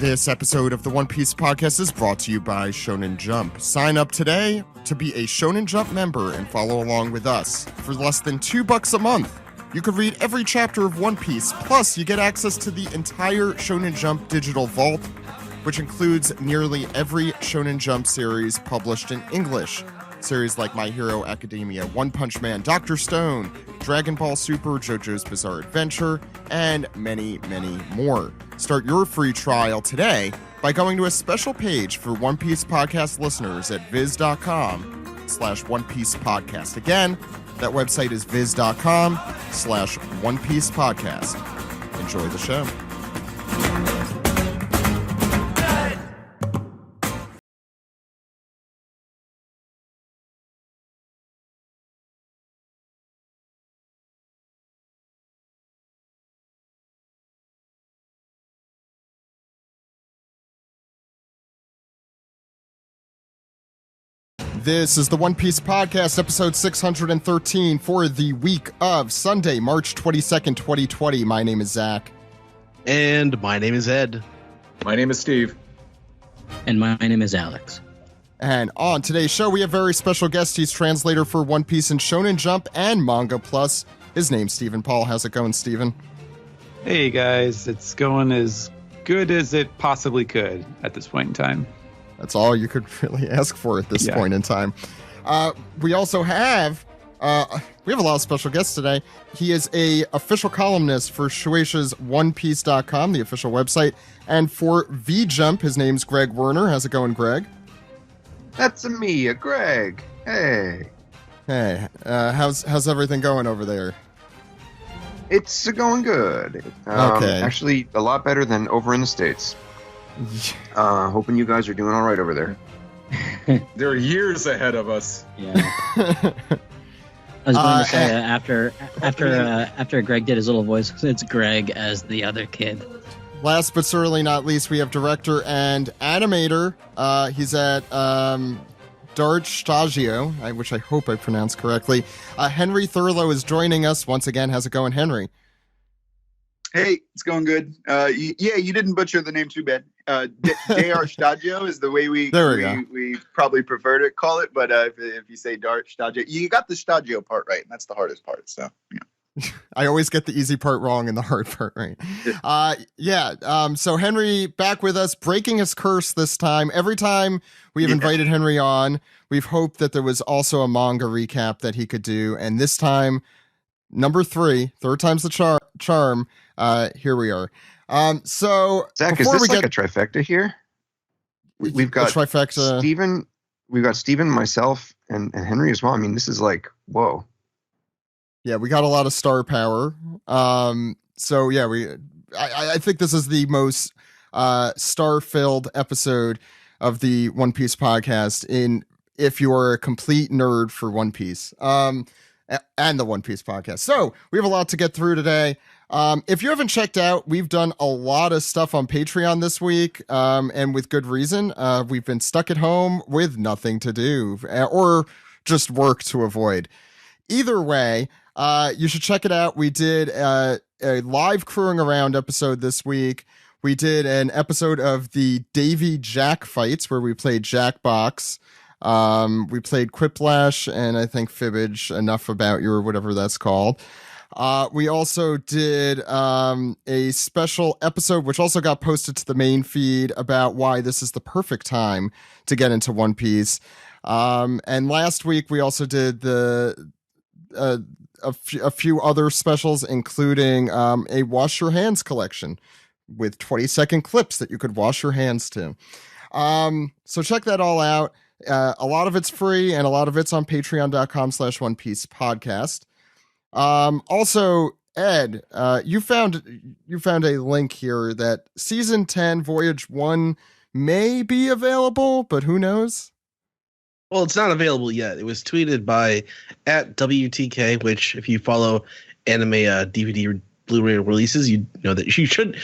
This episode of the One Piece podcast is brought to you by Shonen Jump. Sign up today to be a Shonen Jump member and follow along with us. For less than $2 a month, you can read every chapter of One Piece, plus you get access to the entire Shonen Jump digital vault, which includes nearly every Shonen Jump series published in English. Series like My Hero Academia, One Punch Man, Dr. Stone, Dragon Ball Super, JoJo's Bizarre Adventure, and many, many more. Start your free trial today by going to a special page for One Piece podcast listeners at viz.com/One Piece Podcast. Again, that website is viz.com/One Piece Podcast. Enjoy the show. This is the One Piece Podcast, episode 613 for the week of Sunday, March 22nd, 2020. My name is Zach. And my name is Ed. My name is Steve. And my name is Alex. And on today's show, we have very special guest. He's translator for One Piece and Shonen Jump and Manga Plus. His name's Stephen Paul. How's it going, Stephen? Hey, guys. It's going as good as it possibly could at this point in time. That's all you could really ask for at this point in time. We also have we have a lot of special guests today. He is a official columnist for Shueisha's OnePiece.com, the official website, and for V-Jump, his name's Greg Werner. How's it going, Greg? That's me, Greg. Hey. Hey. How's everything going over there? It's going good. Okay. Actually, a lot better than over in the States. Hoping you guys are doing all right over there. They're years ahead of us. Yeah. I was going to say after Greg did his little voice, it's Greg as the other kid. Last but certainly not least, we have director and animator. He's at Dart Stagio, which I hope I pronounced correctly. Henry Thurlow is joining us once again. How's it going, Henry? Hey, it's going good. You didn't butcher the name too bad. Dart Stagio is the way we probably prefer to call it, but if you say Dart Stagio, you got the Stagio part right, and that's the hardest part. So, yeah. I always get the easy part wrong and the hard part right. So Henry back with us, breaking his curse this time. Every time we've invited Henry on, we've hoped that there was also a manga recap that he could do, and this time, number three, third time's the charm. Here we are. So Zach, is this like a trifecta here? We've got trifecta. Steven, we've got Steven, myself, and Henry as well. I mean, this is like, whoa. Yeah, we got a lot of star power. I think this is the most star-filled episode of the One Piece podcast if you are a complete nerd for One Piece. And the One Piece podcast. So we have a lot to get through today. If you haven't checked out, we've done a lot of stuff on Patreon this week, and with good reason. We've been stuck at home with nothing to do, or just work to avoid. Either way, you should check it out. We did a live crewing around episode this week. We did an episode of the Davy Jack fights where we played Jackbox. We played Quiplash and I think Fibbage, Enough About You or whatever that's called. We also did a special episode, which also got posted to the main feed, about why this is the perfect time to get into One Piece. And last week we also did a few other specials, including a Wash Your Hands collection with 20-second clips that you could wash your hands to. So check that all out. A lot of it's free and a lot of it's on patreon.com/One Piece Podcast. Also, Ed, you found a link here that season 10 Voyage 1 may be available, but who knows? Well, it's not available yet. It was tweeted by @WTK, which if you follow anime DVD Blu-ray releases, you know that you should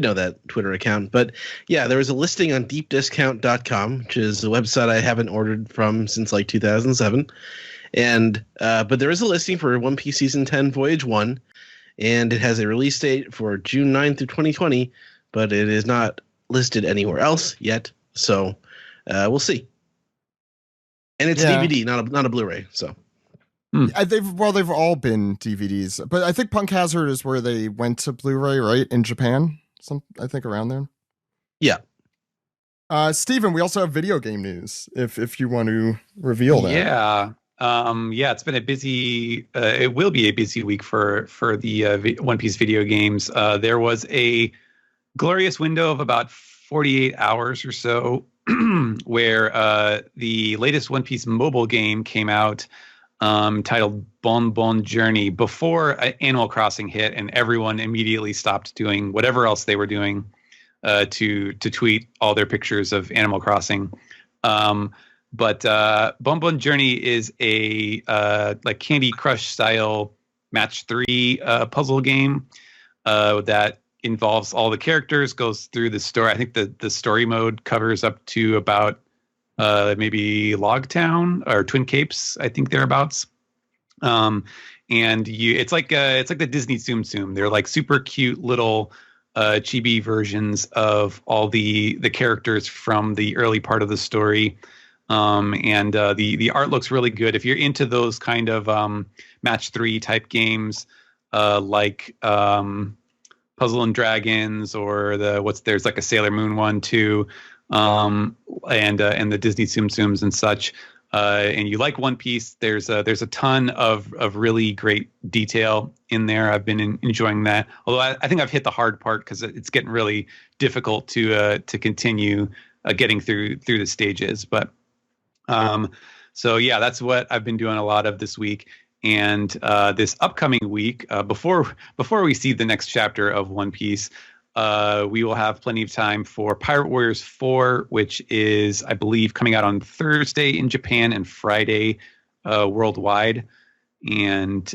know that Twitter account. But yeah, there was a listing on deepdiscount.com, which is a website I haven't ordered from since like 2007. And but there is a listing for One Piece Season 10 Voyage 1, and it has a release date for June 9th through 2020, but it is not listed anywhere else yet, so we'll see. And it's DVD, not a Blu-ray. So they've all been DVDs, but I think Punk Hazard is where they went to Blu-ray, right, in Japan. I think around there. Yeah. Steven, we also have video game news. If you want to reveal that. Yeah. It's been a busy. It will be a busy week for the One Piece video games. There was a glorious window of about 48 hours or so where the latest One Piece mobile game came out, titled Bon Bon Journey, before Animal Crossing hit, and everyone immediately stopped doing whatever else they were doing to tweet all their pictures of Animal Crossing. But Bon Bon Journey is a like Candy Crush style match 3 puzzle game that involves all the characters, goes through the story. I think the story mode covers up to about maybe Logtown or Twin Capes, I think thereabouts. And it's like the Disney Tsum Tsum. They're like super cute little chibi versions of all the characters from the early part of the story. And the art looks really good. If you're into those kind of match 3 type games, like Puzzle and Dragons, or there's like a Sailor Moon one too, and the Disney Tsum Tsums and such. And you like One Piece, there's a ton of really great detail in there. I've been enjoying that. Although I think I've hit the hard part because it's getting really difficult to continue getting through the stages. But so yeah, that's what I've been doing a lot of this week. And this upcoming week, before we see the next chapter of One Piece, we will have plenty of time for Pirate Warriors 4, which is, I believe, coming out on Thursday in Japan and Friday worldwide. And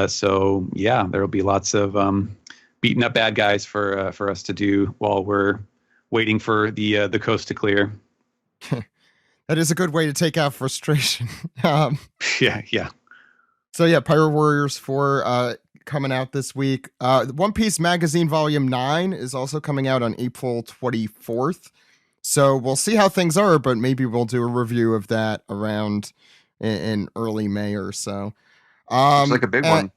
so, yeah, there will be lots of beating up bad guys for us to do while we're waiting for the coast to clear. That is a good way to take out frustration. Yeah. So yeah, Pirate Warriors 4 coming out this week. One Piece Magazine Volume 9 is also coming out on April 24th. So we'll see how things are, but maybe we'll do a review of that around in early May or so. It's like a big one.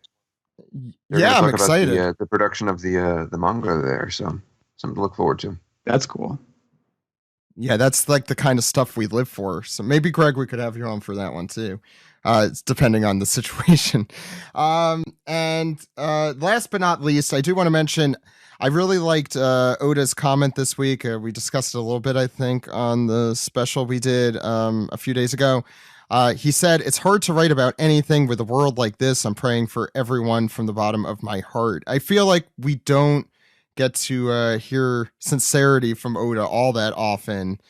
Yeah, I'm excited. About the production of the manga there, so something to look forward to. That's cool. Yeah, that's like the kind of stuff we live for. So maybe, Greg, we could have you on for that one too. It's depending on the situation. And last but not least, I do want to mention, I really liked Oda's comment this week. We discussed it a little bit, I think, on the special we did a few days ago. He said, "It's hard to write about anything with a world like this. I'm praying for everyone from the bottom of my heart." I feel like we don't get to hear sincerity from Oda all that often,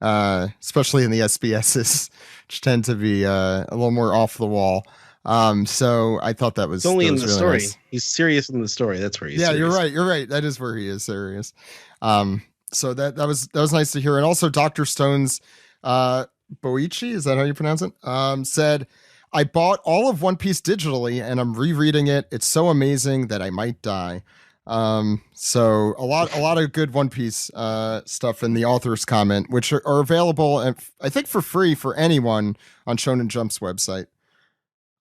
especially in the SBSs, which tend to be a little more off the wall. So I thought that was it's only in the really story. Nice. He's serious in the story. That's where he's serious. You're right. That is where he is serious. So that was nice to hear. And also Dr. Stone's Boichi, is that how you pronounce it? Said, "I bought all of One Piece digitally and I'm rereading it. It's so amazing that I might die." So a lot of good One Piece stuff in the author's comment, which are available, I think, for free for anyone on Shonen Jump's website.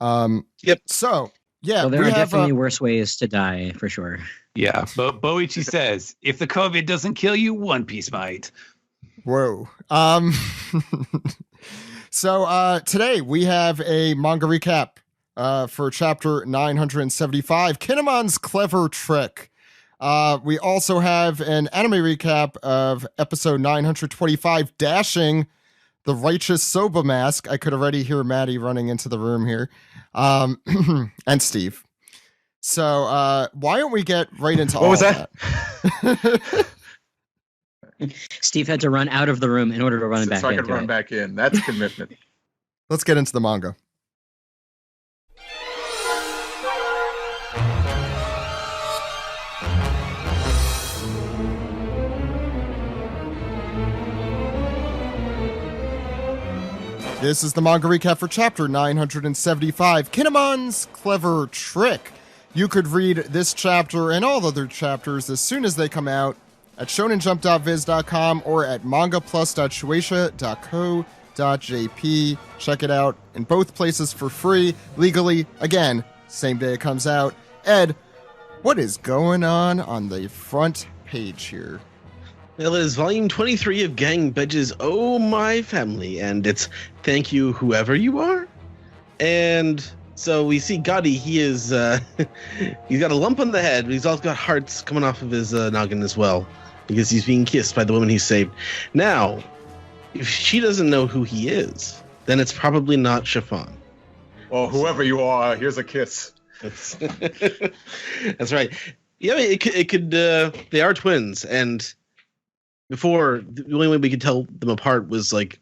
Yep. So yeah, well, there are definitely worse ways to die for sure. Yeah, but Boichi says, if the COVID doesn't kill you, One Piece might. Whoa. So today we have a manga recap for chapter 975, Kinemon's Clever Trick. We also have an anime recap of episode 925, Dashing, the Righteous Soba Mask. I could already hear Maddie running into the room here. And Steve. So why don't we get right into all of that? Steve had to run out of the room in order to run back in. So I could run back in. That's commitment. Let's get into the manga. This is the manga recap for chapter 975, Kinemon's Clever Trick. You could read this chapter and all other chapters as soon as they come out at shonenjump.viz.com or at mangaplus.shueisha.co.jp. Check it out in both places for free, legally. Again, same day it comes out. Ed, what is going on the front page here? Well, it is volume 23 of Gang Bedge's Oh My Family, and it's thank you whoever you are. And so we see Gotti, he is, he's got a lump on the head, but he's also got hearts coming off of his noggin as well, because he's being kissed by the woman he saved. Now, if she doesn't know who he is, then it's probably not Chiffon. Well, whoever you are, here's a kiss. That's right. Yeah, it could, they are twins, and before, the only way we could tell them apart was like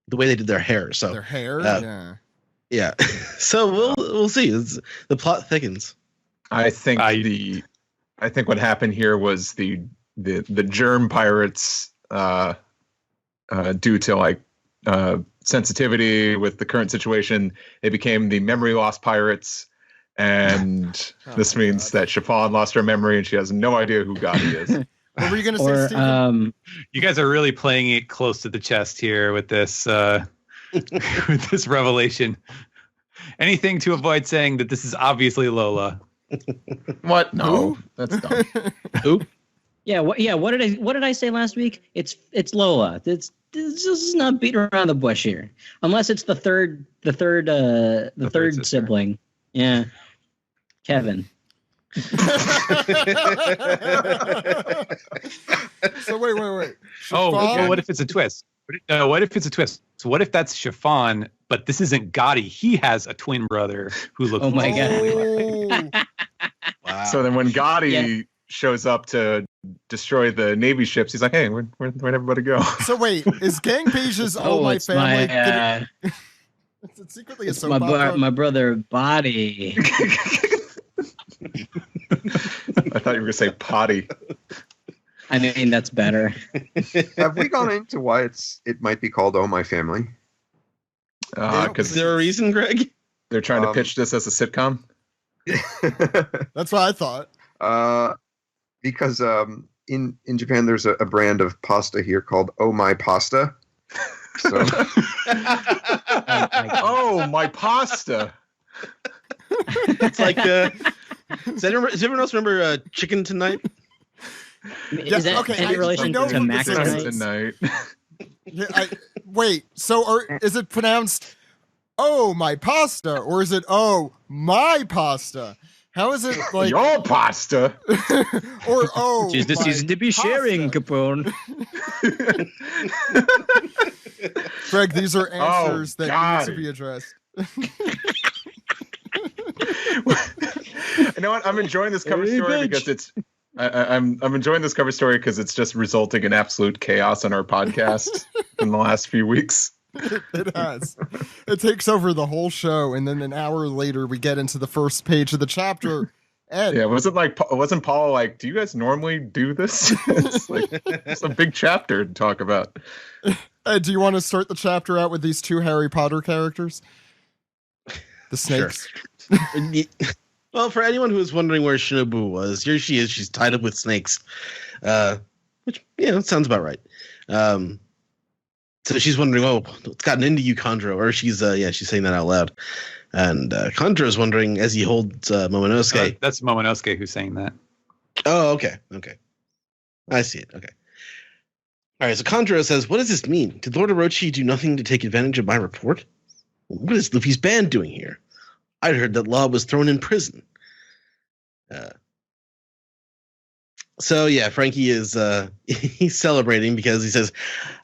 the way they did their hair. So their hair, yeah. So we'll see. The plot thickens. I think what happened here was the germ pirates, due to like sensitivity with the current situation, they became the memory loss pirates. And this means that Chiffon lost her memory and she has no idea who Gotti is. What were you going to say, Stephen? You guys are really playing it close to the chest here with this with this revelation. Anything to avoid saying that this is obviously Lola. What? No, that's dumb. Who? Yeah. What did I say last week? It's Lola. This is not beating around the bush here, unless it's the third sibling. Yeah, Kevin. So wait. Oh, well, what if it's a twist? What if it's a twist? So what if that's Chiffon, but this isn't Gotti? He has a twin brother who looks. Oh my god! Wow. So then when Gotti shows up to destroy the Navy ships, he's like, "Hey, where'd everybody go?" So wait, is Gang Page's "Oh My Family"? Is it secretly a soap opera? My brother Body. I thought you were going to say potty. I mean, that's better. Have we gone into why it might be called Oh My Family? Is there a reason, Greg? They're trying to pitch this as a sitcom? That's what I thought. Because in Japan, there's a brand of pasta here called Oh My Pasta. So. Oh, my pasta. It's like, does everyone else remember Chicken Tonight? Is that any relation to Mac Tonight? Wait, so is it pronounced "Oh my pasta" or is it "Oh my pasta"? How is it like your pasta? Or oh, it's the season to be sharing, Capone. Greg, these are answers that need to be addressed. You know what? I'm enjoying this cover story because it's. I'm enjoying this cover story because it's just resulting in absolute chaos on our podcast in the last few weeks. It has. It takes over the whole show, and then an hour later, we get into the first page of the chapter. Ed. Yeah, wasn't Paul like, do you guys normally do this? It's a big chapter to talk about. Ed, do you want to start the chapter out with these two Harry Potter characters? The snakes. Sure. Well, for anyone who was wondering where Shinobu was, here she is. She's tied up with snakes, which sounds about right. So she's wondering, what's gotten into you, Kandro? Or she's saying that out loud. And Kandro's wondering as he holds Momonosuke. That's Momonosuke who's saying that. Oh, okay. I see it. Okay. All right, so Kandro says, what does this mean? Did Lord Orochi do nothing to take advantage of my report? What is Luffy's band doing here? I'd heard that Law was thrown in prison. Frankie is he's celebrating because he says,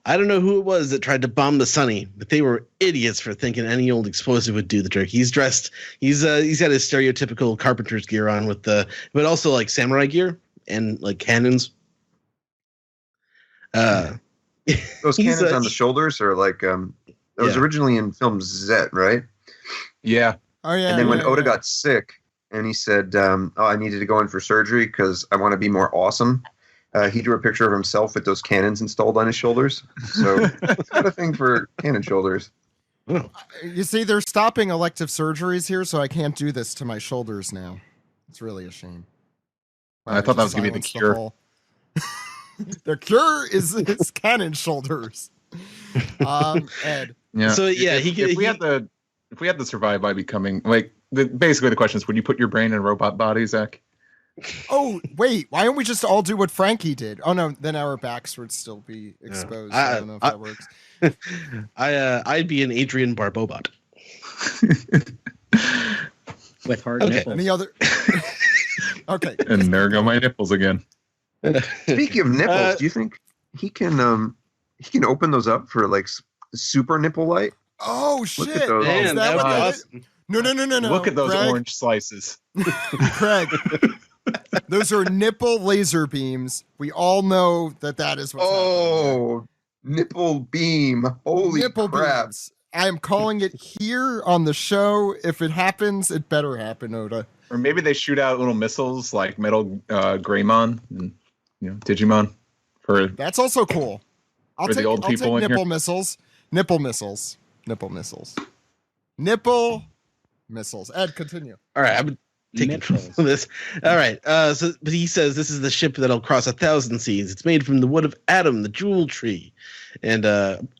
I don't know who it was that tried to bomb the Sunny, but they were idiots for thinking any old explosive would do the trick. He's dressed, he's got his stereotypical carpenter's gear on but also like samurai gear and like cannons. Those cannons on the shoulders are like that was originally in film Z, right? Yeah. Oh yeah. And then when Oda got sick and he said, I needed to go in for surgery because I want to be more awesome. He drew a picture of himself with those cannons installed on his shoulders. So it's got a thing for cannon shoulders. You see, they're stopping elective surgeries here, so I can't do this to my shoulders now. It's really a shame. I thought that was going to be the cure. The cure is cannon shoulders. Ed. Yeah. So yeah, if we had to survive by becoming like basically the question is, would you put your brain in a robot body, Zach? Oh wait, why don't we just all do what Frankie did? Oh no, then our backs would still be exposed. I don't know if that works. I'd be an Adrian Barbobot. With hard Okay. nipples. Any other? Okay. And there go my nipples again. Speaking of nipples, do you think he can open those up for like super nipple light? Oh Look shit! at those. Is Man, that that would what be that awesome. is? No. Look at those Craig, orange slices. Craig. Those are nipple laser beams. We all know that is what's happening. Nipple beam! Holy Nipple crap! beams. I am calling it here on the show. If it happens, it better happen, Oda. Or maybe they shoot out little missiles like Metal Greymon and Digimon for That's also cool. I'll For the take old people in nipple here. missiles. Nipple missiles. Nipple missiles. Nipple missiles. Ed, continue. All right, I'm taking control of this. All right. But he says this is the ship that'll cross 1,000 seas. It's made from the wood of Adam, the jewel tree. And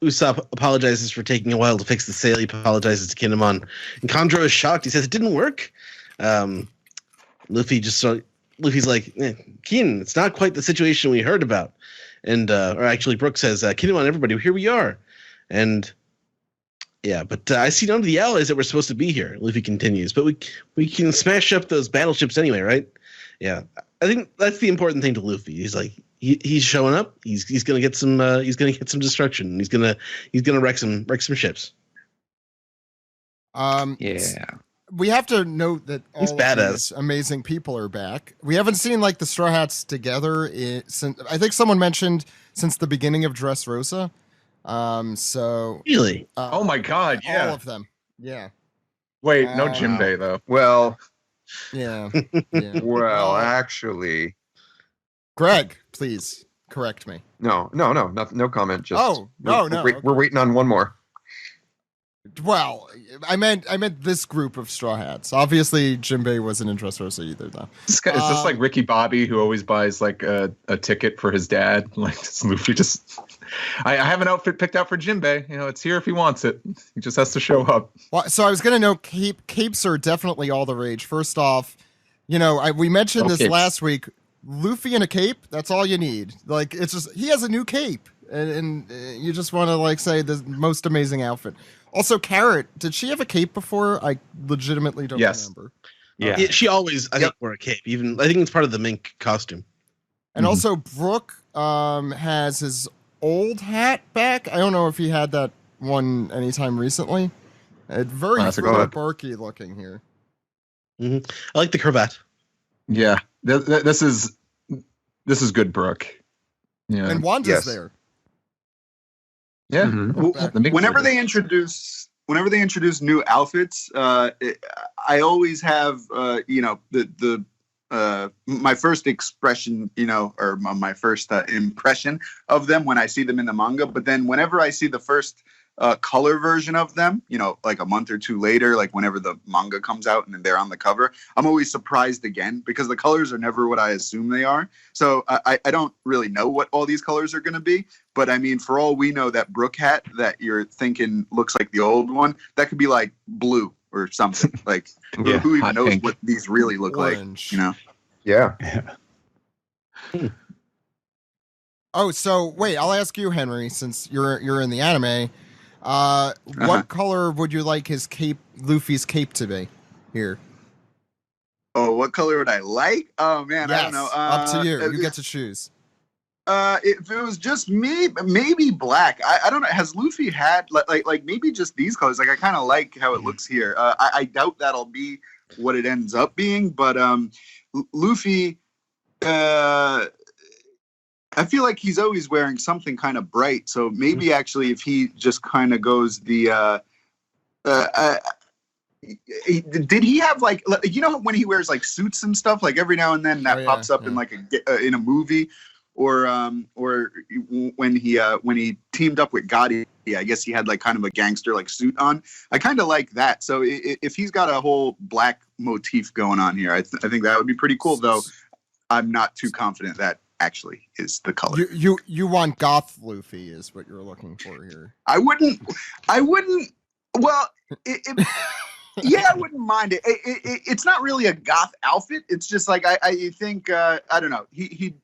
Usopp apologizes for taking a while to fix the sail. He apologizes to Kinemon. And Kandro is shocked. He says it didn't work. Luffy's like, Keen, it's not quite the situation we heard about. And or actually, Brooke says, Kinemon, everybody, here we are. And yeah, but I see none of the allies that were supposed to be here. Luffy continues, but we can smash up those battleships anyway, right? Yeah, I think that's the important thing to Luffy. He's like, he's showing up. He's gonna get some destruction. He's gonna wreck some ships. Yeah. We have to note that all He's of badass. these amazing people are back. We haven't seen like the Straw Hats together since I think someone mentioned since the beginning of Dressrosa. So Really? oh my god, yeah. all of them. Yeah, Wait, no Wow. Jinbei though. Well, yeah, yeah. actually, Greg, please correct me. no comment. Just no. We're waiting on one more. Well, I meant this group of Straw Hats. Obviously, Jinbei wasn't in Dressrosa either, though. Is this like Ricky Bobby who always buys like a ticket for his dad? Like this Luffy just I have an outfit picked out for Jinbei. It's here if he wants it. He just has to show up. Well, so I was gonna note capes are definitely all the rage. First off, we mentioned this capes. last week. Luffy in a cape, that's all you need. Like it's just he has a new cape, and you just want to like say the most amazing outfit. Also, Carrot, did she have a cape before? I legitimately don't remember. Yeah. She always, I think, wore a cape. Even I think it's part of the mink costume. And also, Brook has his old hat back. I don't know if he had that one anytime recently. Very Classic Barky looking here. I like the cravat. Yeah, this is good, Brooke. Yeah, And Wanda's Yes. there. yeah. Mhm. The mix Whenever are they good. introduce new outfits, I always have my first expression, or my first impression of them when I see them in the manga. But then whenever I see the first color version of them, like a month or two later, like whenever the manga comes out and then they're on the cover, I'm always surprised again because the colors are never what I assume they are. So I don't really know what all these colors are going to be. But I mean, for all we know, that Brook hat that you're thinking looks like the old one, that could be like blue or something. Like Yeah, who even hot knows pink. what these really look Orange. like? Yeah. Oh, so wait, I'll ask you, Henry, since you're in the anime. What color would you like his cape, Luffy's cape, to be here? Oh, what color would I like? Oh man, I don't know. Up to you. You get to choose. If it was just me, maybe black. I don't know. Has Luffy had like maybe just these colors? Like I kind of like how it looks here. I doubt that'll be what it ends up being, but Luffy. I feel like he's always wearing something kind of bright. So maybe actually, if he just kind of goes the. Did he have like when he wears like suits and stuff, like every now and then that pops up in like in a movie, or when he teamed up with Gotti, I guess he had like kind of a gangster like suit on. I kind of like that. So if he's got a whole black motif going on here, I think that would be pretty cool. Though I'm not too confident that actually is the color. You want goth Luffy is what you're looking for here. I wouldn't. Well, yeah, I wouldn't mind it. It's not really a goth outfit. It's just like I think I don't know. He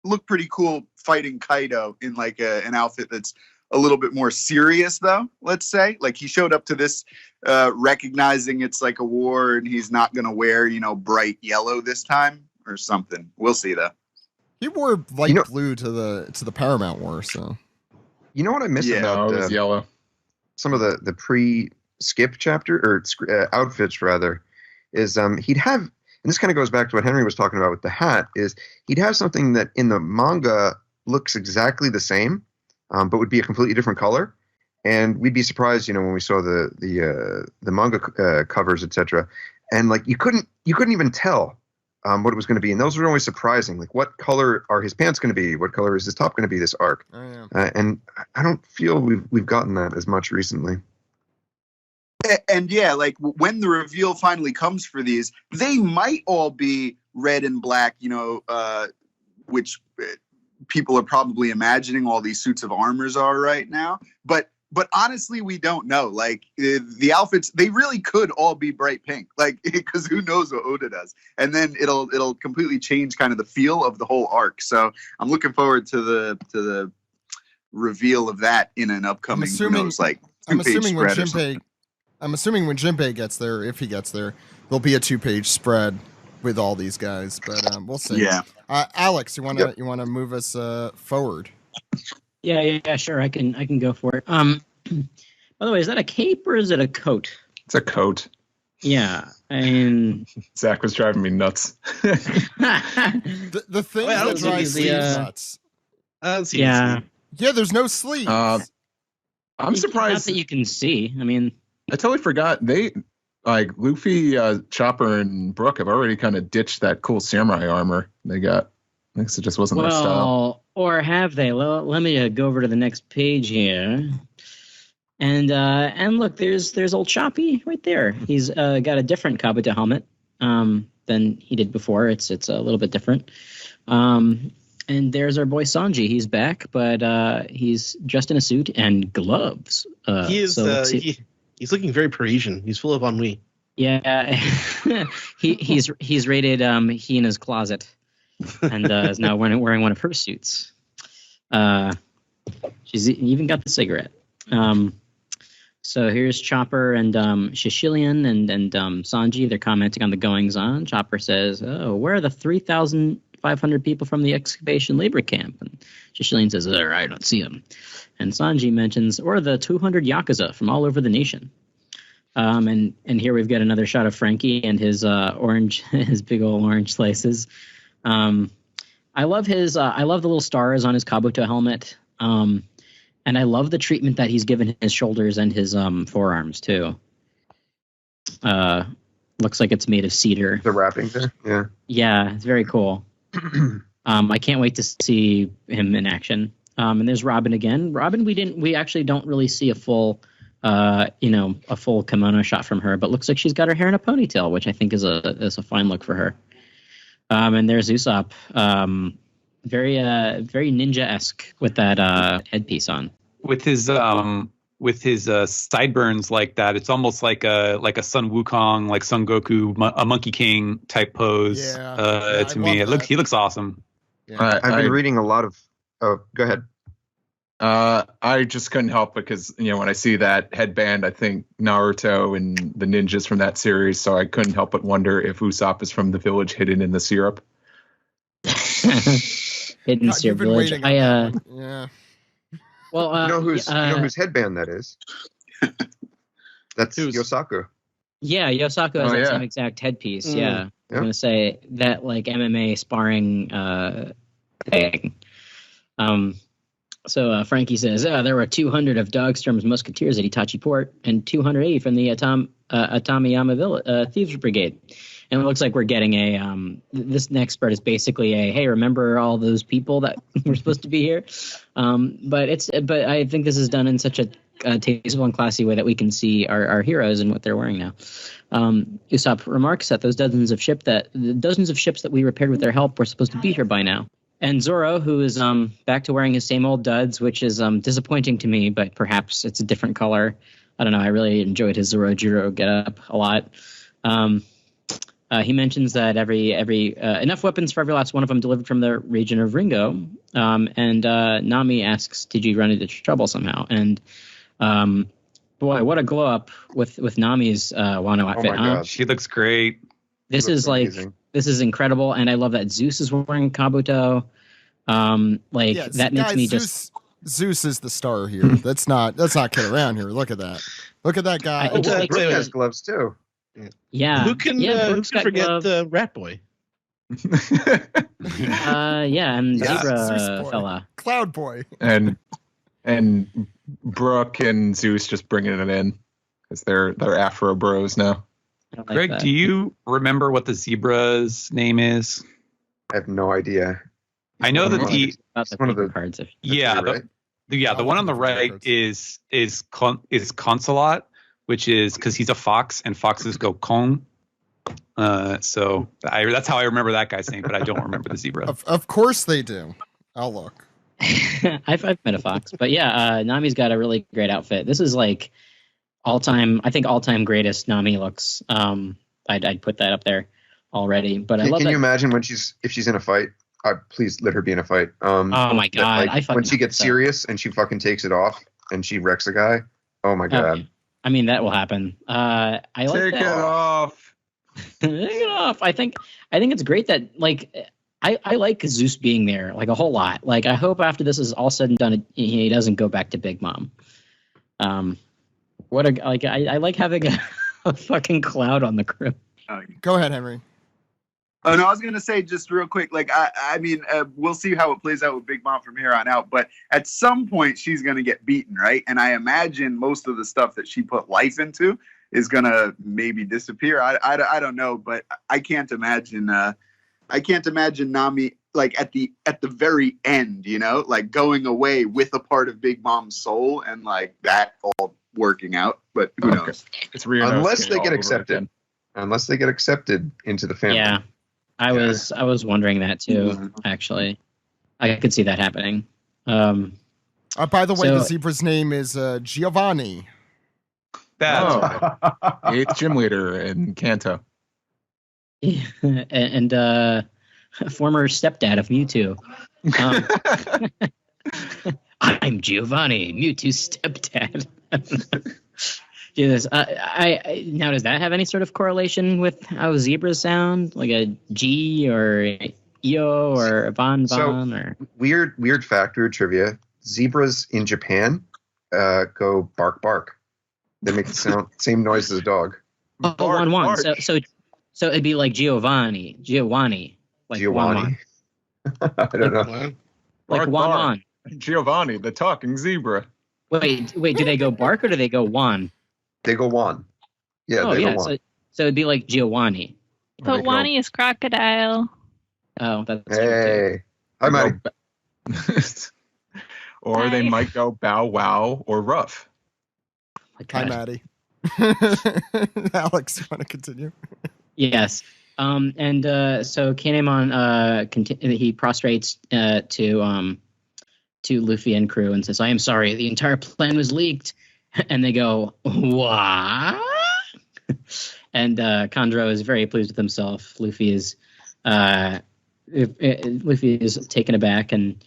looked pretty cool fighting Kaido in like an outfit that's a little bit more serious, though. Let's say like he showed up to this recognizing it's like a war, and he's not gonna wear bright yellow this time or something. We'll see though. He wore light blue to the Paramount War, so. You know what I missed about it was yellow. Some of the pre-skip chapter or outfits rather is he'd have, and this kind of goes back to what Henry was talking about with the hat, is he'd have something that in the manga looks exactly the same, but would be a completely different color, and we'd be surprised, when we saw the manga covers, etc. And like you couldn't even tell what it was going to be, and those were always surprising. Like, what color are his pants going to be? What color is his top going to be this arc? Oh, yeah. And I don't feel we've gotten that as much recently. And yeah, like when the reveal finally comes for these, they might all be red and black, which people are probably imagining all these suits of armors are right now. But honestly, we don't know. Like the outfits, they really could all be bright pink. Like, because who knows what Oda does, and then it'll completely change kind of the feel of the whole arc. So I'm looking forward to the reveal of that in an upcoming. I'm assuming when Jinbei gets there, if he gets there, there'll be a 2-page spread with all these guys. But we'll see. Yeah. Alex, you wanna move us forward? Yeah, sure. I can go for it. By the way, is that a cape or is it a coat? It's a coat. Yeah, and Zach was driving me nuts. the thing that drives me nuts. Yeah, there's no sleeves. I'm surprised not that you can see. I mean, I totally forgot they like Luffy, Chopper, and Brook have already kind of ditched that cool samurai armor they got. I guess it just wasn't their style. Or have they? Well, let me go over to the next page here. And look, there's old Choppy right there. He's got a different Kabuto helmet than he did before. It's a little bit different. And there's our boy Sanji. He's back, but he's dressed in a suit and gloves. He's looking very Parisian. He's full of ennui. Yeah, he's rated Hina's closet. And is now wearing one of her suits. She's even got the cigarette. So here's Chopper and Shishilian and Sanji. They're commenting on the goings-on. Chopper says, "Oh, where are the 3,500 people from the excavation labor camp?" And Shishilian says, "I don't see them." And Sanji mentions, "Or the 200 Yakuza from all over the nation." And here we've got another shot of Frankie and his his big old orange slices. I love the little stars on his Kabuto helmet. And I love the treatment that he's given his shoulders and his forearms too. Looks like it's made of cedar. The wrapping there, yeah. Yeah, it's very cool. I can't wait to see him in action. And there's Robin again. Robin, we actually don't really see a full kimono shot from her, but looks like she's got her hair in a ponytail, which I think is a fine look for her. And there's Usopp, very ninja-esque with that headpiece on. With his sideburns like that, it's almost like a Sun Wukong, like Son Goku, a Monkey King type pose. To me, he looks awesome. Yeah. I've been reading a lot of. Oh, go ahead. I just couldn't help because when I see that headband, I think Naruto and the ninjas from that series. So I couldn't help but wonder if Usopp is from the village hidden in the syrup. Hidden syrup village. Yeah. Well, you know whose headband that is? That's Yosaku. Yeah, Yosaku has that same exact headpiece. Yeah. I'm gonna say that like MMA sparring thing. So Frankie says, there were 200 of Dogstorm's musketeers at Itachi Port and 280 from the Atamiyama Thieves Brigade. And it looks like we're getting this next part is basically hey, remember all those people that were supposed to be here? But I think this is done in such a tasteful and classy way that we can see our heroes and what they're wearing now. Usopp remarks that those dozens of ships that we repaired with their help were supposed to be here by now. And Zoro, who is back to wearing his same old duds, which is disappointing to me, but perhaps it's a different color. I don't know. I really enjoyed his Zorojiro getup a lot. He mentions that every enough weapons for every last one of them delivered from the region of Ringo. And Nami asks, "Did you run into trouble somehow?" And boy, what a glow up with Nami's Wano outfit. my Huh? God. She looks great. This Looks is like amazing. this is incredible, and I love that Zeus is wearing Kabuto. That makes me just. Zeus is the star here. Let's not kid around here. Look at that. Look at that guy. It just makes Brooke me- has gloves too. Yeah. Who can Brooke's got forget gloves. the Rat Boy? And Yeah. Zebra Zeus boy. fella. Cloud Boy. and Brooke and Zeus just bringing it in because they're Afro bros now. I like Greg, that. do you remember what the zebra's name is? I have no idea. I know that One of the About the one of paper the- cards. yeah You're right. the one on the right is Consulate, which is because he's a fox and foxes go Kong. So that's how I remember that guy's name, but I don't remember the zebra. Of course they do. I'll look. I've met a fox, but yeah, Nami's got a really great outfit. This is like all time greatest Nami looks. I'd put that up there already. But I love Can that. you imagine if she's in a fight? Please let her be in a fight. Oh my that, God, like, I fucking when she gets hope so. serious and she fucking takes it off and she wrecks a guy. Oh my God. I mean, that will happen. I like Take that. it off. Take it off. I think it's great that like I like Zeus being there like a whole lot. Like I hope after this is all said and done, he doesn't go back to Big Mom. I like having a fucking cloud on the crew. Go ahead, Henry. Oh no, I was gonna say just real quick. Like I mean, we'll see how it plays out with Big Mom from here on out. But at some point, she's gonna get beaten, right? And I imagine most of the stuff that she put life into is gonna maybe disappear. I don't know, but I can't imagine. I can't imagine Nami like at the very end, you know, like going away with a part of Big Mom's soul and like that all working out. But who Okay. knows? It's Rio Unless Nosuke they all get over accepted. again. Unless they get accepted into the family. Yeah, I was wondering that too. Actually, I could see that happening. By the way, So- the zebra's name is Giovanni. That's Oh. Eighth gym leader in Kanto. and former stepdad of Mewtwo. I'm Giovanni, Mewtwo's stepdad. Jesus, I now does that have any sort of correlation with how zebras sound, like a G or Io or a Bon or? Weird factor trivia. Zebras in Japan go bark bark. They make the same noise as a dog. Oh, Bark, one. bark. So it'd be like Giovanni, like Giovanni. I don't know. like Bark, Wan bark. Wan. Giovanni, the talking zebra. Wait, do they go bark or do they go Wan? They go Juan. Yeah, Oh they yeah, go Juan. so it'd be like Giovanni. Or But they go- Wani is crocodile. Oh, that's true, too. Hey. Hi, they Maddie. go- or they Hi. might go bow wow or rough. Hi, God. Maddie. Alex, you want to continue? Yes. So Kinemon he prostrates to Luffy and crew and says, "I am sorry, the entire plan was leaked." And they go, "What?" And Kandro is very pleased with himself. Luffy is taken aback, and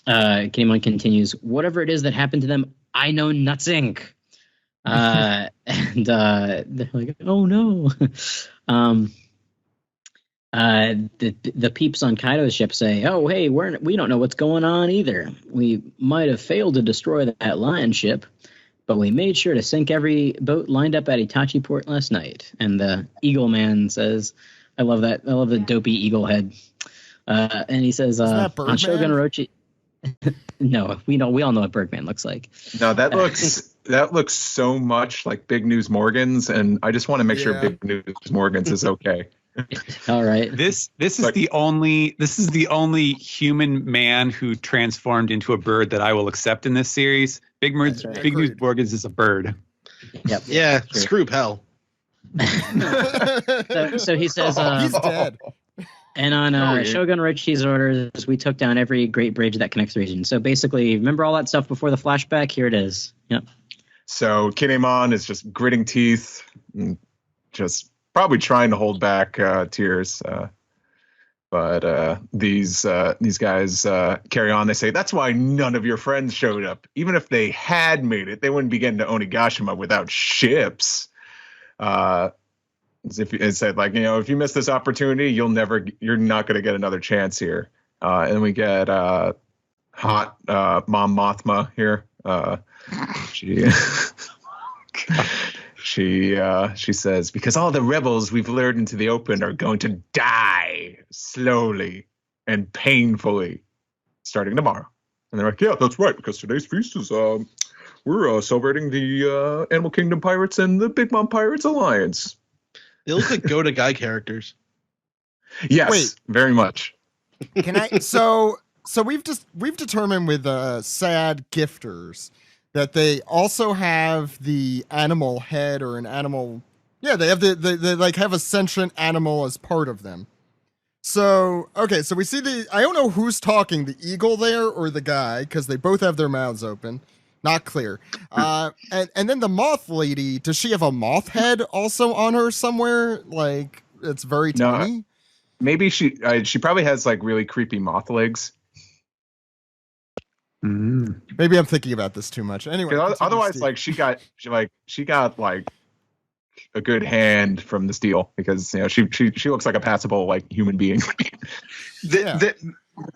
Kinemon continues, "Whatever it is that happened to them, I know nothing." And they're like, "Oh no." The peeps on Kaido's ship say, "Oh hey, we don't know what's going on either. We might have failed to destroy that lion ship, but we made sure to sink every boat lined up at Itachi Port last night." And the Eagle Man says, "I love that. I love the dopey eagle head." And he says, Isn't that "On Birdman? Shogun Orochi." No, we all know what Bergman looks like. No, that looks so much like Big News Morgan's, and I just want to make sure Yeah. Big News Morgan's is okay. All right. This is But- the only human man who transformed into a bird that I will accept in this series. Big That's right. News Agreed. Morgan's is a bird. Yep. Yeah, True. screw Pell. So he says, He's dead. And on Shogun Roshi's orders, we took down every great bridge that connects the region. So basically, remember all that stuff before the flashback? Here it is. Yep. So Kinemon is just gritting teeth, and just probably trying to hold back tears. But these guys carry on. They say, that's why none of your friends showed up. Even if they had made it, they wouldn't be getting to Onigashima without ships. As if it said, like, if you miss this opportunity, you're not going to get another chance here. And we get hot Mom Mothma here. She says, because all the rebels we've lured into the open are going to die slowly and painfully starting tomorrow. And they're like, yeah, that's right, because today's feast is we're celebrating the Animal Kingdom Pirates and the Big Mom Pirates Alliance. They look like Go to Guy characters. Yes, Wait. Very much. Can I? So we've determined with sad gifters that they also have the animal head or an animal. Yeah, they have they like have a sentient animal as part of them. So okay, so we see I don't know who's talking, the eagle there or the guy, because they both have their mouths open. Not clear. And then the moth lady, does she have a moth head also on her somewhere? Like, it's very tiny? No, maybe she probably has, like, really creepy moth legs. Maybe I'm thinking about this too much. Anyway. Otherwise, Steve. she got a good hand from the steel, because, she looks like a passable, like, human being.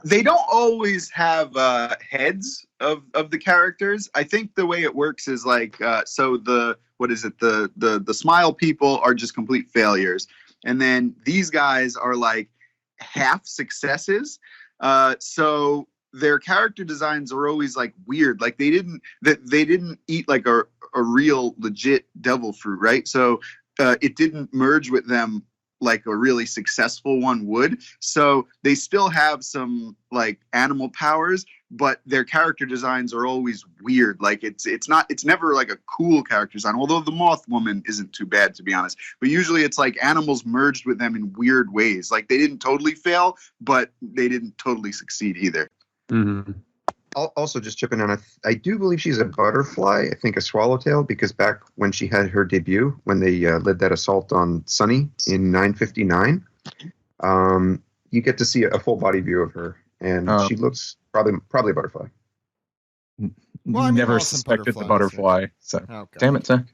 They don't always have heads of the characters. I think the way it works is like so the smile people are just complete failures, and then these guys are like half successes. So their character designs are always like weird. Like they didn't eat like a real legit devil fruit, right? So it didn't merge with them like a really successful one would. So they still have some like animal powers, but their character designs are always weird. Like it's never like a cool character design, although the moth woman isn't too bad, to be honest. But usually it's like animals merged with them in weird ways. Like they didn't totally fail, but they didn't totally succeed either. Mm-hmm. I'll also just chip in on I do believe she's a butterfly, I think a swallowtail, because back when she had her debut, when they led that assault on Sunny in 959, you get to see a full body view of her, and she looks probably a butterfly. Well, I mean, never suspected the butterfly. So, damn it, Zach.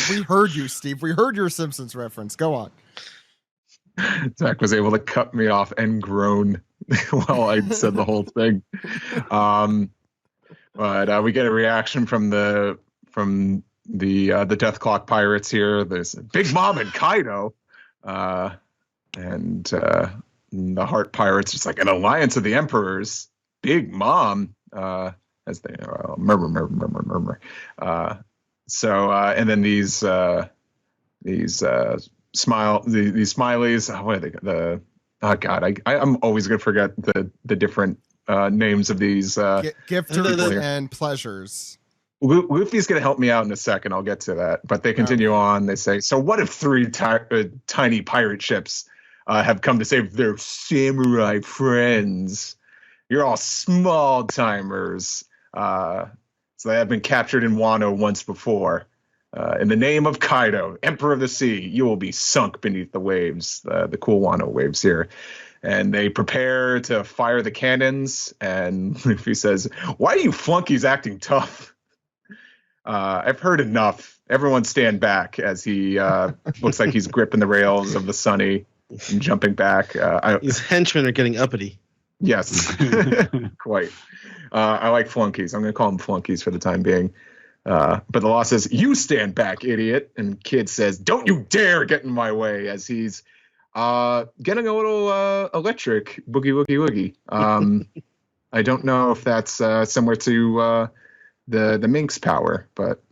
We heard you, Steve. We heard your Simpsons reference. Go on. Zach was able to cut me off and groan while I said the whole thing. But we get a reaction from the Death Clock Pirates here. There's Big Mom and Kaido, and the Heart Pirates. Just like an alliance of the Emperors. Big Mom, as they murmur. And then these smileys. What are they? Oh God, I'm always gonna forget the different names of these gifters and pleasures. Luffy's gonna help me out in a second. I'll get to that. But they continue on. They say, "So what if three tiny pirate ships have come to save their samurai friends? You're all small timers. So they have been captured in Wano once before. In the name of Kaido, Emperor of the Sea, you will be sunk beneath the waves, the cool Wano waves here." And they prepare to fire the cannons. And Luffy says, "Why are you flunkies acting tough? I've heard enough. Everyone stand back," as he looks like he's gripping the rails of the Sunny and jumping back. These henchmen are getting uppity. Yes, quite. I like flunkies. I'm going to call them flunkies for the time being. But the law says, "You stand back, idiot." And Kid says, "Don't you dare get in my way," as he's getting a little electric, boogie woogie woogie. I don't know if that's similar to the Minx power, but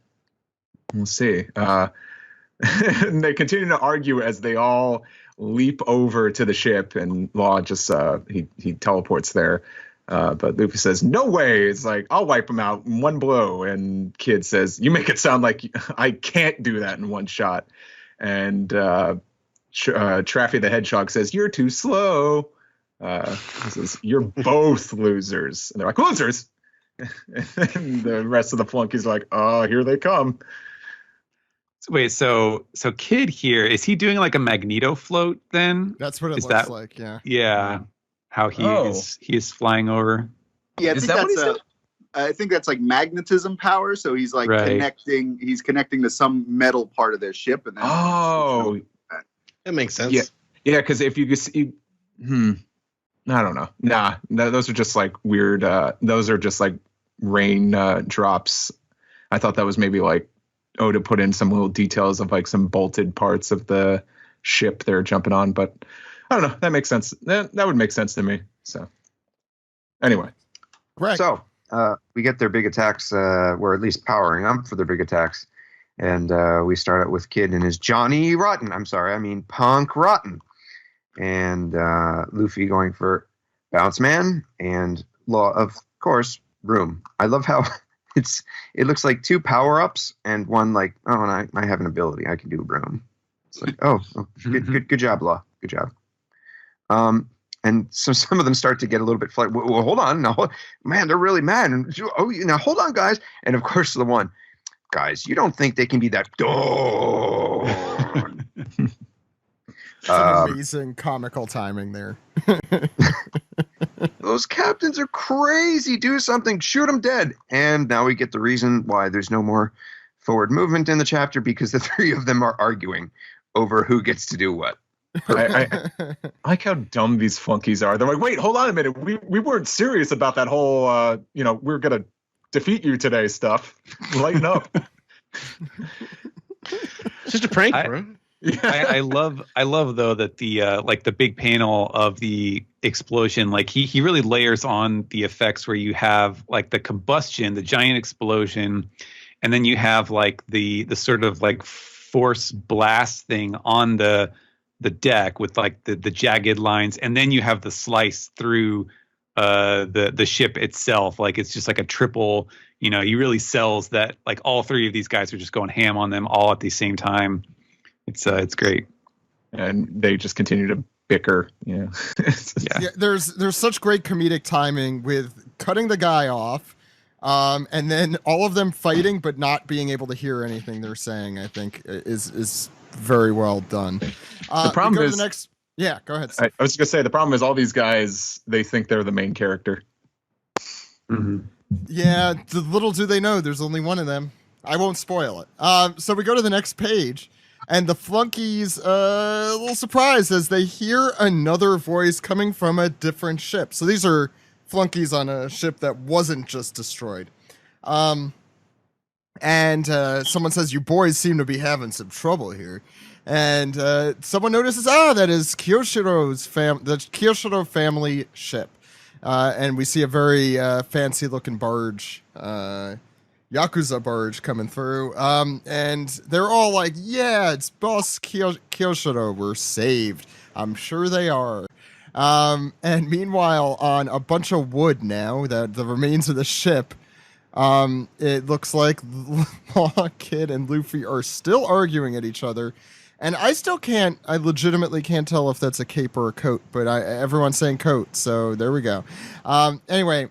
we'll see. And they continue to argue as they all leap over to the ship, and Law just he teleports there. But Luffy says, "No way." It's like, "I'll wipe him out in one blow." And Kid says, "You make it sound like I can't do that in one shot." And Traffy the Hedgehog says, "You're too slow." He says, "You're both losers." And they're like, "Losers?" And the rest of the flunkies are like, "Oh, here they come." Wait, so Kid here, is he doing like a Magneto float then? That's what it Is looks that, like, yeah. Yeah. How he is flying over. Yeah, Is that what he's doing? I think that's like magnetism power. So he's like connecting. He's connecting to some metal part of their ship, and then that makes sense. Yeah, because if you see, I don't know. Nah, those are just like weird. Those are just like rain drops. I thought that was maybe like to put in some little details of like some bolted parts of the ship they're jumping on, but I don't know. That makes sense. That would make sense to me. So anyway, right. So we get their big attacks. We're at least powering up for their big attacks, and we start out with Kid and his Johnny Rotten. I'm sorry, I mean Punk Rotten, and Luffy going for Bounce Man, and Law, of course, Room. I love how it looks like two power-ups and one like, oh, and I have an ability. I can do Room. It's like, good job, Law. Good job. And so some of them start to get a little bit like, well, hold on. No, man, they're really mad. And, now hold on, guys. And of course, the one, guys, you don't think they can be that dawn. Amazing comical timing there. Those captains are crazy. Do something. Shoot them dead. And now we get the reason why there's no more forward movement in the chapter, because the three of them are arguing over who gets to do what. I like how dumb these flunkies are. They're like, wait, hold on a minute. We weren't serious about that whole, we're going to defeat you today stuff. Lighten up. It's just a prank, bro. I love though that the big panel of the explosion, like he really layers on the effects where you have like the combustion, the giant explosion, and then you have like the sort of like force blast thing on the deck with like the jagged lines, and then you have the slice through the ship itself. Like it's just like a triple, he really sells that like all three of these guys are just going ham on them all at the same time. It's great. And they just continue to bicker. Yeah, there's such great comedic timing with cutting the guy off, and then all of them fighting but not being able to hear anything they're saying. I think is very well done. The problem is go ahead, Steve. I was gonna say the problem is all these guys, they think they're the main character. Mm-hmm. Yeah, little do they know there's only one of them. I won't spoil it. So we go to the next page, and the flunkies a little surprised as they hear another voice coming from a different ship. So these are flunkies on a ship that wasn't just destroyed. And someone says, "You boys seem to be having some trouble here." And someone notices, that is Kyoshiro's the Kyoshiro family ship. And we see a very fancy-looking barge, Yakuza barge coming through. And they're all like, "Yeah, it's Boss Kyoshiro. We're saved." I'm sure they are. And meanwhile, on a bunch of wood now, the remains of the ship, it looks like Law, Kid, and Luffy are still arguing at each other. And I legitimately can't tell if that's a cape or a coat, but everyone's saying coat, so there we go. Anyway,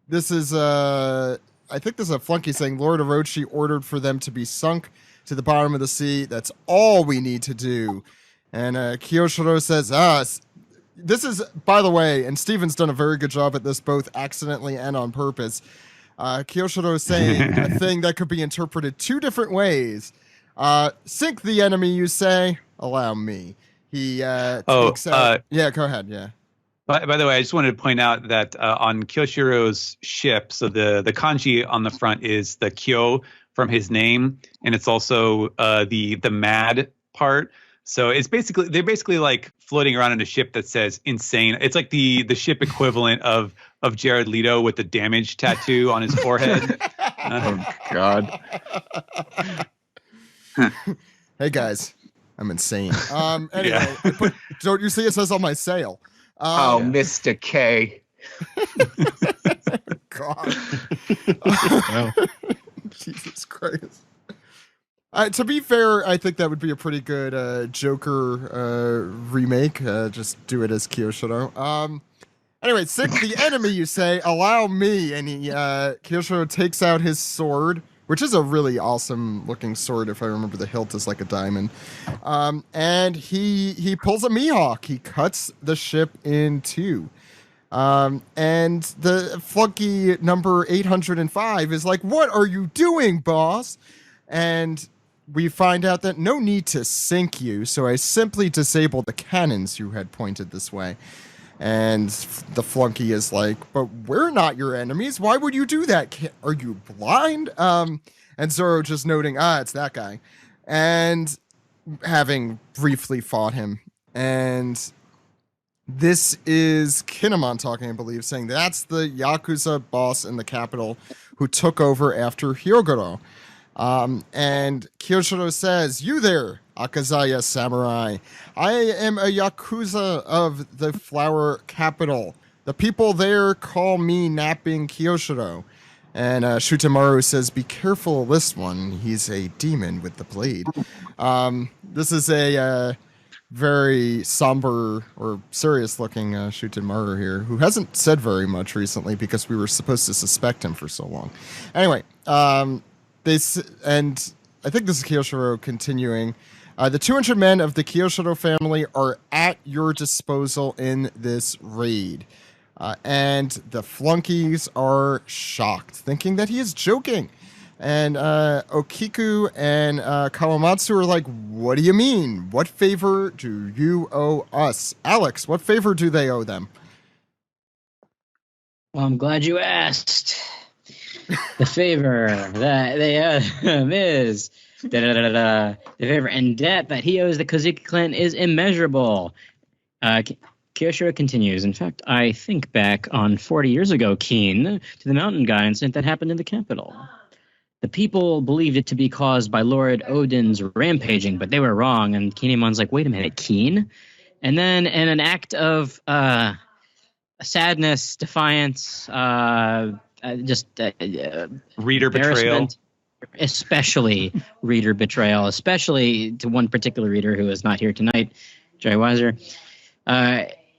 this is, I think this is a flunky saying, Lord Orochi ordered for them to be sunk to the bottom of the sea. That's all we need to do. And Kyoshiro says, this is, by the way, and Steven's done a very good job at this, both accidentally and on purpose. Kyoshiro is saying a thing that could be interpreted two different ways. Sink the enemy, you say? Allow me. He takes out... yeah, go ahead, yeah. By the way, I just wanted to point out that on Kyoshiro's ship, so the kanji on the front is the Kyo from his name, and it's also the mad part. So they're basically like floating around in a ship that says insane. It's like the ship equivalent of Jared Leto with the damage tattoo on his forehead. Oh God. Hey guys, I'm insane. Anyway, don't you see it says on my sail? Mr. K. God. Jesus Christ. To be fair, I think that would be a pretty good Joker remake. Just do it as Kyoshiro. Anyway, sick the enemy, you say. Allow me. And Kyoshiro takes out his sword, which is a really awesome looking sword. If I remember, the hilt is like a diamond. And he pulls a Mihawk. He cuts the ship in two. And the flunky number 805 is like, "What are you doing, boss?" And we find out that no need to sink you, so I simply disabled the cannons you had pointed this way. And the flunky is like, "But we're not your enemies. Why would you do that? Are you blind?" And Zoro just noting, it's that guy. And having briefly fought him. And this is Kinemon talking, I believe, saying that's the Yakuza boss in the capital who took over after Hyogoro. And Kyoshiro says, "You there, Akazaya Samurai. I am a Yakuza of the Flower Capital. The people there call me Napping Kyoshiro." And Shutamaru says, "Be careful of this one. He's a demon with the blade." This is a very somber or serious-looking Shutamaru here, who hasn't said very much recently because we were supposed to suspect him for so long. Anyway, and I think this is Kyoshiro continuing. The 200 men of the Kyoshiro family are at your disposal in this raid. And the flunkies are shocked, thinking that he is joking. And Okiku and Kawamatsu are like, "What do you mean? What favor do you owe us?" Alex, what favor do they owe them? Well, I'm glad you asked. The favor that they owe him is the favor and debt that he owes the Kozuki clan is immeasurable. Kyoshiro continues. In fact, I think back on 40 years ago, Keen, to the mountain guy incident that happened in the capital. The people believed it to be caused by Lord Odin's rampaging, but they were wrong. And Kinemon's like, "Wait a minute, Keen?" And then in an act of sadness, defiance, reader betrayal, especially reader betrayal, especially to one particular reader who is not here tonight, Jerry Weiser.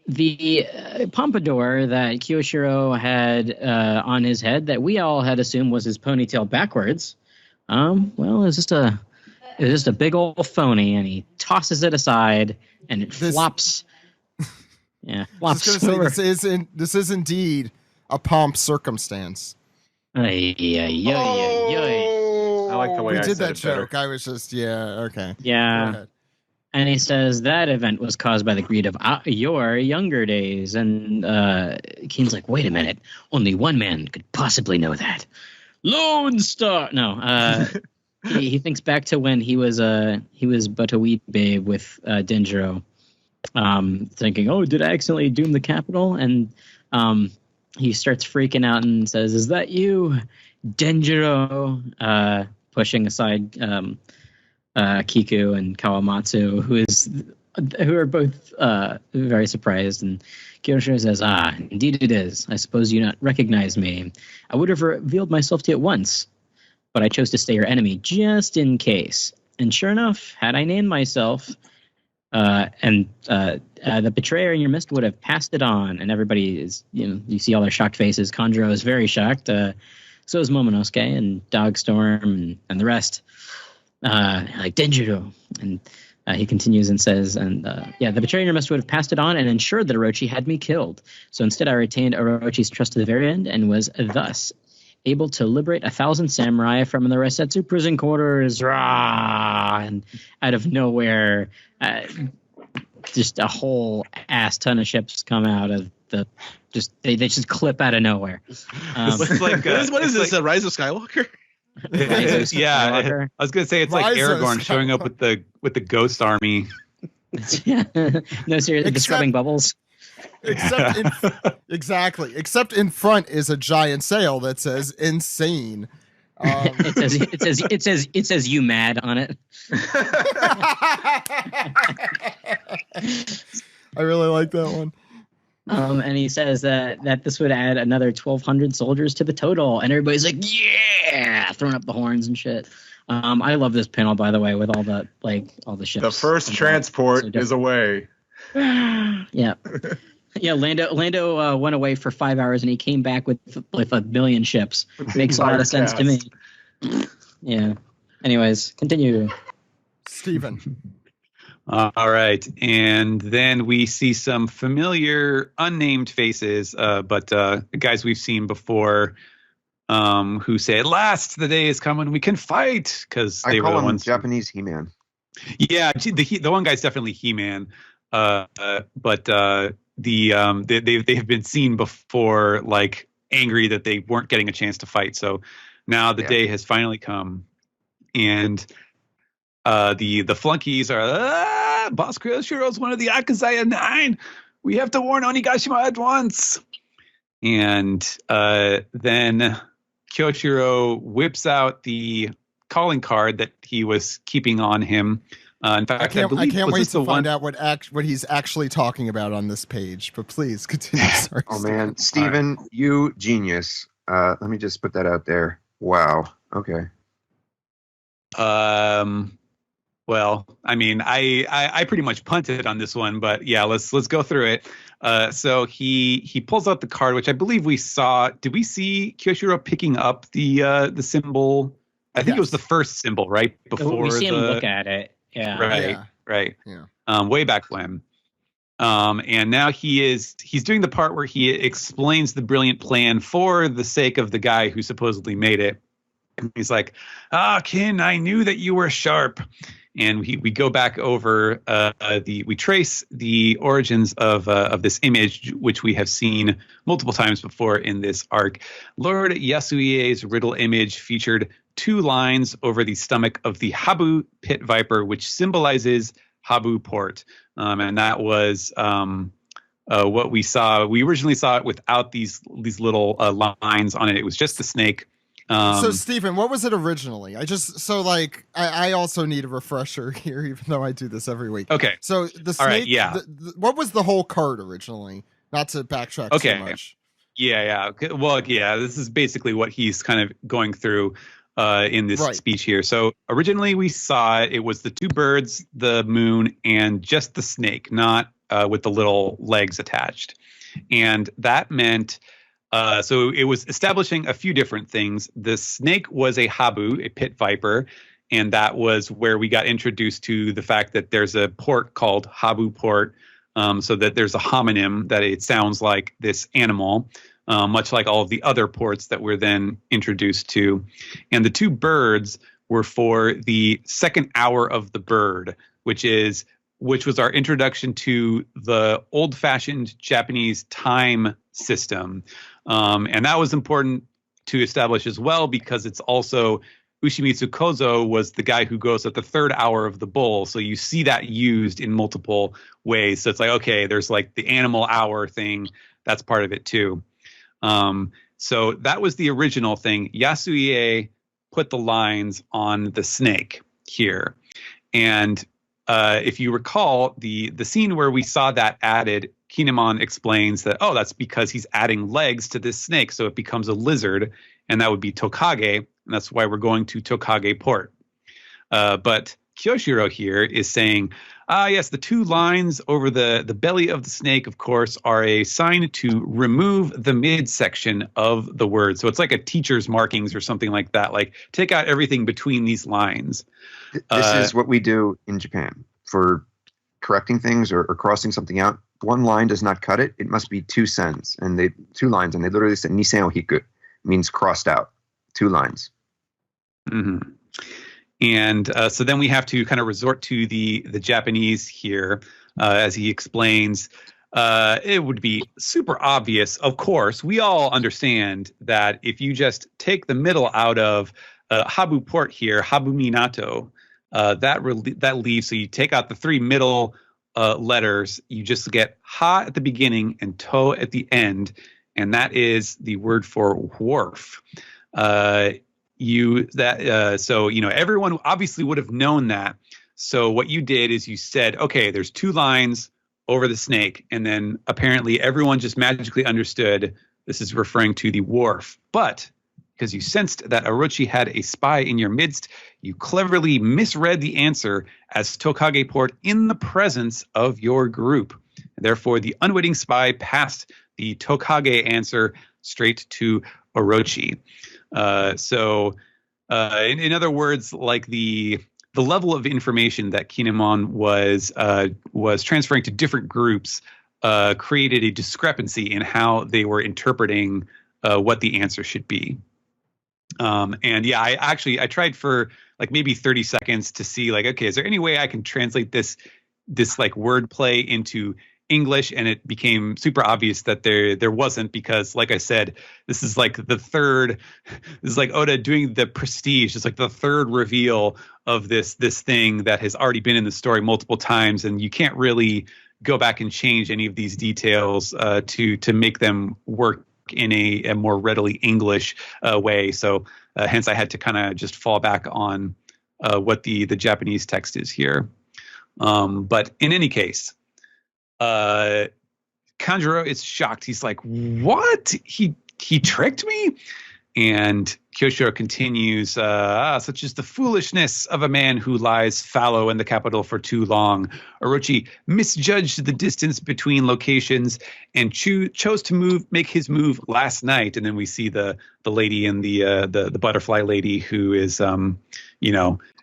The pompadour that Kyoshiro had on his head that we all had assumed was his ponytail backwards, well, it was just a big old phony, and he tosses it aside, and it flops. Yeah, flops over. This is indeed a pomp circumstance. I like the way we I did said that it better. joke. I was just, okay. Yeah. And he says that event was caused by the greed of your younger days. And Keen's like, "Wait a minute. Only one man could possibly know that. Lone Star." No. He thinks back to when he was but a wee babe with Denjiro. Thinking, "Oh, did I accidentally doom the capital?" And he starts freaking out and says, "Is that you, Denjiro?" Pushing aside Kiku and Kawamatsu, who are both very surprised. And Kyoshiro says, "Indeed it is. I suppose you not recognize me. I would have revealed myself to you at once, but I chose to stay your enemy just in case. And sure enough, had I named myself, the betrayer in your midst would have passed it on." And everybody is, you see all their shocked faces. Kanjuro is very shocked. So is Momonosuke and Dogstorm and the rest. Like Denjiro. And he continues and says, the betrayer in your midst would have passed it on and ensured that Orochi had me killed. So instead I retained Orochi's trust to the very end and was thus able to liberate 1,000 samurai from the Resetsu prison quarters. Rah! And out of nowhere, just a whole ass ton of ships come out of the they just clip out of nowhere. It's like what is this? Rise of Skywalker? Yeah, I was gonna say it's like Aragorn showing up with the ghost army. No, seriously, describing bubbles. Except in front is a giant sail that says "insane." It says "you mad" on it. I really like that one. And he says that this would add another 1,200 soldiers to the total, and everybody's like, "Yeah!" throwing up the horns and shit. I love this panel, by the way, with all the ships. The first transport is away. Yeah. Yeah, Lando went away for 5 hours and he came back with 1 million ships. Makes a lot of sense to me. Yeah. Anyways, continue. Steven. All right. And then we see some familiar unnamed faces, but guys we've seen before who say, "At last, the day is coming. We can fight." Because they were the ones. Japanese He-Man. Yeah, the one guy's definitely He-Man. But they have been seen before, like angry that they weren't getting a chance to fight. So now the day has finally come, and the flunkies are Boss Kyoshiro's one of the Akazaya 9. We have to warn Onigashima at once. And then Kyoshiro whips out the calling card that he was keeping on him. In fact, I can't wait to find out what he's actually talking about on this page. But please continue. Sorry, oh man, Steven, you genius. Let me just put that out there. Wow. Okay. Well, I mean, I pretty much punted on this one, but yeah, let's go through it. So he pulls out the card, which I believe we saw. Did we see Kyoshiro picking up the symbol? I think it was the first symbol, right before we see him look at it. Yeah. Right. Yeah. Way back when. And now he's doing the part where he explains the brilliant plan for the sake of the guy who supposedly made it. And he's like, Kin, I knew that you were sharp. And we go back over we trace the origins of this image, which we have seen multiple times before in this arc. Lord Yasuie's riddle image featured 2 lines over the stomach of the Habu pit viper, which symbolizes Habu port. And that was what we saw. We originally saw it without these little lines on it. It was just the snake. So Stephen, what was it originally? I also need a refresher here, even though I do this every week. Okay. So the snake. Right, yeah. What was the whole card originally? Not to backtrack so much. Yeah. Well, yeah. This is basically what he's kind of going through in this speech here. So originally we saw it was the 2 birds, the moon, and just the snake, not with the little legs attached. And that meant. So it was establishing a few different things. The snake was a Habu, a pit viper, and that was where we got introduced to the fact that there's a port called Habu port, so that there's a homonym that it sounds like this animal, much like all of the other ports that we're then introduced to. And the 2 birds were for the second hour of the bird, which was our introduction to the old-fashioned Japanese time system. And that was important to establish as well, because it's also Ushimitsu Kozo was the guy who goes at the 3rd hour of the bull. So you see that used in multiple ways. So it's like, okay, there's like the animal hour thing. That's part of it too. So that was the original thing. Yasuie put the lines on the snake here. And if you recall, the scene where we saw that added, Kinemon explains that, that's because he's adding legs to this snake, so it becomes a lizard, and that would be Tokage, and that's why we're going to Tokage Port. But Kyoshiro here is saying, yes, the 2 lines over the belly of the snake, of course, are a sign to remove the midsection of the word. So it's like a teacher's markings or something like that. Like, take out everything between these lines. This is what we do in Japan for correcting things or crossing something out. 1 line does not cut it. It must be 2 lines, and they literally say Nisen o hiku, means crossed out. 2 lines. Mm-hmm. And so then we have to kind of resort to the Japanese here, as he explains. It would be super obvious, of course. We all understand that if you just take the middle out of Habu port here, Habu Minato, that leaves. So you take out the 3 middle letters. You just get ha at the beginning and to at the end, and that is the word for wharf. So everyone obviously would have known that. So what you did is you said, okay, there's 2 lines over the snake. And then apparently everyone just magically understood this is referring to the wharf. But because you sensed that Orochi had a spy in your midst, you cleverly misread the answer as Tokage Port in the presence of your group. And therefore, the unwitting spy passed the Tokage answer straight to Orochi. In other words, like the level of information that Kinemon was transferring to different groups created a discrepancy in how they were interpreting what the answer should be. I tried for like maybe 30 seconds to see like, okay, is there any way I can translate this like wordplay into English? And it became super obvious that there wasn't, because like I said, this is like Oda doing the prestige. It's like the third reveal of this thing that has already been in the story multiple times, and you can't really go back and change any of these details to make them work in a more readily English way. So hence I had to kind of just fall back on what the Japanese text is here. But in any case, Kanjuro is shocked. He's like, what? He tricked me? And Kyoshiro continues, such is the foolishness of a man who lies fallow in the capital for too long. Orochi misjudged the distance between locations and chose to make his move last night. And then we see the lady in the butterfly lady who is,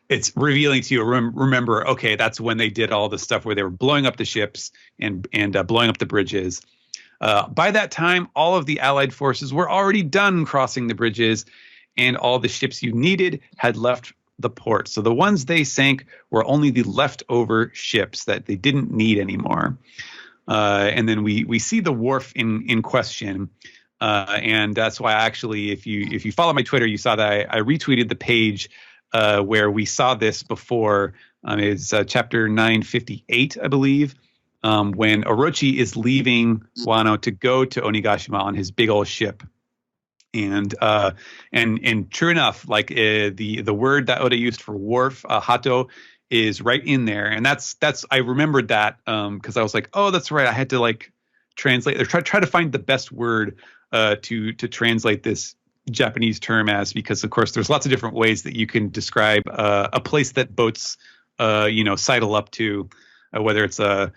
it's revealing to you, remember, okay, that's when they did all the stuff where they were blowing up the ships and blowing up the bridges. By that time, all of the Allied forces were already done crossing the bridges, and all the ships you needed had left the port. So the ones they sank were only the leftover ships that they didn't need anymore. And then we see the wharf in question. And that's why actually, if you follow my Twitter, you saw that I retweeted the page where we saw this before. It's chapter 958, I believe. When Orochi is leaving Wano to go to Onigashima on his big old ship, and true enough, like the word that Oda used for wharf, hato, is right in there, and that's I remembered that because I was like, oh, that's right, I had to like translate or try to find the best word to translate this Japanese term as, because of course there's lots of different ways that you can describe a place that boats sidle up to, whether it's a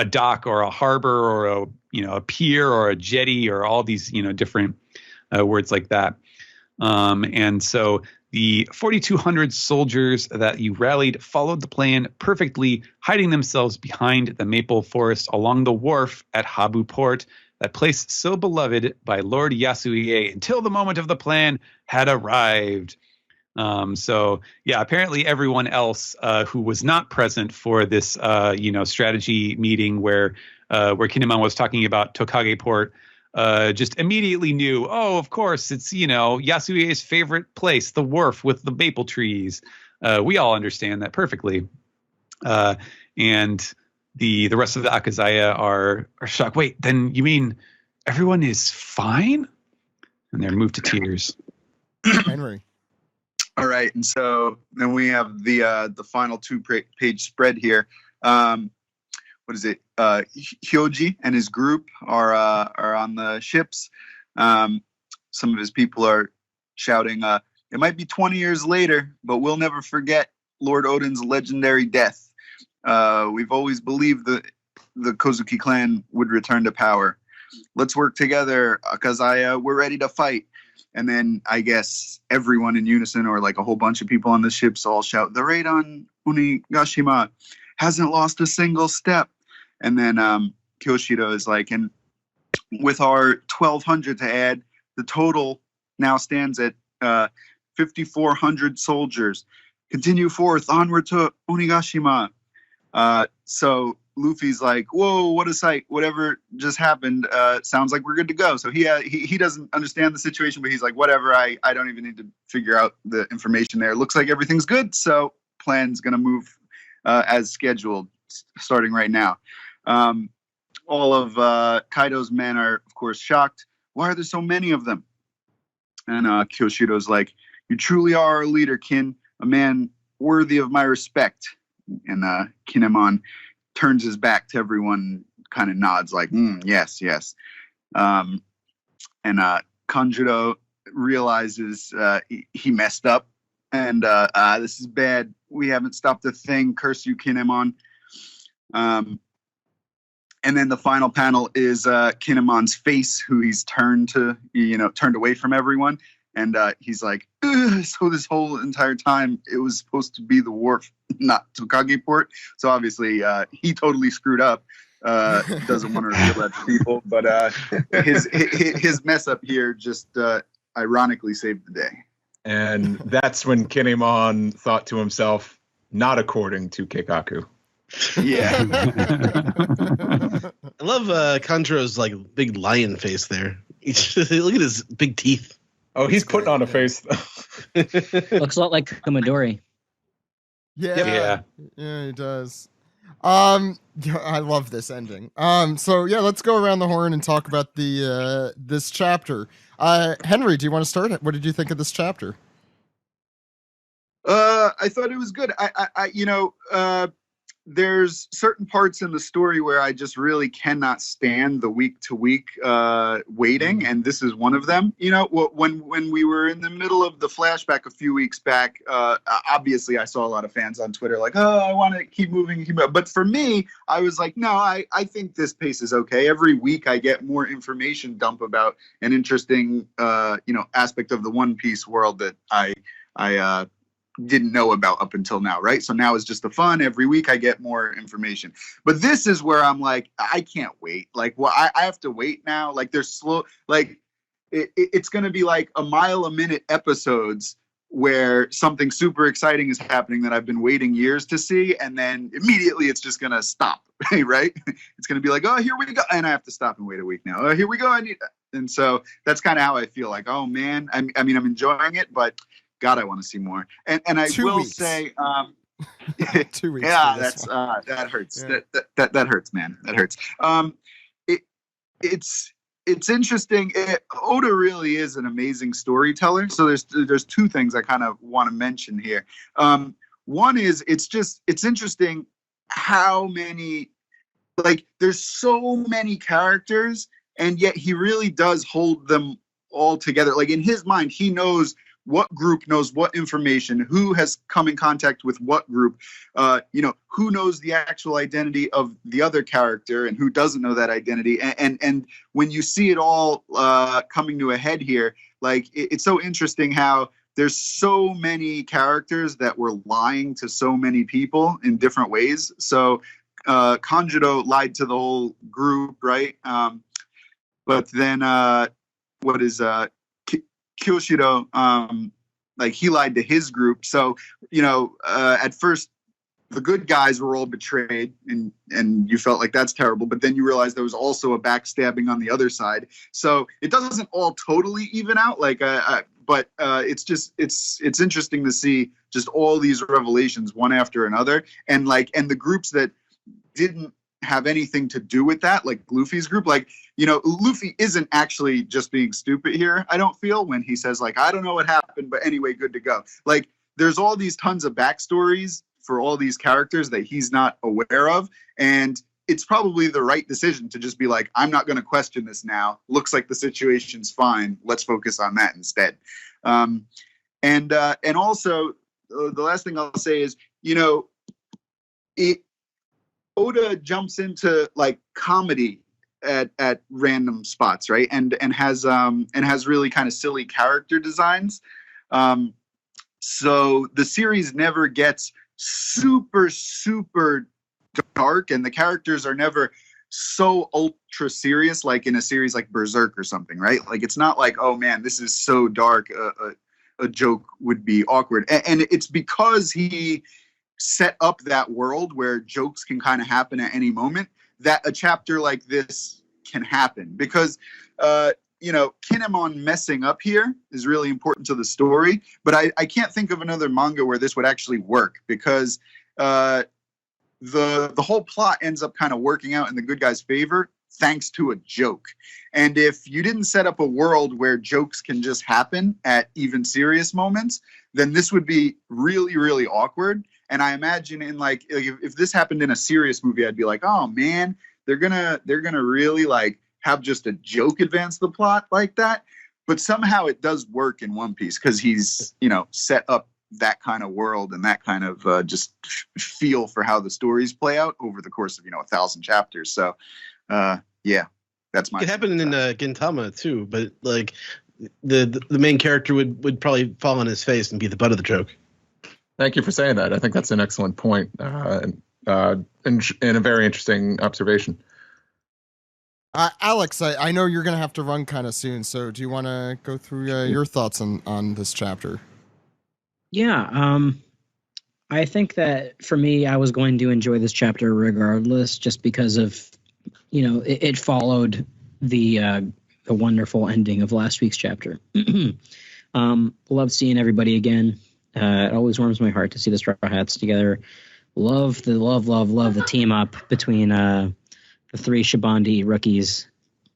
dock or a harbor or a pier or a jetty or all these, different words like that. And so the 4,200 soldiers that you rallied followed the plan perfectly, hiding themselves behind the maple forest along the wharf at Habu Port, that place so beloved by Lord Yasuie until the moment of the plan had arrived. Apparently everyone else who was not present for this, strategy meeting where Kinemon was talking about Tokage Port, just immediately knew, oh, of course, it's, Yasuie's favorite place, the wharf with the maple trees. We all understand that perfectly. And the rest of the Akazaya are shocked. Wait, then you mean everyone is fine? And they're moved to tears. Henry. All right, and so then we have the final two-page spread here. What is it? Hyoji and his group are on the ships. Some of his people are shouting, "It might be 20 years later, but we'll never forget Lord Odin's legendary death. We've always believed that the Kozuki clan would return to power. Let's work together, Akazaya. We're ready to fight." And then I guess everyone in unison, or like a whole bunch of people on the ships, all shout, "The raid on Onigashima hasn't lost a single step." And then Kyoshiro is like, and with our 1,200 to add, the total now stands at 5,400 soldiers. Continue forth, onward to Onigashima. So Luffy's like, whoa, what a sight. Whatever just happened, sounds like we're good to go. So he doesn't understand the situation, but he's like, whatever, I don't even need to figure out the information there. Looks like everything's good, so plan's going to move as scheduled, starting right now. All of Kaido's men are, of course, shocked. Why are there so many of them? And Kyoshiro's like, you truly are a leader, Kin, a man worthy of my respect. And Kinemon turns his back to everyone, kind of nods like, yes. And Kanjuro realizes he messed up, and this is bad. We haven't stopped a thing. Curse you, Kinemon. And then the final panel is Kinemon's face, who he's turned away from everyone. And he's like, so this whole entire time, it was supposed to be the wharf, not Tokage Port. So obviously, he totally screwed up. Doesn't want to reveal that to people. But his mess up here just ironically saved the day. And that's when Kinemon thought to himself, not according to Keikaku. Yeah. I love Kanjuro's like big lion face there. Look at his big teeth. Oh, he's putting on a face. Looks a lot like Kumadori. Yeah, he does. I love this ending. So yeah, let's go around the horn and talk about the this chapter. Henry, do you want to start? What did you think of this chapter? I thought it was good. There's certain parts in the story where I just really cannot stand the week to week waiting, and this is one of them. You know, when we were in the middle of the flashback a few weeks back, obviously I saw a lot of fans on Twitter like, oh, I want to keep moving. But for me, I was like, no, I think this pace is okay. Every week I get more information dump about an interesting aspect of the One Piece world that I didn't know about up until now, right? So now it's just the fun. Every week I get more information. But this is where I'm like, I can't wait. Like, well, I have to wait now. Like, they're slow. Like, it's going to be like a mile a minute episodes where something super exciting is happening that I've been waiting years to see, and then immediately it's just going to stop, right? It's going to be like, oh, here we go. And I have to stop and wait a week now. Oh, here we go. And so that's kind of how I feel. Like, oh, man. I mean, I'm enjoying it, but God, I want to see more. And I will say, 2 weeks. Yeah, that hurts. Yeah. That hurts, man. That hurts. It's interesting. Oda really is an amazing storyteller. So there's two things I kind of want to mention here. One is it's interesting how many, like, there's so many characters, and yet he really does hold them all together. Like, in his mind, he knows what group knows what information, who has come in contact with what group, who knows the actual identity of the other character and who doesn't know that identity. And when you see it all coming to a head here, like, it's so interesting how there's so many characters that were lying to so many people in different ways. So Kanjuro lied to the whole group, right? But then Kyoshiro, like, he lied to his group. So, at first the good guys were all betrayed, and you felt like that's terrible. But then you realize there was also a backstabbing on the other side. So it doesn't all totally even out. Like, but it's interesting to see just all these revelations one after another, and the groups that didn't have anything to do with that, like Luffy's group. Like, Luffy isn't actually just being stupid here, I don't feel, when he says, like, I don't know what happened, but anyway, good to go. Like, there's all these tons of backstories for all these characters that he's not aware of, and it's probably the right decision to just be like, I'm not going to question this now. Looks like the situation's fine. Let's focus on that instead. And also, the last thing I'll say is, Oda jumps into, like, comedy at random spots, right? And has really kind of silly character designs. So the series never gets super dark, and the characters are never so ultra serious, like in a series like Berserk or something, right? Like, it's not like, oh man, this is so dark, a joke would be awkward. And it's because he set up that world where jokes can kind of happen at any moment, that a chapter like this can happen. Because Kinemon messing up here is really important to the story, but I can't think of another manga where this would actually work, because the whole plot ends up kind of working out in the good guy's favor thanks to a joke. And if you didn't set up a world where jokes can just happen at even serious moments, then this would be really, really awkward. And I imagine in like if this happened in a serious movie, I'd be like, oh man, they're gonna really like have just a joke advance the plot like that. But somehow it does work in One Piece because he's, set up that kind of world and that kind of just feel for how the stories play out over the course of 1,000 chapters. So yeah, that's my. It happened in Gintama too, but like the main character would probably fall on his face and be the butt of the joke. Thank you for saying that. I think that's an excellent point and a very interesting observation. Alex, I know you're going to have to run kind of soon, so do you want to go through your thoughts on this chapter? Yeah, I think that for me, I was going to enjoy this chapter regardless, just because of, it followed the wonderful ending of last week's chapter. Love seeing everybody again. It always warms my heart to see the Straw Hats together. Love the team up between the three Shabandi rookies,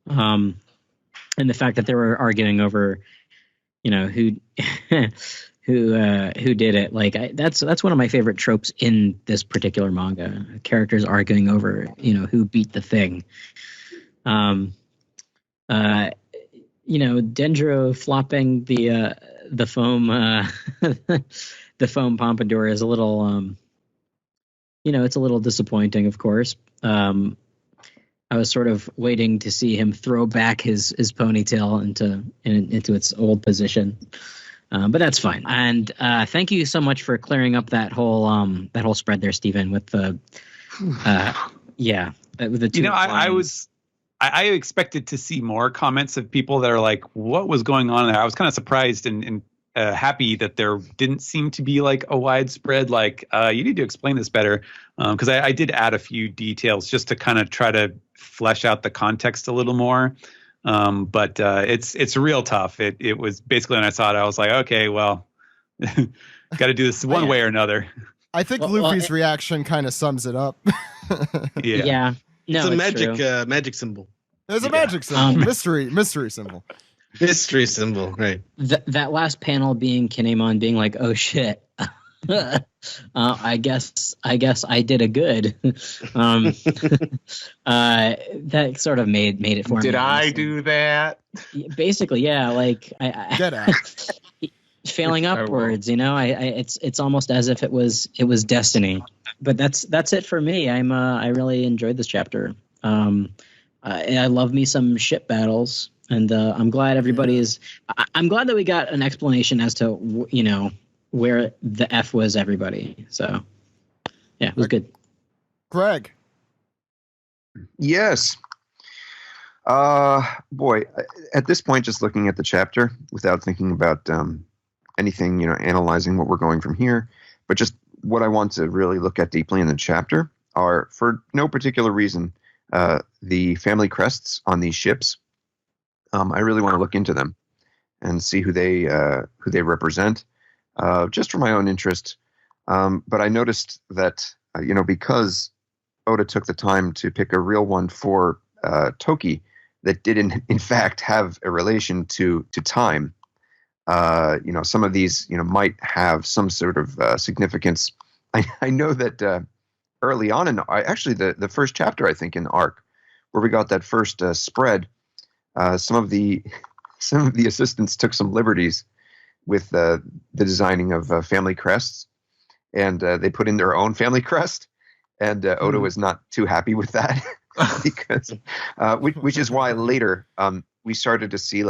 and the fact that they were arguing over, who did it. Like that's one of my favorite tropes in this particular manga. Characters arguing over, who beat the thing. Dendro flopping the foam the foam pompadour is a little it's a little disappointing, of course. I was sort of waiting to see him throw back his ponytail into its old position, but that's fine. And thank you so much for clearing up that whole spread there, Stephen. With the with the two. I expected to see more comments of people that are like, "What was going on there?" I was kind of surprised and happy that there didn't seem to be like a widespread like, "You need to explain this better," because I did add a few details just to kind of try to flesh out the context a little more. But it's real tough. It was basically when I saw it, I was like, okay, well, got to do this one way or another. I think Luffy's reaction kind of sums it up. Yeah. No, it's a magic symbol. There's a magic symbol, mystery symbol. Mystery symbol, right? That last panel being Kinemon being like, "Oh shit, I guess I did a good." That sort of made it for me. Did I do that? Basically, yeah. Like Get out. Failing upwards, it's almost as if it was destiny. But that's it for me. I really enjoyed this chapter. I love me some ship battles, and I'm glad everybody is. I'm glad that we got an explanation as to where the F was everybody. So yeah, it was good. Greg. Yes. Boy, at this point, just looking at the chapter without thinking about anything, analyzing what we're going from here, but just what I want to really look at deeply in the chapter are, for no particular reason, the family crests on these ships. I really want to look into them and see who they represent, just for my own interest. But I noticed that because Oda took the time to pick a real one for Toki that did in fact have a relation to time. Some of these might have some sort of significance. I know that early on in actually the first chapter, I think, in Arc, where we got that first spread, some of the assistants took some liberties with the designing of family crests, and they put in their own family crest, and Oda was not too happy with that because which is why later we started to see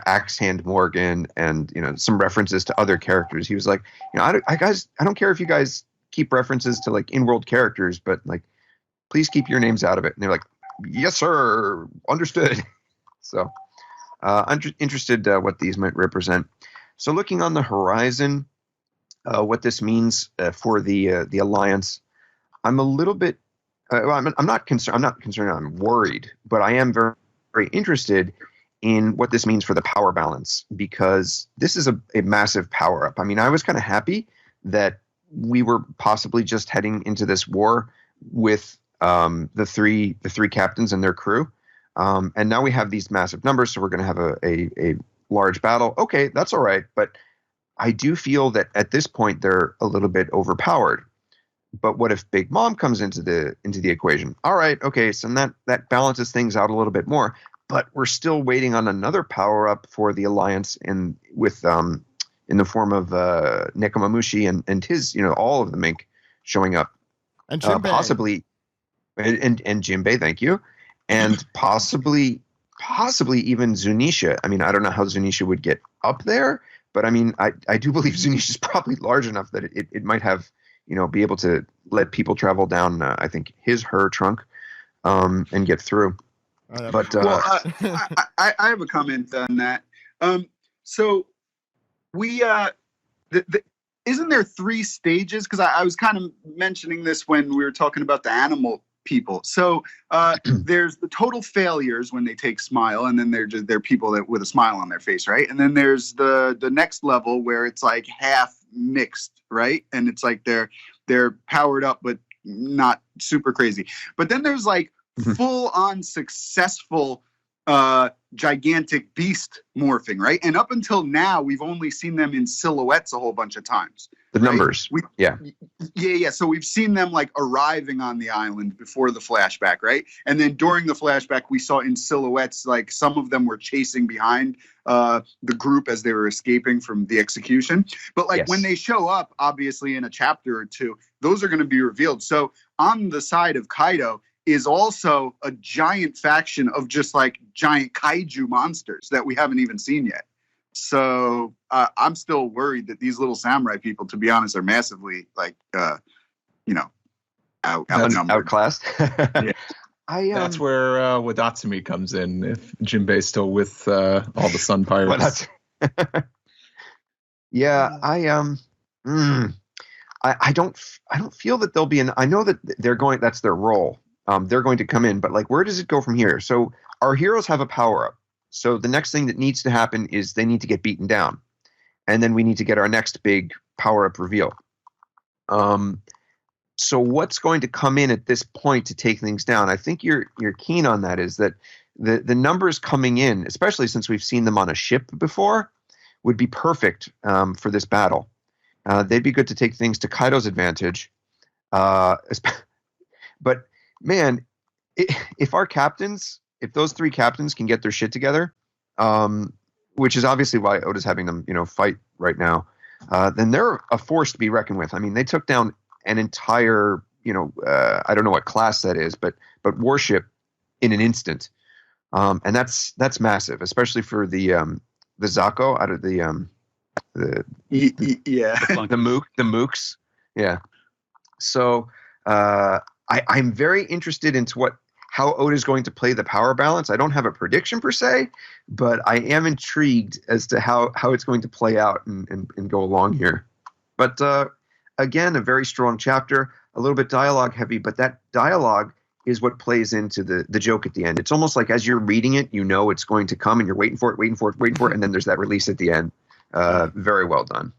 Axe Hand Morgan and some references to other characters. He was like, I don't care if you guys keep references to in-world characters, but please keep your names out of it. And they're like, yes sir, understood. So I'm interested what these might represent. So looking on the horizon, what this means for the alliance, I'm a little bit I'm not concerned. I'm not concerned. I'm worried, but I am very, very interested in what this means for the power balance, because this is a massive power up. I mean, I was kind of happy that we were possibly just heading into this war with the three captains and their crew, and now we have these massive numbers, so we're going to have a large battle. Okay, that's all right, but I do feel that at this point they're a little bit overpowered. but what if Big Mom comes into the equation? All right, okay, so that balances things out a little bit more. But we're still waiting on another power up for the Alliance in the form of Nekomamushi and his, all of the mink showing up, and Jinbei. possibly, and Jinbei, thank you, and possibly even Zunisha. I mean, I don't know how Zunisha would get up there, but I mean, I do believe Zunisha is probably large enough that it might have, be able to let people travel down, I think, her trunk, and get through. But I have a comment on that. So we isn't there 3 stages? Because I was kind of mentioning this when we were talking about the animal people. So there's the total failures when they take Smile, and then they're people that with a smile on their face, right? And then there's the next level where it's like half mixed, right? And it's like they're powered up but not super crazy. But then there's like full on successful gigantic beast morphing, right? And up until now, we've only seen them in silhouettes a whole bunch of times. The numbers. Yeah. So we've seen them like arriving on the island before the flashback, right? And then during the flashback, we saw in silhouettes, like some of them were chasing behind the group as they were escaping from the execution. But like when they show up, obviously in a chapter or two, those are going to be revealed. So on the side of Kaido is also a giant faction of just like giant kaiju monsters that we haven't even seen yet. So I'm still worried that these little samurai people, to be honest, are massively like, outnumbered. Outclassed. Yeah. That's where Wadatsumi comes in, if Jinbei's still with all the Sun Pirates. Yeah, I don't feel that there'll be I know that they're going, that's their role. They're going to come in, but like, where does it go from here? So our heroes have a power up. So the next thing that needs to happen is they need to get beaten down, and then we need to get our next big power up reveal. So what's going to come in at this point to take things down? I think you're keen on that. Is that the numbers coming in, especially since we've seen them on a ship before, would be perfect for this battle. They'd be good to take things to Kaido's advantage. But man, if those 3 captains can get their shit together, which is obviously why Oda's having them, fight right now, then they're a force to be reckoned with. I mean, they took down an entire, I don't know what class that is, but warship in an instant, and that's massive, especially for the Zako out of the mooks, yeah. So I'm very interested into how Oda's going to play the power balance. I don't have a prediction per se, but I am intrigued as to how it's going to play out and go along here. But again, a very strong chapter, a little bit dialogue heavy, but that dialogue is what plays into the joke at the end. It's almost like as you're reading it, it's going to come and you're waiting for it, and then there's that release at the end. Very well done.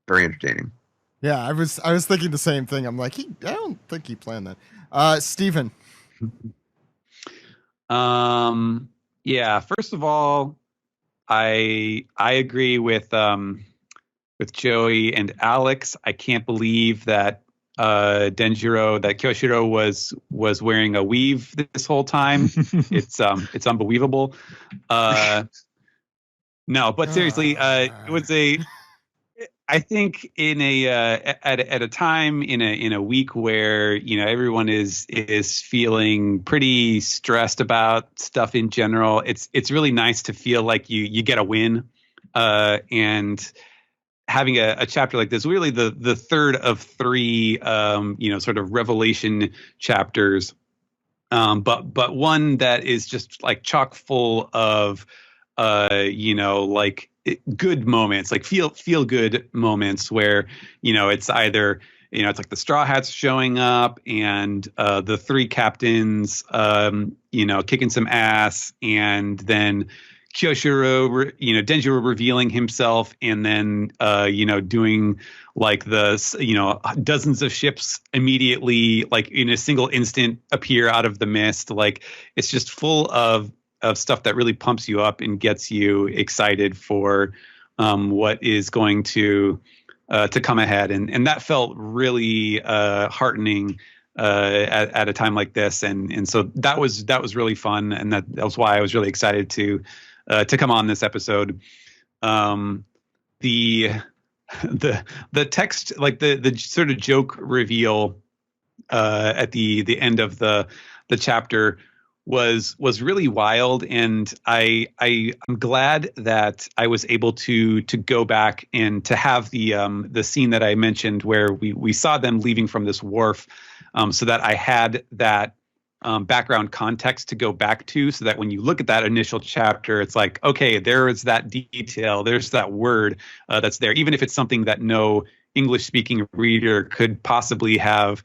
Very entertaining. Yeah, I was thinking the same thing. I'm like, I don't think he planned that. Steven. Yeah, first of all, I agree with Joey and Alex. I can't believe that Kyoshiro was wearing a weave this whole time. It's unbelievable. No, but seriously, it was I think in at a time in a week where everyone is feeling pretty stressed about stuff in general, it's really nice to feel like you get a win, and having a chapter like this, really the third of 3 sort of revelation chapters, but one that is just like chock full of like good moments, like feel good moments where it's either it's like the Straw Hats showing up and the 3 captains kicking some ass, and then Kyoshiro Denjiro revealing himself, and then doing like the dozens of ships immediately, like in a single instant, appear out of the mist. Like it's just full of stuff that really pumps you up and gets you excited for what is going to to come ahead, and that felt really heartening at a time like this, and so that was really fun, and that was why I was really excited to come on this episode. The text, like the sort of joke reveal at the end of the chapter was really wild, and I'm glad that I was able to go back and to have the scene that I mentioned where we saw them leaving from this wharf, so that I had that background context to go back to, so that when you look at that initial chapter, it's like, okay, there is that detail, there's that word that's there, even if it's something that no English speaking reader could possibly have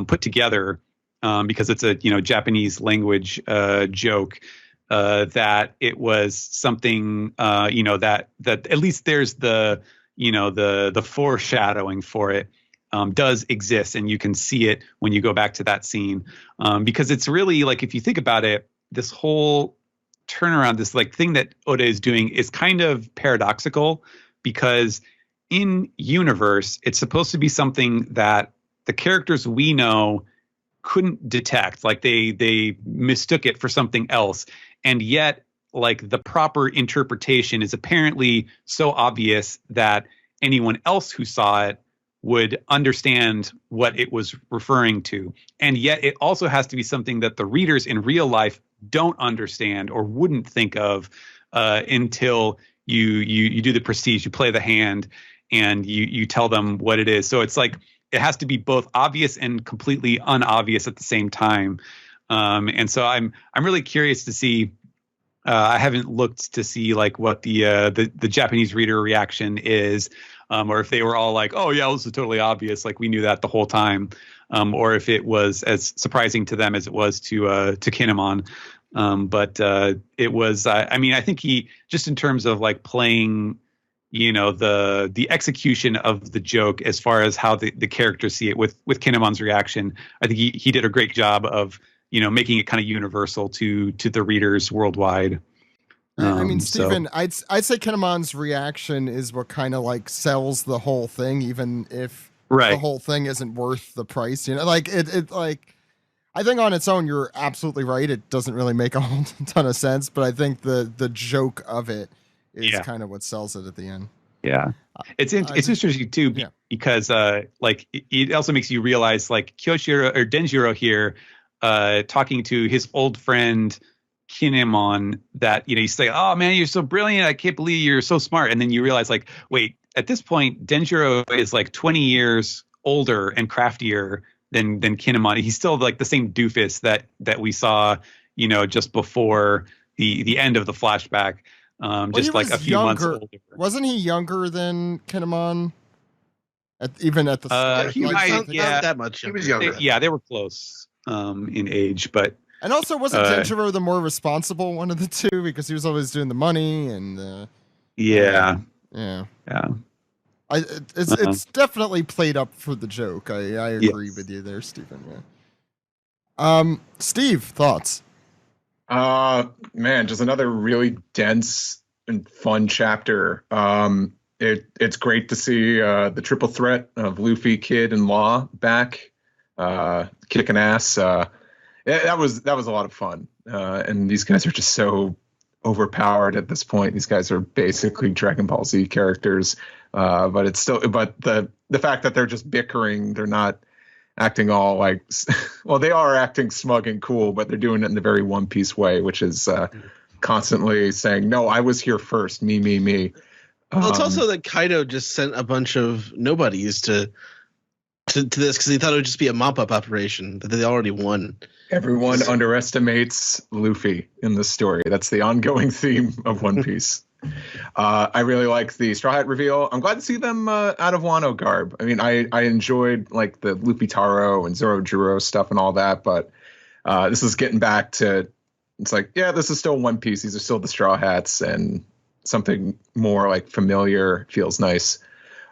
put together, because it's a Japanese language joke, that it was something that at least there's the foreshadowing for it does exist, and you can see it when you go back to that scene, because it's really, like, if you think about it, this whole turnaround, this like thing that Oda is doing is kind of paradoxical, because in universe it's supposed to be something that the characters we know couldn't detect, like they mistook it for something else, and yet like the proper interpretation is apparently so obvious that anyone else who saw it would understand what it was referring to, and yet it also has to be something that the readers in real life don't understand or wouldn't think of until you do the prestige, you play the hand, and you tell them what it is. So it's like it has to be both obvious and completely unobvious at the same time. And so I'm really curious to see. I haven't looked to see like what the Japanese reader reaction is, or if they were all like, "Oh yeah, this is totally obvious," like we knew that the whole time, or if it was as surprising to them as it was to Kinemon. But it was. I mean, I think he, just in terms of like playing, the execution of the joke as far as how the characters see it with Kinemon's reaction, I think he did a great job of making it kind of universal to the readers worldwide. I mean, Stephen, I'd say Kinemon's reaction is what kind of like sells the whole thing, even if the whole thing isn't worth the price. Like it like, I think on its own you're absolutely right. It doesn't really make a whole ton of sense, but I think the joke of it is kind of what sells it at the end. Yeah, it's interesting too, because like it also makes you realize, like, Kyoshiro or Denjiro here talking to his old friend Kinemon, that you say, "Oh man, you're so brilliant! I can't believe you're so smart." And then you realize, like, wait, at this point, Denjiro is like 20 years older and craftier than Kinemon. He's still like the same doofus that we saw, just before the end of the flashback. Just like a few months older. Wasn't he younger than Kinemon? Even at the he was not that much. He was younger. They were close in age, but. And also, wasn't Denjiro the more responsible one of the two, because he was always doing the money and yeah. It's definitely played up for the joke. I agree with you there, Stephen. Yeah. Steve, thoughts? Man, just another really dense and fun chapter. It's great to see the triple threat of Luffy, Kid, and Law back, kicking ass. That was a lot of fun. And these guys are just so overpowered at this point. These guys are basically Dragon Ball Z characters. But the fact that they're just bickering, they're not acting all like, well, they are acting smug and cool, but they're doing it in the very One Piece way, which is constantly saying, "No, I was here first. Me." Well, it's also that Kaido just sent a bunch of nobodies to this because he thought it would just be a mop-up operation that they already won. Everyone underestimates Luffy in this story. That's the ongoing theme of One Piece. I really like the Straw Hat reveal. I'm glad to see them out of Wano garb. I mean, I enjoyed like the Luffy Taro and Zoro Juro stuff and all that, but this is getting back to, it's like, yeah, this is still One Piece. These are still the Straw Hats, and something more like familiar feels nice.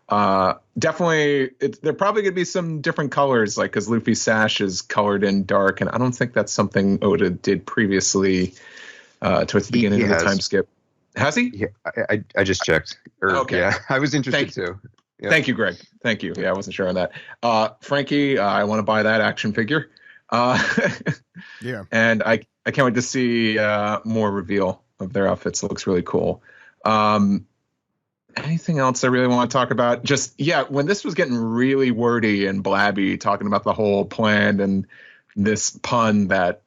Definitely, they're probably going to be some different colors, like, because Luffy's sash is colored in dark, and I don't think that's something Oda did previously towards the beginning of the time skip. Has he? Yeah, I just checked. Okay. Yeah, I was interested too. Yeah. Thank you, Greg. Thank you. Yeah, I wasn't sure on that. Frankie, I want to buy that action figure. Yeah. And I can't wait to see more reveal of their outfits. It looks really cool. Anything else I really want to talk about? Just, when this was getting really wordy and blabby, talking about the whole plan and this pun that,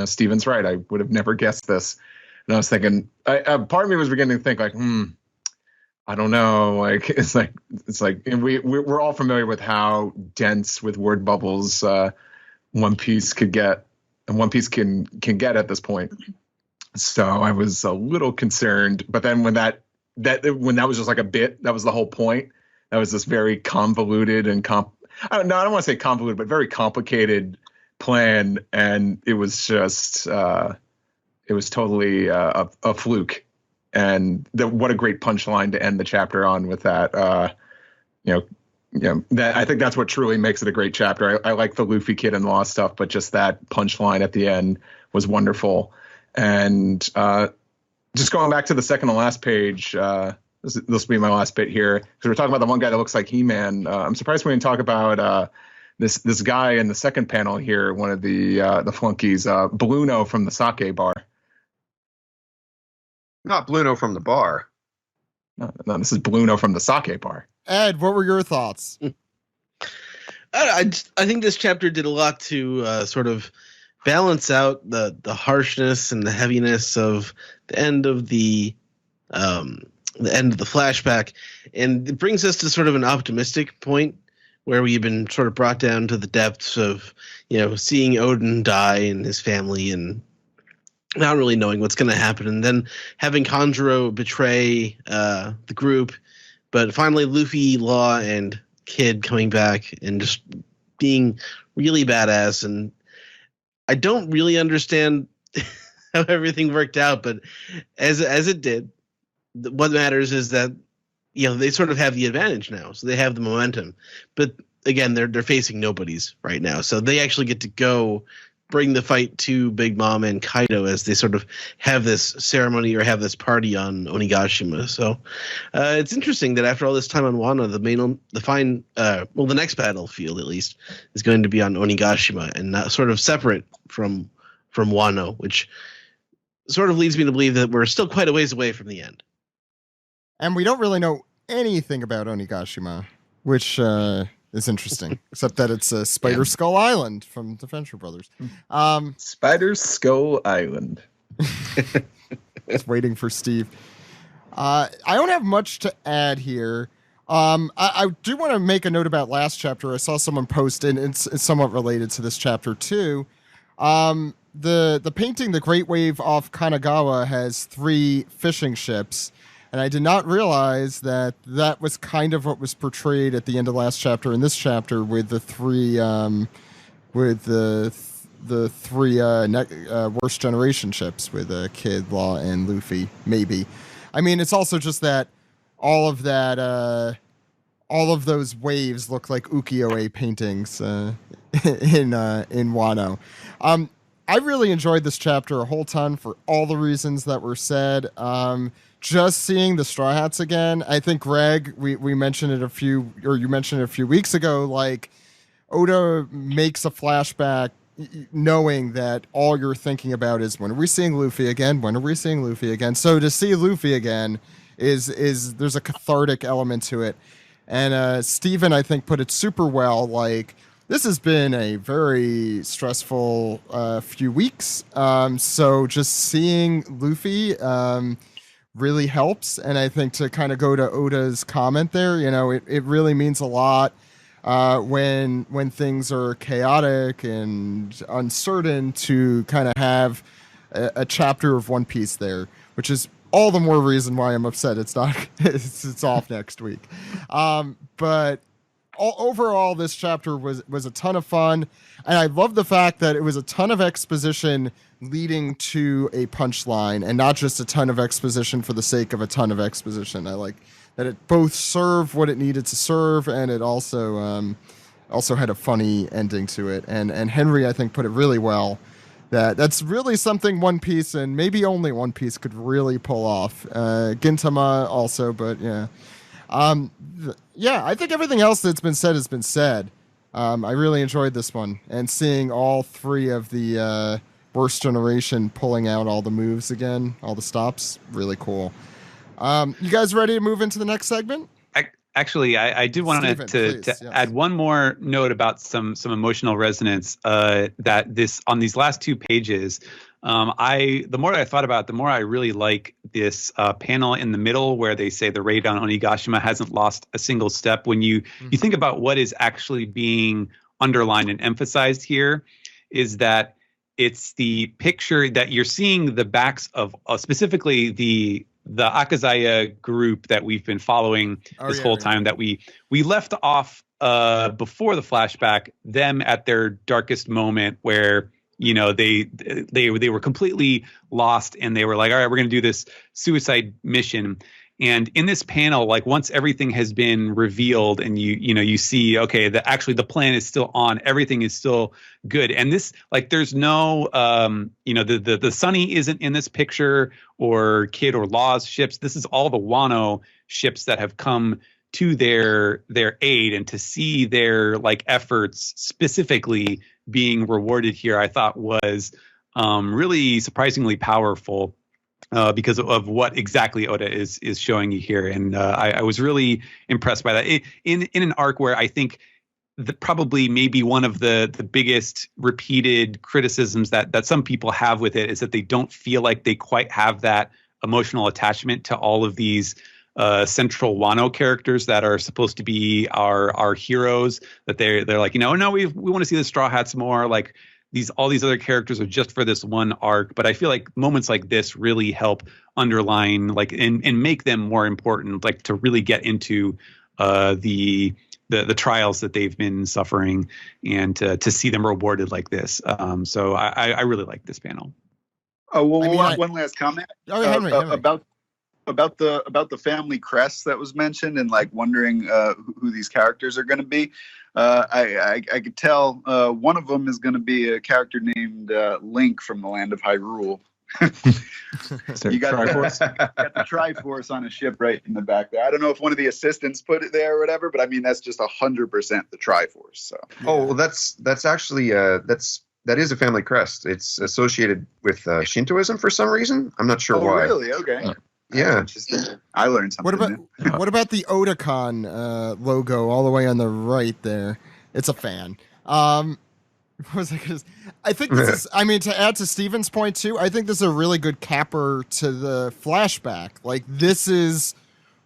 Steven's right. I would have never guessed this. And I was thinking, part of me was beginning to think like, I don't know. Like, it's like we're all familiar with how dense with word bubbles One Piece could get, and One Piece can get at this point. So I was a little concerned, but then when that was just like a bit, that was the whole point. That was this very convoluted and I don't want to say convoluted, but very complicated plan, and it was just it was totally a fluke. And what a great punchline to end the chapter on with that. That I think that's what truly makes it a great chapter. I like the Luffy kid and Law stuff, but just that punchline at the end was wonderful. And just going back to the second to last page, this will be my last bit here, because we're talking about the one guy that looks like He-Man. I'm surprised we didn't talk about this guy in the second panel here, one of the flunkies, Bluno from the sake bar. Not Bluno from the bar. No, this is Bluno from the sake bar. Ed, what were your thoughts? I think this chapter did a lot to sort of balance out the harshness and the heaviness of the end of the flashback, and it brings us to sort of an optimistic point where we've been sort of brought down to the depths of seeing Odin die and his family and not really knowing what's going to happen, and then having Kanjuro betray the group, but finally Luffy, Law, and Kid coming back and just being really badass. And I don't really understand how everything worked out, but as it did, what matters is that they sort of have the advantage now, so they have the momentum. But again, they're facing nobodies right now, so they actually get to go bring the fight to Big Mom and Kaido as they sort of have this ceremony or have this party on Onigashima. So it's interesting that after all this time on Wano, the next battlefield at least is going to be on Onigashima and not sort of separate from Wano, which sort of leads me to believe that we're still quite a ways away from the end. And we don't really know anything about Onigashima, which is interesting, except that it's a Spider Skull Island from the Venture Brothers. Spider Skull Island. Just waiting for Steve. I don't have much to add here. I do want to make a note about last chapter. I saw someone post, and it's somewhat related to this chapter too. The painting, The Great Wave off Kanagawa, has 3 fishing ships. And I did not realize that was kind of what was portrayed at the end of last chapter and this chapter with the 3 worst generation ships with Kid, Law, and Luffy. Maybe. I mean, it's also just that all of those waves look like ukiyo-e paintings in Wano. I really enjoyed this chapter a whole ton for all the reasons that were said. Just seeing the Straw Hats again, I think, Greg, we mentioned it you mentioned it a few weeks ago, like Oda makes a flashback knowing that all you're thinking about is, when are we seeing Luffy again? When are we seeing Luffy again? So to see Luffy again is there's a cathartic element to it. And Steven, I think, put it super well. Like, this has been a very stressful few weeks. So just seeing Luffy really helps. And I think, to kind of go to Oda's comment there, it really means a lot when things are chaotic and uncertain, to kind of have a chapter of One Piece there, which is all the more reason why I'm upset it's off next week. But overall, this chapter was a ton of fun, and I love the fact that it was a ton of exposition leading to a punchline, and not just a ton of exposition for the sake of a ton of exposition. I like that it both served what it needed to serve, and it also had a funny ending to it. And Henry, I think, put it really well. That's really something One Piece, and maybe only One Piece, could really pull off. Gintama also, but yeah. Yeah, I think everything else that's been said has been said. I really enjoyed this one, and seeing all three of the Worst Generation pulling out all the moves again, all the stops, really cool. You guys ready to move into the next segment? Actually, I did want to add one more note about some emotional resonance that this on these last 2 pages. The more I thought about it, the more I really like this panel in the middle where they say the raid on Onigashima hasn't lost a single step. When you think about what is actually being underlined and emphasized here, is that it's the picture that you're seeing the backs of specifically the Akazaya group that we've been following this whole time, that we left off before the flashback, them at their darkest moment where, you know, they were completely lost and they were like, all right, we're going to do this suicide mission. And in this panel, like once everything has been revealed and you see, okay, the plan is still on, everything is still good. And this, like, there's no, the Sunny isn't in this picture, or Kid or Law's ships. This is all the Wano ships that have come to their aid, and to see their like efforts specifically being rewarded here, I thought was really surprisingly powerful. Because of what exactly Oda is showing you here, and I was really impressed by that. In an arc where I think probably maybe one of the biggest repeated criticisms that some people have with it is that they don't feel like they quite have that emotional attachment to all of these central Wano characters that are supposed to be our heroes. That they're like, no, we want to see the Straw Hats more. Like, all these other characters are just for this one arc. But I feel like moments like this really help underline, like, and make them more important, like to really get into the trials that they've been suffering, and to see them rewarded like this. So I really like this panel. Oh, well, one last comment Henry. About the family crest that was mentioned, and like wondering who these characters are going to be. I could tell one of them is going to be a character named Link from the Land of Hyrule. You got the Triforce on a ship right in the back there. I don't know if one of the assistants put it there or whatever, but I mean that's just 100% the Triforce. So. Oh, well, that's actually that is a family crest. It's associated with Shintoism for some reason. I'm not sure why. Really? Okay. Yeah. I learned something. What about the Otakon logo all the way on the right there? It's a fan. What was I gonna say? I think this is, I mean, to add to Steven's point too, I think this is a really good capper to the flashback. Like, this is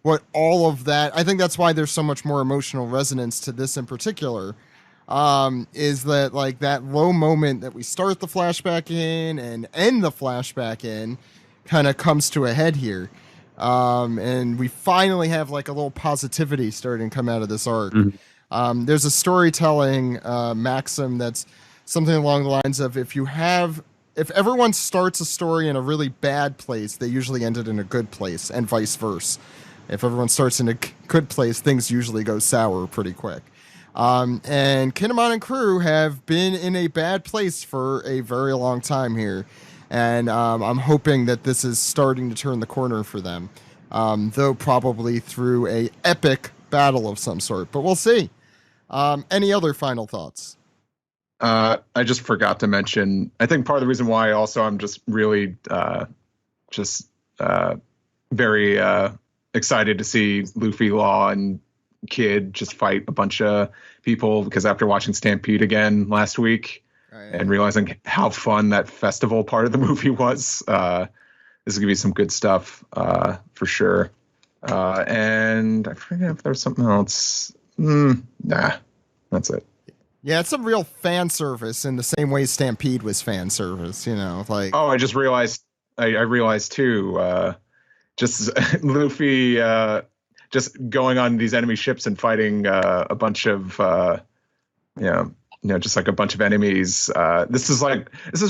what all of that, I think that's why there's so much more emotional resonance to this in particular. Is that like that low moment that we start the flashback in and end the flashback in kind of comes to a head here. And we finally have like a little positivity starting to come out of this arc. Mm-hmm. There's a storytelling maxim that's something along the lines of if everyone starts a story in a really bad place, they usually end it in a good place, and vice versa. If everyone starts in a good place, things usually go sour pretty quick. And Kinemon and crew have been in a bad place for a very long time here. And I'm hoping that this is starting to turn the corner for them, though probably through a epic battle of some sort. But we'll see. Any other final thoughts? I just forgot to mention, I think part of the reason why also I'm just really very excited to see Luffy, Law, and Kid just fight a bunch of people, because after watching Stampede again last week, and realizing how fun that festival part of the movie was, this is gonna be some good stuff for sure. And I forget if there's something else. Nah, that's it. Yeah, it's some real fan service in the same way Stampede was fan service. Like. Oh, I just realized. I realized too. Just Luffy just going on these enemy ships and fighting a bunch of just like a bunch of enemies. This is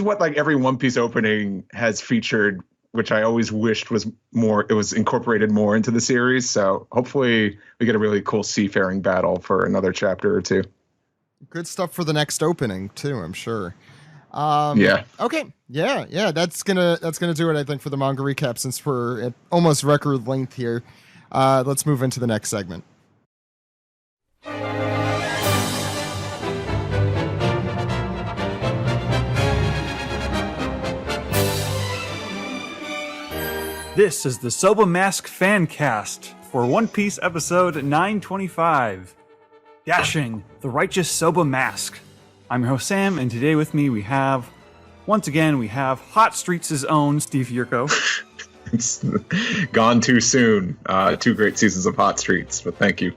what like every One Piece opening has featured, which I always wished was more. It was incorporated more into the series. So hopefully we get a really cool seafaring battle for another chapter or two. Good stuff for the next opening too, I'm sure. Yeah. Okay. Yeah. That's gonna do it, I think, for the manga recap, since we're at almost record length here. Let's move into the next segment. This is the Soba Mask Fancast for One Piece episode 925, Dashing the Righteous Soba Mask. I'm your host Sam, and today with me we have, once again, we have Hot Streets' own Steve Yurko. It's gone too soon. 2 great seasons of Hot Streets, but thank you.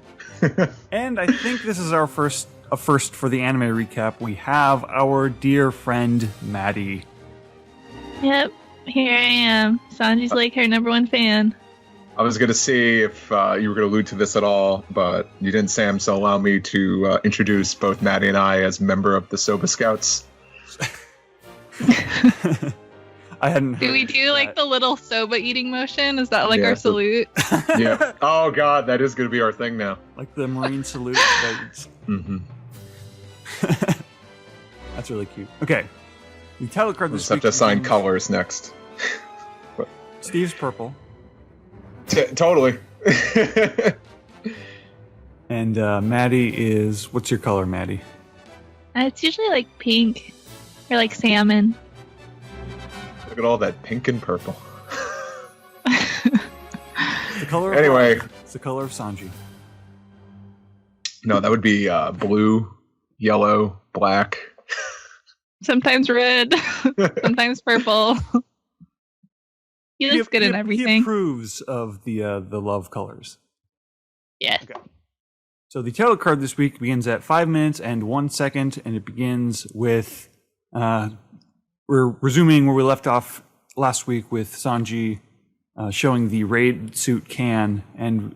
And I think this is our first for the anime recap. We have our dear friend Maddie. Yep, here I am. Sanji's like her number 1 fan. I was going to see if you were going to allude to this at all, but you didn't, Sam, so allow me to introduce both Maddie and I as member of the Soba Scouts. I hadn't. Do we do like the little soba eating motion? Is that like our salute? Yeah. Oh God, that is going to be our thing now. Like the Marine salute. Mm-hmm. That's really cute. Okay. The title card this we'll week. Have to assign colors next. Steve's purple. Totally. And Maddie is. What's your color, Maddie? It's usually like pink or like salmon. Look at all that pink and purple. The color. Anyway, it's the color of Sanji. No, that would be blue, yellow, black. Sometimes red, sometimes purple. He looks good in everything. He approves of the love colors. Yes. Okay. So the title card this week begins at 5 minutes and 1 second, and it begins with we're resuming where we left off last week with Sanji showing the raid suit can, and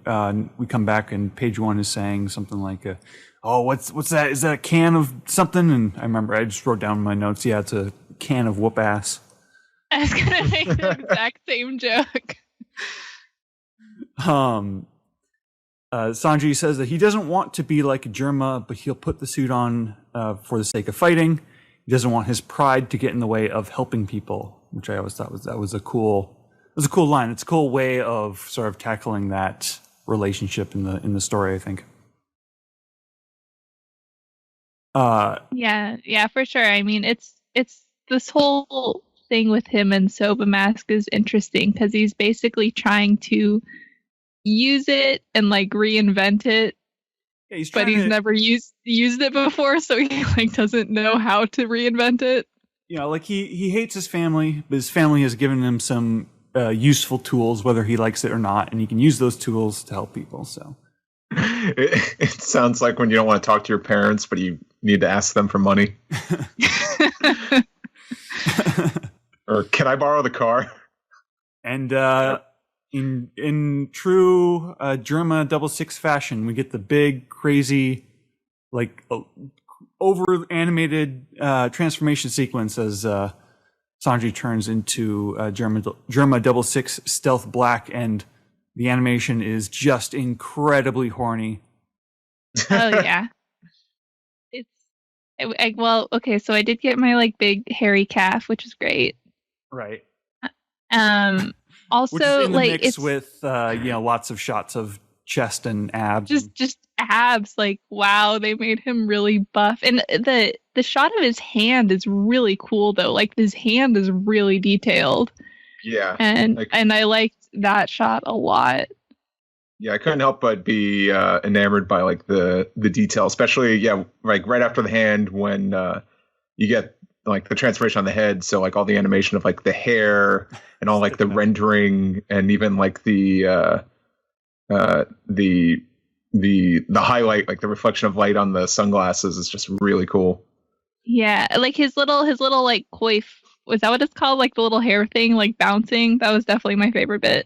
we come back and page 1 is saying something like, "Oh, what's that? Is that a can of something?" And I remember I just wrote down in my notes, yeah, it's a can of whoop ass. I was gonna make the exact same joke. Sanji says that he doesn't want to be like Germa, but he'll put the suit on for the sake of fighting. He doesn't want his pride to get in the way of helping people, which I always thought was a cool line. It's a cool way of sort of tackling that relationship in the story, I think. Yeah, for sure. I mean, it's this whole thing with him and Soba Mask is interesting because he's basically trying to use it and like reinvent it. Yeah, he's never used it before, so he like doesn't know how to reinvent it. You know, like he hates his family, but his family has given him some useful tools, whether he likes it or not, and he can use those tools to help people. So it sounds like when you don't want to talk to your parents, but you need to ask them for money. Or can I borrow the car? And in true Germa 66 fashion, we get the big, crazy, like over animated transformation sequence as Sanji turns into Germa 66 Stealth Black, and the animation is just incredibly horny. Oh yeah. Well, okay, so I did get my like big hairy calf, which is great. Right. Also, which is in the like mix it's with lots of shots of chest and abs. Just abs. Like wow, they made him really buff, and the shot of his hand is really cool though. Like his hand is really detailed. Yeah. And I liked that shot a lot. Yeah, I couldn't help but be enamored by like the detail, especially like right after the hand when you get like the transformation on the head. So like all the animation of like the hair and all like the rendering and even like the highlight, like the reflection of light on the sunglasses is just really cool. Yeah, like his little like coif. Was that what it's called? Like the little hair thing, like bouncing. That was definitely my favorite bit.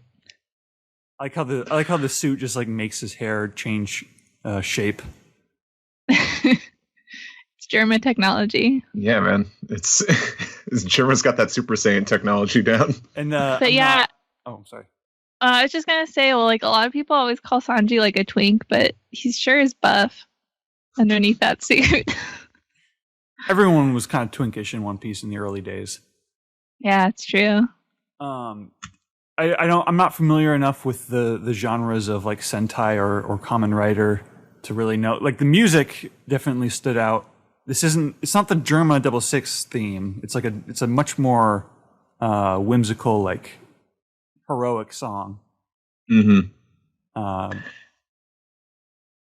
I like how the suit just like makes his hair change shape. It's German technology. Yeah, man. It's German's got that Super Saiyan technology down. And I'm sorry. I was just gonna say, well, like a lot of people always call Sanji like a twink, but he sure is buff underneath that suit. Everyone was kind of twinkish in One Piece in the early days. Yeah, it's true. I I'm not familiar enough with the genres of like Sentai or Kamen Rider to really know. Like the music definitely stood out. It's not the Germa 66 theme. It's a much more whimsical, like heroic song. Mm-hmm.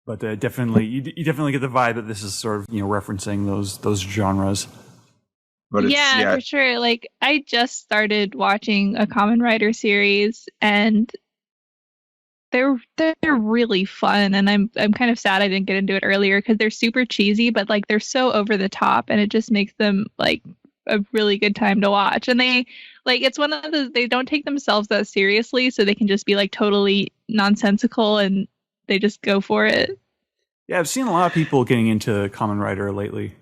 But definitely, you definitely get the vibe that this is sort of referencing those genres. But yeah, for sure. Like I just started watching a Kamen Rider series, and they're really fun. And I'm kind of sad I didn't get into it earlier because they're super cheesy, but like they're so over the top, and it just makes them like a really good time to watch. And they like it's one of those, they don't take themselves that seriously, so they can just be like totally nonsensical, and they just go for it. Yeah, I've seen a lot of people getting into Kamen Rider lately.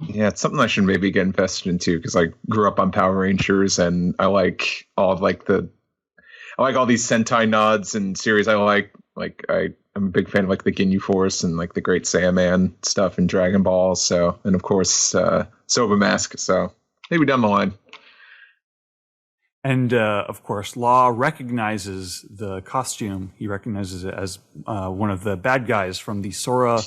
Yeah, it's something I should maybe get invested into because I grew up on Power Rangers and I like all of all these Sentai nods and series. I'm a big fan of like the Ginyu Force and like the Great Saiyaman stuff and Dragon Ball. So, and of course, Soba Mask. So maybe down the line. And of course, Law recognizes the costume. He recognizes it as one of the bad guys from the Sora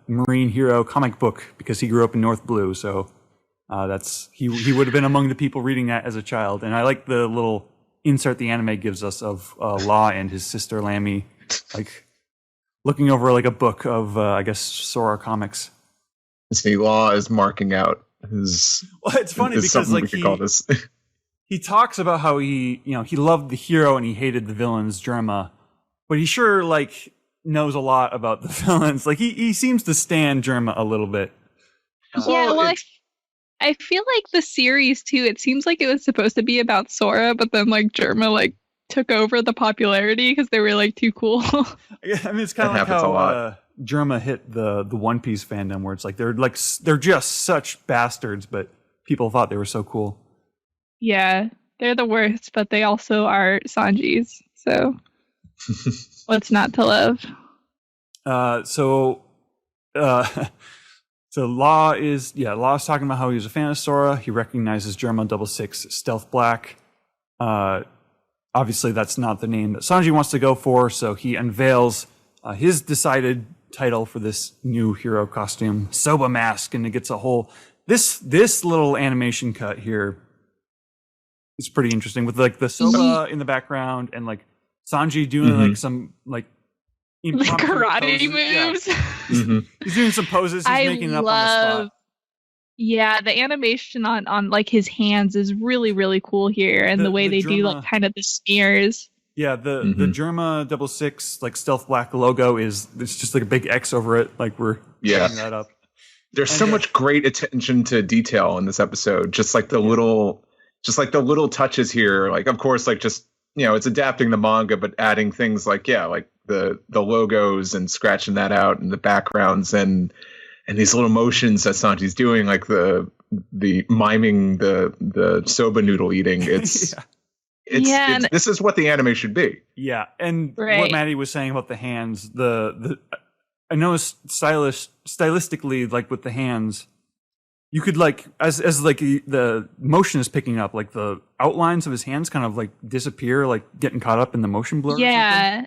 Marine Hero comic book because he grew up in North Blue. So he would have been among the people reading that as a child. And I like the little insert the anime gives us of Law and his sister Lammy, like looking over like a book of I guess Sora comics. See, Law is marking out his. Well, it's funny because like he talks about how he loved the hero and he hated the villains, Germa, but he sure like knows a lot about the villains. Like he seems to stand Germa a little bit. Yeah, well, I feel like the series too. It seems like it was supposed to be about Sora, but then like Germa like took over the popularity because they were like too cool. I mean, it's kind of like how Germa hit the One Piece fandom, where it's like they're just such bastards, but people thought they were so cool. Yeah, they're the worst, but they also are Sanjis. So what's not to love? So Law is talking about how he was a fan of Sora. He recognizes Germa 66 Stealth Black. Obviously, that's not the name that Sanji wants to go for, so he unveils his decided title for this new hero costume, Soba Mask, and it gets a whole this little animation cut here. It's pretty interesting with like the Soba in the background and like Sanji doing like some like karate moves. Yeah. Mm-hmm. He's doing some poses. He's making it up on the spot. Yeah, the animation on like his hands is really, really cool here, and the way they do like kind of the smears. Yeah, the Germa 66 like Stealth Black logo it's just like a big X over it. Like we're setting that up. There's so much great attention to detail in this episode. Just like the little touches here. Like of course, like just it's adapting the manga, but adding things like like the logos and scratching that out and the backgrounds and these little motions that Sanji's doing, like the miming the soba noodle eating. It's this is what the anime should be. Yeah, and what Maddie was saying about the hands, I noticed stylistically, like with the hands, you could like as like the motion is picking up, like the outlines of his hands kind of like disappear, like getting caught up in the motion blur. Yeah,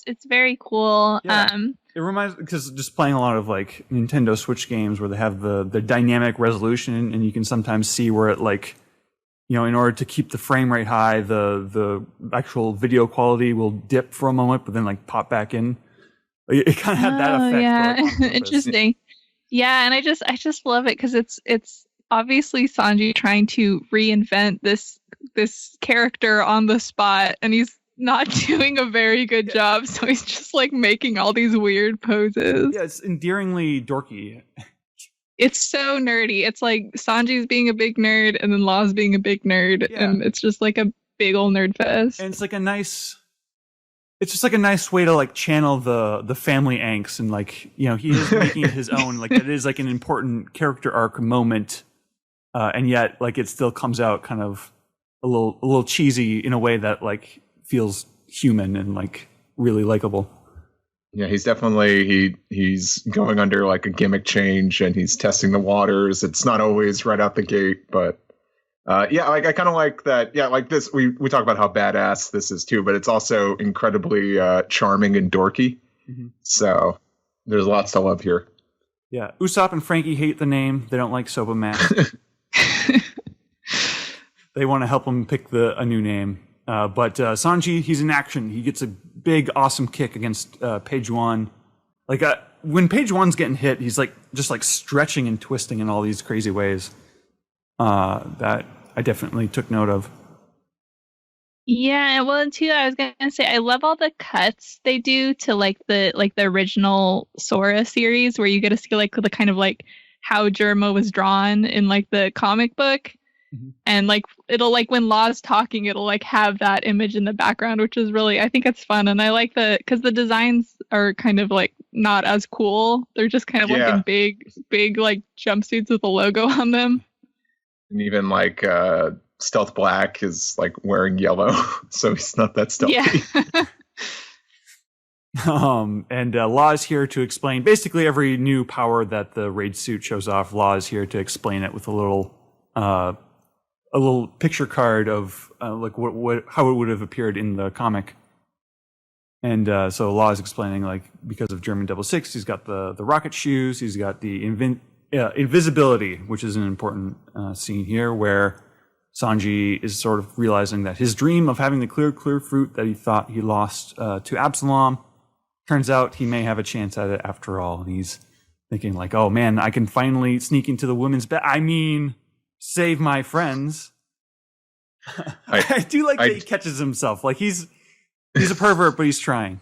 it's very cool. Yeah. It reminds because just playing a lot of like Nintendo Switch games where they have the dynamic resolution, and you can sometimes see where it like in order to keep the frame rate high, the actual video quality will dip for a moment, but then like pop back in. It kind of had that effect. Yeah, interesting. Yeah, and I just love it because it's obviously Sanji trying to reinvent this character on the spot, and he's not doing a very good job, so he's just like making all these weird poses. Yeah, it's endearingly dorky. It's so nerdy. It's like Sanji's being a big nerd and then Law's being a big nerd, and it's just like a big old nerd fest. And it's just like a nice way to like channel the family angst, and like he is making it his own. Like it is like an important character arc moment, and yet like it still comes out kind of a little cheesy in a way that like feels human and like really likable. Yeah, he's definitely he's going under like a gimmick change, and he's testing the waters. It's not always right out the gate, but Yeah, like I kind of like that. Yeah, like this. We talk about how badass this is too, but it's also incredibly charming and dorky. Mm-hmm. So there's lots to love here. Yeah, Usopp and Frankie hate the name. They don't like Soba Mask. They want to help him pick a new name. But Sanji, he's in action. He gets a big, awesome kick against Page One. Like when Page One's getting hit, he's like just like stretching and twisting in all these crazy ways. That I definitely took note of. Yeah, well, and too, I was gonna say I love all the cuts they do to like the original Sora series, where you get to see like the kind of like how Germa was drawn in like the comic book, and like it'll like when Law's talking, it'll like have that image in the background, which is really, I think it's fun, and I like because the designs are kind of like not as cool. They're just kind of like in big like jumpsuits with a logo on them. And even like Stealth Black is like wearing yellow, so he's not that stealthy. Yeah. And Law is here to explain basically every new power that the raid suit shows off. Law is here to explain it with a little picture card of like what how it would have appeared in the comic. And so Law is explaining like because of German 666, he's got the rocket shoes, he's got the invisibility, which is an important scene here where Sanji is sort of realizing that his dream of having the clear fruit that he thought he lost to Absalom, turns out he may have a chance at it after all. And he's thinking like, oh man, I can finally sneak into the women's bed. I mean, save my friends. I do like that he catches himself. Like he's a pervert, but he's trying.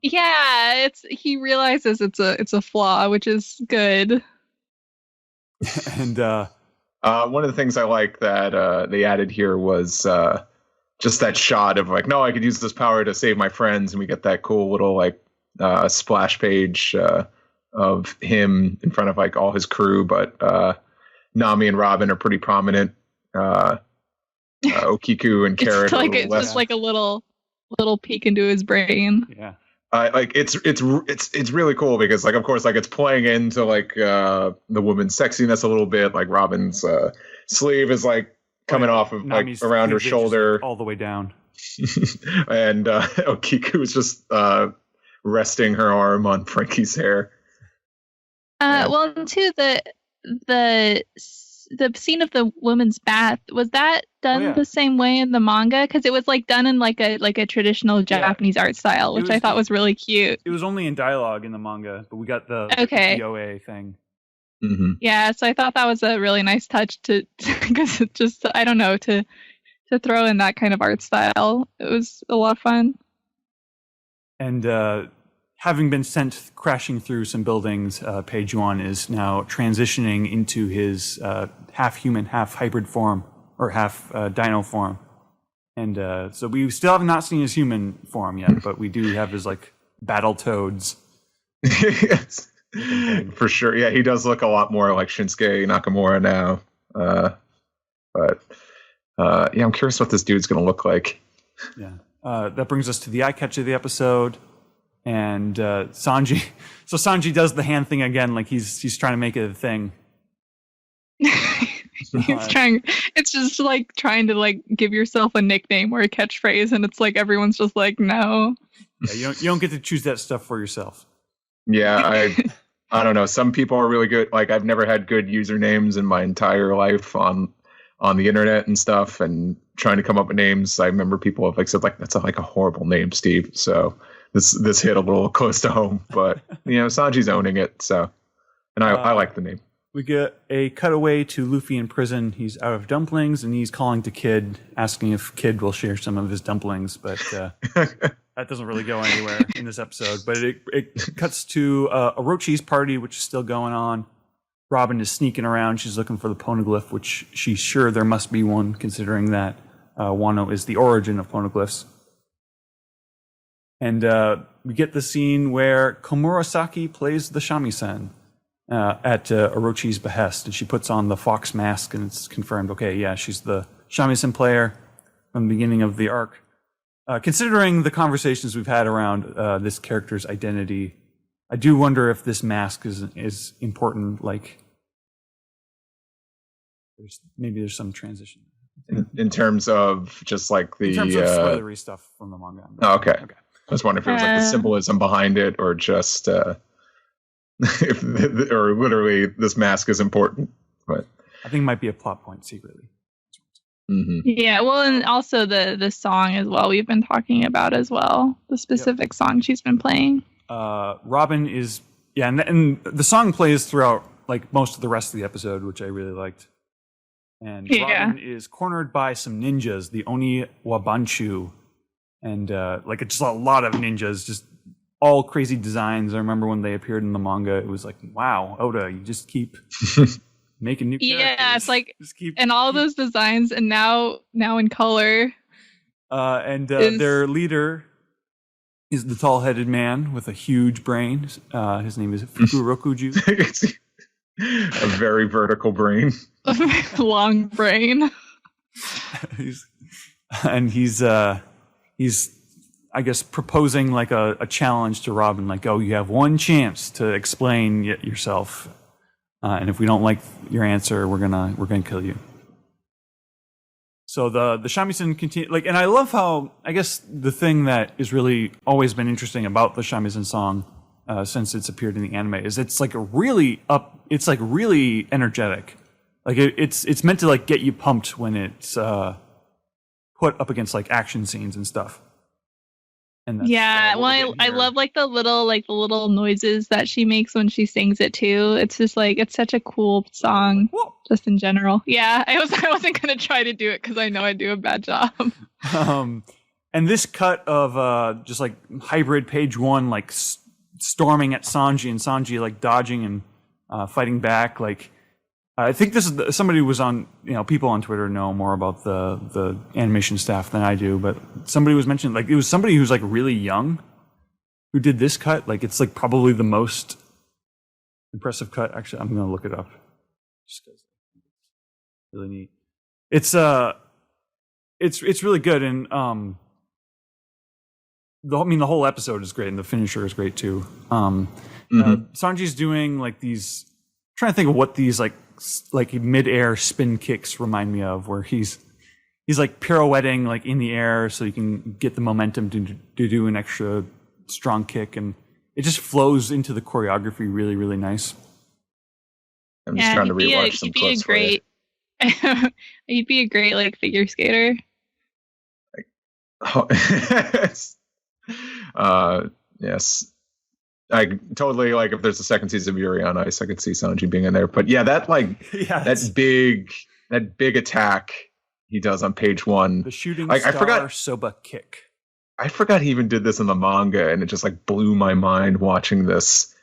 Yeah, he realizes it's a flaw, which is good. And one of the things I like that they added here was just that shot of like, no, I could use this power to save my friends, and we get that cool little like splash page of him in front of like all his crew, but Nami and Robin are pretty prominent. Okiku and Carrot. It's just like a little peek into his brain. Yeah. Like it's really cool because like of course like it's playing into like the woman's sexiness a little bit. Like Robin's sleeve is like coming off of Nami's like around her shoulder all the way down, and Okiku is just resting her arm on Frankie's hair. Well, too, the scene of the woman's bath, was that done the same way in the manga? Because it was like done in like a traditional Japanese art style, which I thought was really cute. It was only in dialogue in the manga, but we got the DOA thing. Mm-hmm. Yeah, so I thought that was a really nice touch to because it just, I don't know, to throw in that kind of art style. It was a lot of fun. And having been sent crashing through some buildings, Page One is now transitioning into his half human, half hybrid form, or half dino form. And so we still have not seen his human form yet, but we do have his like battle toads. Yes, for sure. Yeah, he does look a lot more like Shinsuke Nakamura now. But yeah, I'm curious what this dude's going to look like. Yeah. That brings us to the eye catch of the episode. And Sanji, so Sanji does the hand thing again, like he's trying to make it a thing. He's trying. It's just like trying to like give yourself a nickname or a catchphrase, and it's like everyone's just like, no. Yeah, you don't get to choose that stuff for yourself. Yeah, I don't know. Some people are really good. Like I've never had good usernames in my entire life on the internet and stuff, and trying to come up with names. I remember people have like said like that's like a horrible name, Steve. So. This hit a little close to home, but you know Sanji's owning it, so and I like the name. We get a cutaway to Luffy in prison. He's out of dumplings, and he's calling to Kid, asking if Kid will share some of his dumplings, but that doesn't really go anywhere in this episode. But it cuts to Orochi's party, which is still going on. Robin is sneaking around. She's looking for the poneglyph, which she's sure there must be one, considering that Wano is the origin of poneglyphs. And we get the scene where Komurasaki plays the shamisen at Orochi's behest, and she puts on the fox mask, and it's confirmed, okay, yeah, she's the shamisen player from the beginning of the arc. Considering the conversations we've had around this character's identity, I do wonder if this mask is important, like there's some transition in terms of just like the in terms of spoilery stuff from the manga. Oh, okay. I was wondering if it was like the symbolism behind it, or just or literally this mask is important. But I think it might be a plot point secretly. Mm-hmm. Yeah, well, and also the song as well. We've been talking about as well the specific song she's been playing. Robin is and the song plays throughout like most of the rest of the episode, which I really liked. And Robin is cornered by some ninjas, the Oni Wabanchu, and like it's just a lot of ninjas, just all crazy designs. I remember when they appeared in the manga, it was like, wow, Oda, you just keep making new characters. Yeah, it's like, and all those designs, and now in color. Their leader is the tall-headed man with a huge brain. His name is Fukurokuju. A very vertical brain. Long brain. he's I guess proposing like a challenge to Robin, like, oh, you have one chance to explain yourself, and if we don't like your answer, we're gonna kill you. So the shamisen continue, like, and I love how, I guess the thing that is really always been interesting about the shamisen song since it's appeared in the anime is it's like really energetic. Like it's meant to like get you pumped when it's put up against like action scenes and stuff. And well, I love like the little noises that she makes when she sings it too. It's just like, it's such a cool song, just in general. Yeah, I wasn't gonna try to do it because I know I do a bad job. And this cut of just like hybrid page one, like storming at Sanji, and Sanji like dodging and fighting back, like. I think this is somebody who was on, people on Twitter know more about the animation staff than I do, but somebody was mentioning, like, it was somebody who's like really young who did this cut. Like, it's like probably the most impressive cut. Actually, I'm going to look it up just because it's really neat. It's really good. And, the whole episode is great, and the finisher is great too. Sanji's doing like these, I'm trying to think of what these like mid-air spin kicks remind me of, where he's like pirouetting like in the air so you can get the momentum to do an extra strong kick, and it just flows into the choreography really, really nice. I'm just trying to rewatch some clips for you. You'd be a great like figure skater. Yes. I totally, like, if there's a second season of Yuri on Ice, I could see Sanji being in there. But yeah, that big attack he does on page one, the shooting star Soba kick. I forgot he even did this in the manga, and it just like blew my mind watching this.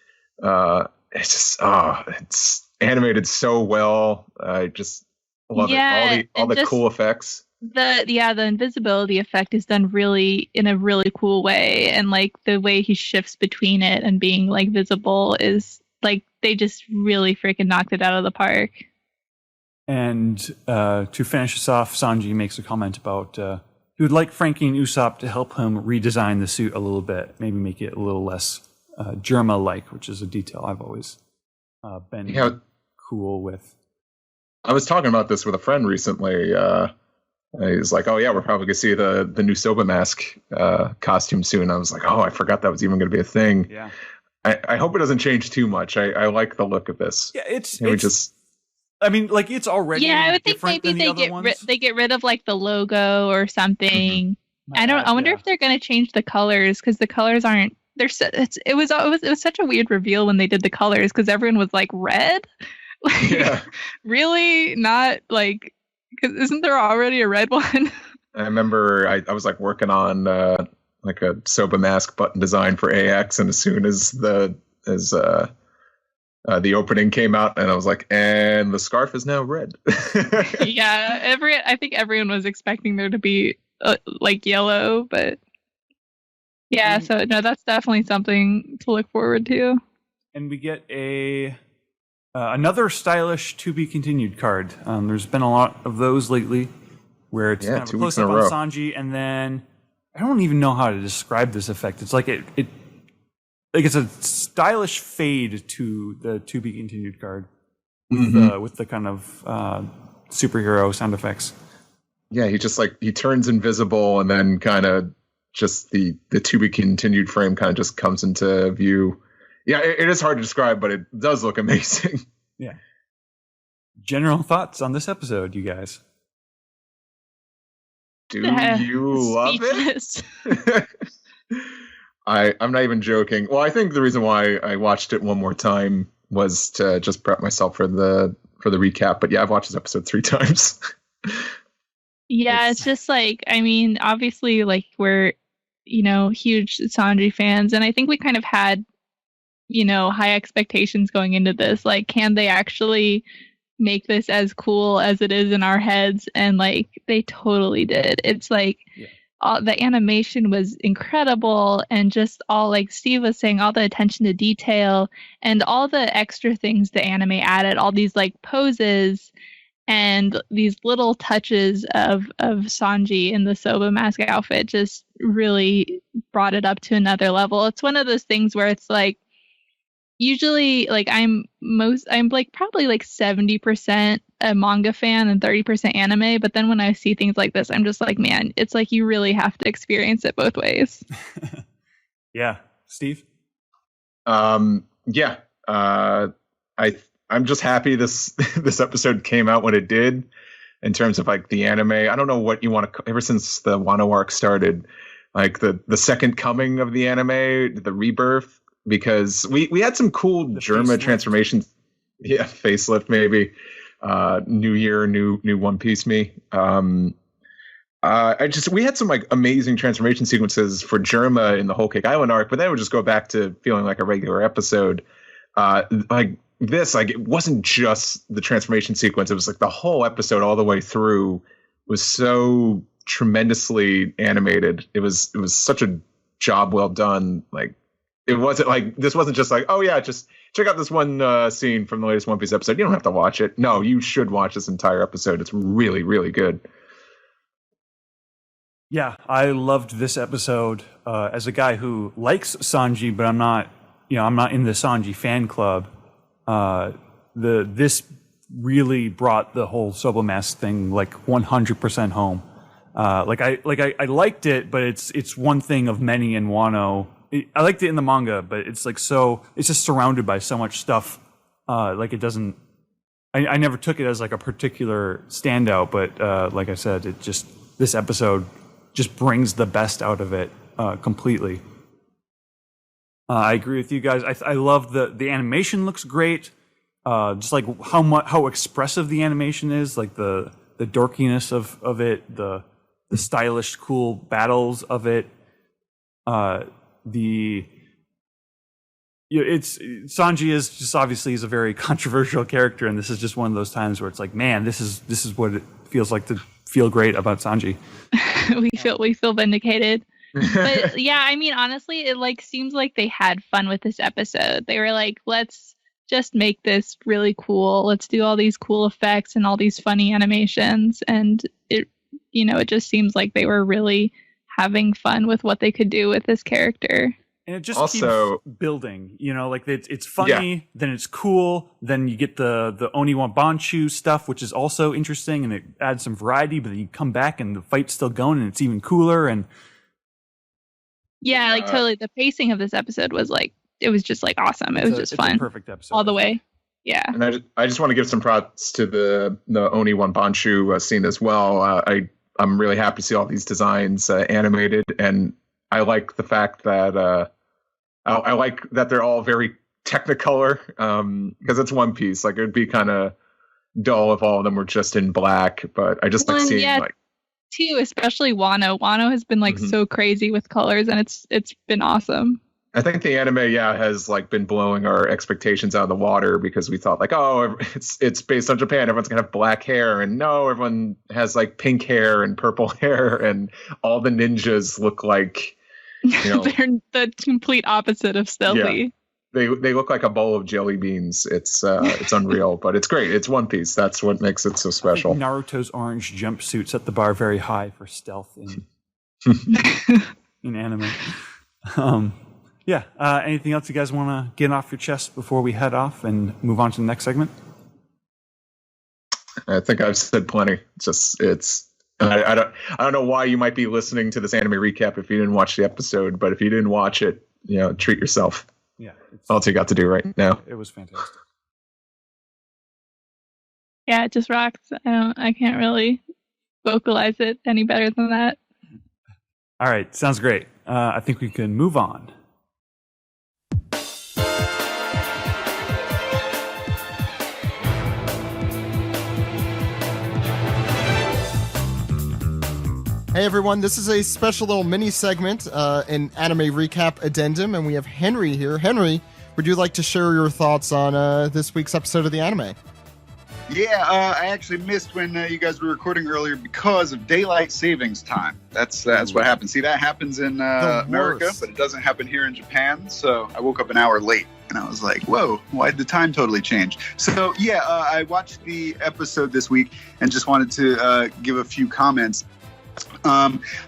It's just it's animated so well. I just love it. All the cool effects. The invisibility effect is done in a really cool way, and like the way he shifts between it and being like visible is like, they just really freaking knocked it out of the park. And to finish us off, Sanji makes a comment about he would like Frankie and Usopp to help him redesign the suit a little bit, maybe make it a little less Germa-like, which is a detail I've always been cool with. I was talking about this with a friend recently. He's like, oh yeah, we're probably gonna see the new Soba mask costume soon. I was like, oh, I forgot that was even gonna be a thing. Yeah. I hope it doesn't change too much. I like the look of this. Yeah, it's already. Yeah, I would think maybe they get rid of like the logo or something. I wonder if they're gonna change the colors, because the colors aren't. It was such a weird reveal when they did the colors, because everyone was like red. Yeah. Really not like. Because isn't there already a red one? I remember I was like working on like a Soba mask button design for AX, and as soon as the opening came out, and I was like, and the scarf is now red. Yeah, I think everyone was expecting there to be like yellow, but yeah. So no, that's definitely something to look forward to. And we get another stylish to be continued card. There's been a lot of those lately, where it's kind of a close up on Sanji, and then I don't even know how to describe this effect. It's like it's a stylish fade to the to be continued card with the kind of superhero sound effects. Yeah, he turns invisible, and then kind of just the to be continued frame kind of just comes into view. Yeah, it is hard to describe, but it does look amazing. Yeah. General thoughts on this episode, you guys? Do you love it? I'm not even joking. Well, I think the reason why I watched it one more time was to just prep myself for the recap. But yeah, I've watched this episode 3 times. Yeah, it's just like, I mean, obviously, like, we're, huge Sanji fans, and I think we kind of had, high expectations going into this. Like, can they actually make this as cool as it is in our heads? And, like, they totally did. It's like, the animation was incredible, and just all, like Steve was saying, all the attention to detail and all the extra things the anime added, all these, like, poses and these little touches of Sanji in the Soba mask outfit just really brought it up to another level. It's one of those things where it's like, usually, like, I'm like probably like 70% a manga fan and 30% anime, but then when I see things like this, I'm just like, man, it's like you really have to experience it both ways. Yeah. Steve? Yeah. I'm just happy this episode came out when it did in terms of like the anime. I don't know what you want to, ever since the Wano arc started, like the second coming of the anime, the rebirth, because we had some cool Germa transformations. Yeah, facelift maybe. New year, new One Piece me. We had some like amazing transformation sequences for Germa in the Whole Cake Island arc, but then it would just go back to feeling like a regular episode. Like this, like, it wasn't just the transformation sequence. It was like the whole episode all the way through was so tremendously animated. It was such a job well done. Like, it wasn't like, this wasn't just like, oh yeah, just check out this one scene from the latest One Piece episode. You don't have to watch it. No, you should watch this entire episode. It's really, really good. Yeah, I loved this episode. As a guy who likes Sanji, but I'm not in the Sanji fan club. This really brought the whole Soba mask thing like 100% home. I liked it, but it's one thing of many in Wano. I liked it in the manga, but it's like it's just surrounded by so much stuff. Like, it doesn't. I never took it as like a particular standout, but like I said, this episode just brings the best out of it completely. I agree with you guys. I love the animation looks great. Just like how expressive the animation is, like the dorkiness of it, the stylish, cool battles of it. It's Sanji is just obviously he's a very controversial character, and this is just one of those times where it's like, man, this is what it feels like to feel great about Sanji. we feel vindicated. But yeah, I mean, honestly, it like seems like they had fun with this episode. They were like, let's just make this really cool. Let's do all these cool effects and all these funny animations. And it just seems like they were really having fun with what they could do with this character. And it just keeps building, like it's funny, then it's cool, then you get the Oniwa Banshu stuff, which is also interesting, and it adds some variety, but then you come back and the fight's still going and it's even cooler. And yeah, like totally. The pacing of this episode was like, it was just like awesome. It was just fun. Perfect episode. All the way. Yeah. And I just want to give some props to the Oniwa Banshu scene as well. I'm really happy to see all these designs animated, and I like the fact that I like that they're all very Technicolor, because it's One Piece. Like, it would be kind of dull if all of them were just in black, but I just like seeing too, especially Wano. Wano has been like so crazy with colors, and it's been awesome. I think the anime, has like been blowing our expectations out of the water, because we thought like, oh, it's based on Japan, everyone's gonna have black hair, and no, everyone has like pink hair and purple hair, and all the ninjas look like, they're the complete opposite of stealthy. Yeah. They look like a bowl of jelly beans. It's unreal, but it's great. It's One Piece. That's what makes it so special. I think Naruto's orange jumpsuit set the bar very high for stealth in anime. Anything else you guys want to get off your chest before we head off and move on to the next segment? I think I've said plenty. I don't know why you might be listening to this anime recap if you didn't watch the episode, but if you didn't watch it, treat yourself. Yeah, That's all you got to do right now. It was fantastic. Yeah, it just rocks. I can't really vocalize it any better than that. All right, sounds great. I think we can move on. Hey everyone, this is a special little mini segment, an anime recap addendum, and we have Henry here. Henry, would you like to share your thoughts on this week's episode of the anime? Yeah, I actually missed when you guys were recording earlier because of daylight savings time. That's what happens. See, that happens in America, but it doesn't happen here in Japan. So I woke up an hour late, and I was like, whoa, why did the time totally change? So yeah, I watched the episode this week and just wanted to give a few comments.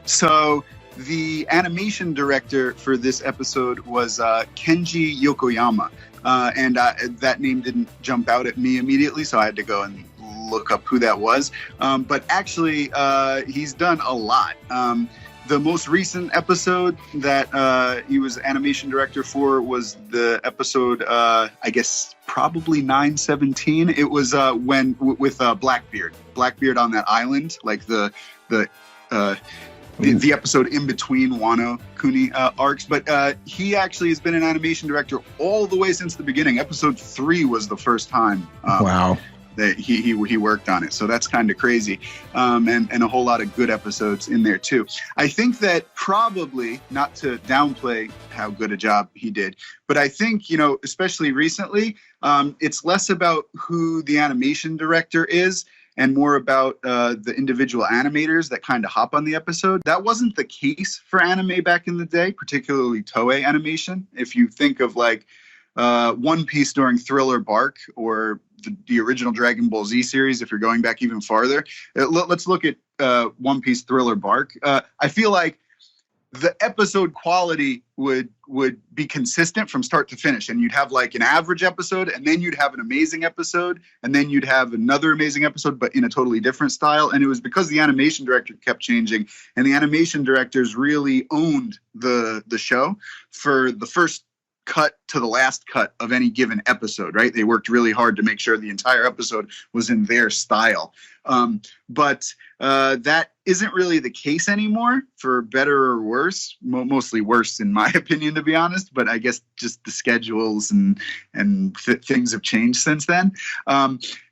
So the animation director for this episode was Kenji Yokoyama. And that name didn't jump out at me immediately, so I had to go and look up who that was. But actually, he's done a lot. The most recent episode that he was animation director for was the episode, I guess, probably 917. It was with Blackbeard. Blackbeard on that island, like the episode in between Wano Kuni arcs, but he actually has been an animation director all the way since the beginning. Episode 3 was the first time Wow. that he worked on it, so that's kind of crazy, and a whole lot of good episodes in there too. I think that probably, not to downplay how good a job he did, but I think, especially recently, it's less about who the animation director is and more about the individual animators that kind of hop on the episode. That wasn't the case for anime back in the day, particularly Toei animation. If you think of like One Piece during Thriller Bark or the original Dragon Ball Z series, if you're going back even farther, let's look at One Piece Thriller Bark. I feel like the episode quality would be consistent from start to finish, and you'd have like an average episode, and then you'd have an amazing episode, and then you'd have another amazing episode, but in a totally different style. And it was because the animation director kept changing, and the animation directors really owned the show for the first cut to the last cut of any given episode, right? They worked really hard to make sure the entire episode was in their style. But that isn't really the case anymore, for better or worse. Mostly worse, in my opinion, to be honest. But I guess just the schedules and things have changed since then.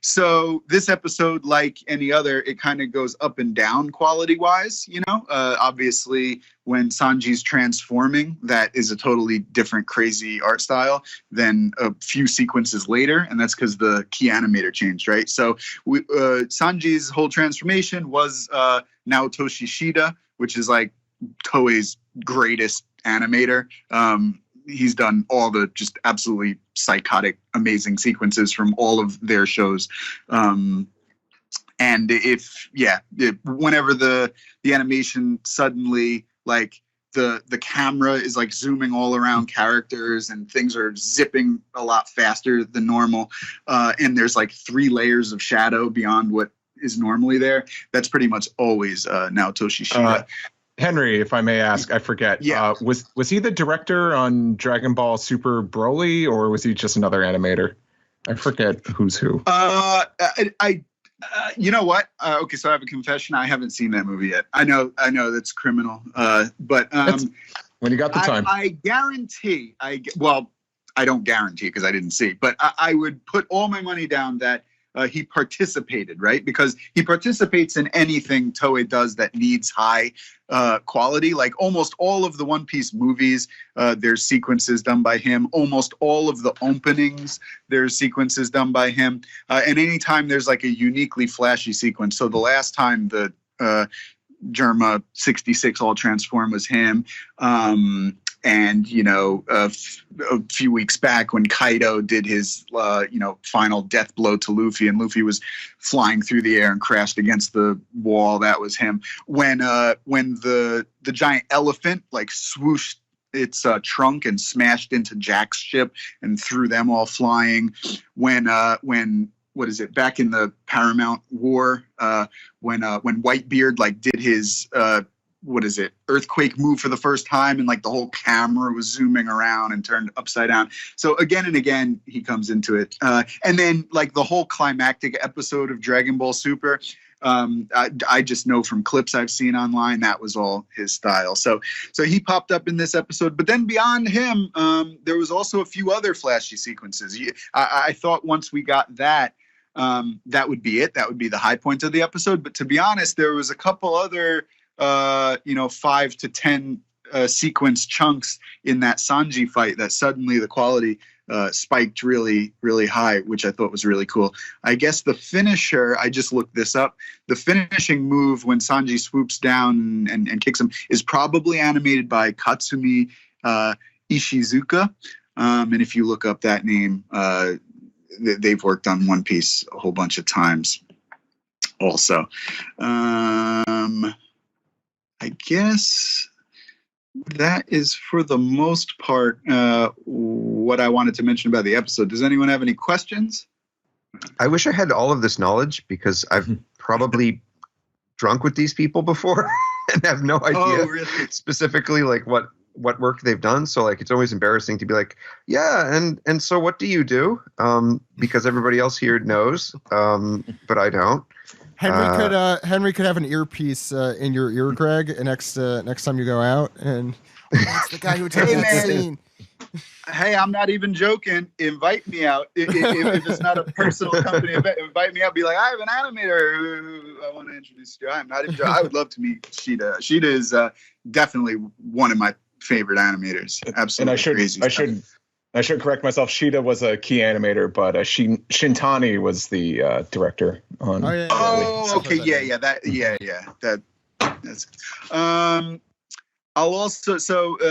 So this episode, like any other, it kind of goes up and down quality-wise. Obviously, when Sanji's transforming, that is a totally different, crazy art style than a few sequences later, and that's because the key animator changed, right? So Sanji's whole transformation was Naotoshi Shida, which is like Toei's greatest animator. He's done all the just absolutely psychotic, amazing sequences from all of their shows. And whenever the animation suddenly, like, the camera is like zooming all around characters and things are zipping a lot faster than normal, and there's like 3 layers of shadow beyond what is normally there, that's pretty much always Naotoshi Shida. Henry, if I may ask, I forget. Yeah. Was he the director on Dragon Ball Super Broly, or was he just another animator? I forget who's who. You know what? Okay, so I have a confession. I haven't seen that movie yet. I know that's criminal. But when you got the time, I guarantee. I don't guarantee because I didn't see. But I would put all my money down that he participated, right? Because he participates in anything Toei does that needs high quality. Like almost all of the One Piece movies, there's sequences done by him. Almost all of the openings, there's sequences done by him. And anytime there's like a uniquely flashy sequence. So the last time the Germa 66 all transform was him. And, a few weeks back when Kaido did his, final death blow to Luffy, and Luffy was flying through the air and crashed against the wall, that was him. When the giant elephant, like, swooshed its trunk and smashed into Jack's ship and threw them all flying. When what is it? Back in the Paramount War, when Whitebeard like did his what is it? Earthquake move for the first time, and like the whole camera was zooming around and turned upside down. So again and again, he comes into it, and then like the whole climactic episode of Dragon Ball Super. I just know from clips I've seen online that was all his style. So he popped up in this episode. But then beyond him, there was also a few other flashy sequences. I thought once we got that, that would be it. That would be the high point of the episode. But to be honest, there was a couple other 5 to 10 sequence chunks in that Sanji fight that suddenly the quality spiked really, really high, which I thought was really cool. I guess the finisher, I just looked this up, the finishing move when Sanji swoops down and kicks him is probably animated by Katsumi Ishizuka. And if you look up that name, they've worked on One Piece a whole bunch of times also. I guess that is for the most part what I wanted to mention about the episode. Does anyone have any questions? I wish I had all of this knowledge because I've probably drunk with these people before and have no idea specifically like what work they've done. So like it's always embarrassing to be like, yeah, and so what do you do? Because everybody else here knows, but I don't. Henry could have an earpiece in your ear, Greg, next time you go out, and that's the guy who took that scene. Hey, I'm not even joking. Invite me out. If it's not a personal company event, invite me out. Be like, I have an animator who I want to introduce you to. I'm not even joking. I would love to meet Sheeta. Sheeta is definitely one of my favorite animators. Absolutely, and crazy. I should correct myself. Sheeta was a key animator, but Shintani was the director on. Okay, that's. I'll also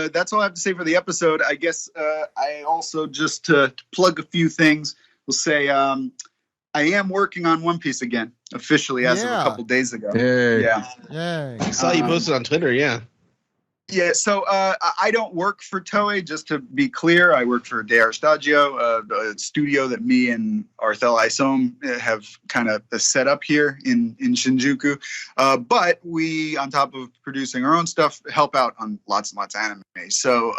that's all I have to say for the episode. I guess I also just to plug a few things. We'll say I am working on One Piece again officially as of a couple days ago. I saw you posted on Twitter. Yeah, so I don't work for Toei, just to be clear. I work for DR Stadio, a studio that me and Arthel Isom have kind of set up here in Shinjuku. But we, on top of producing our own stuff, help out on lots and lots of anime. So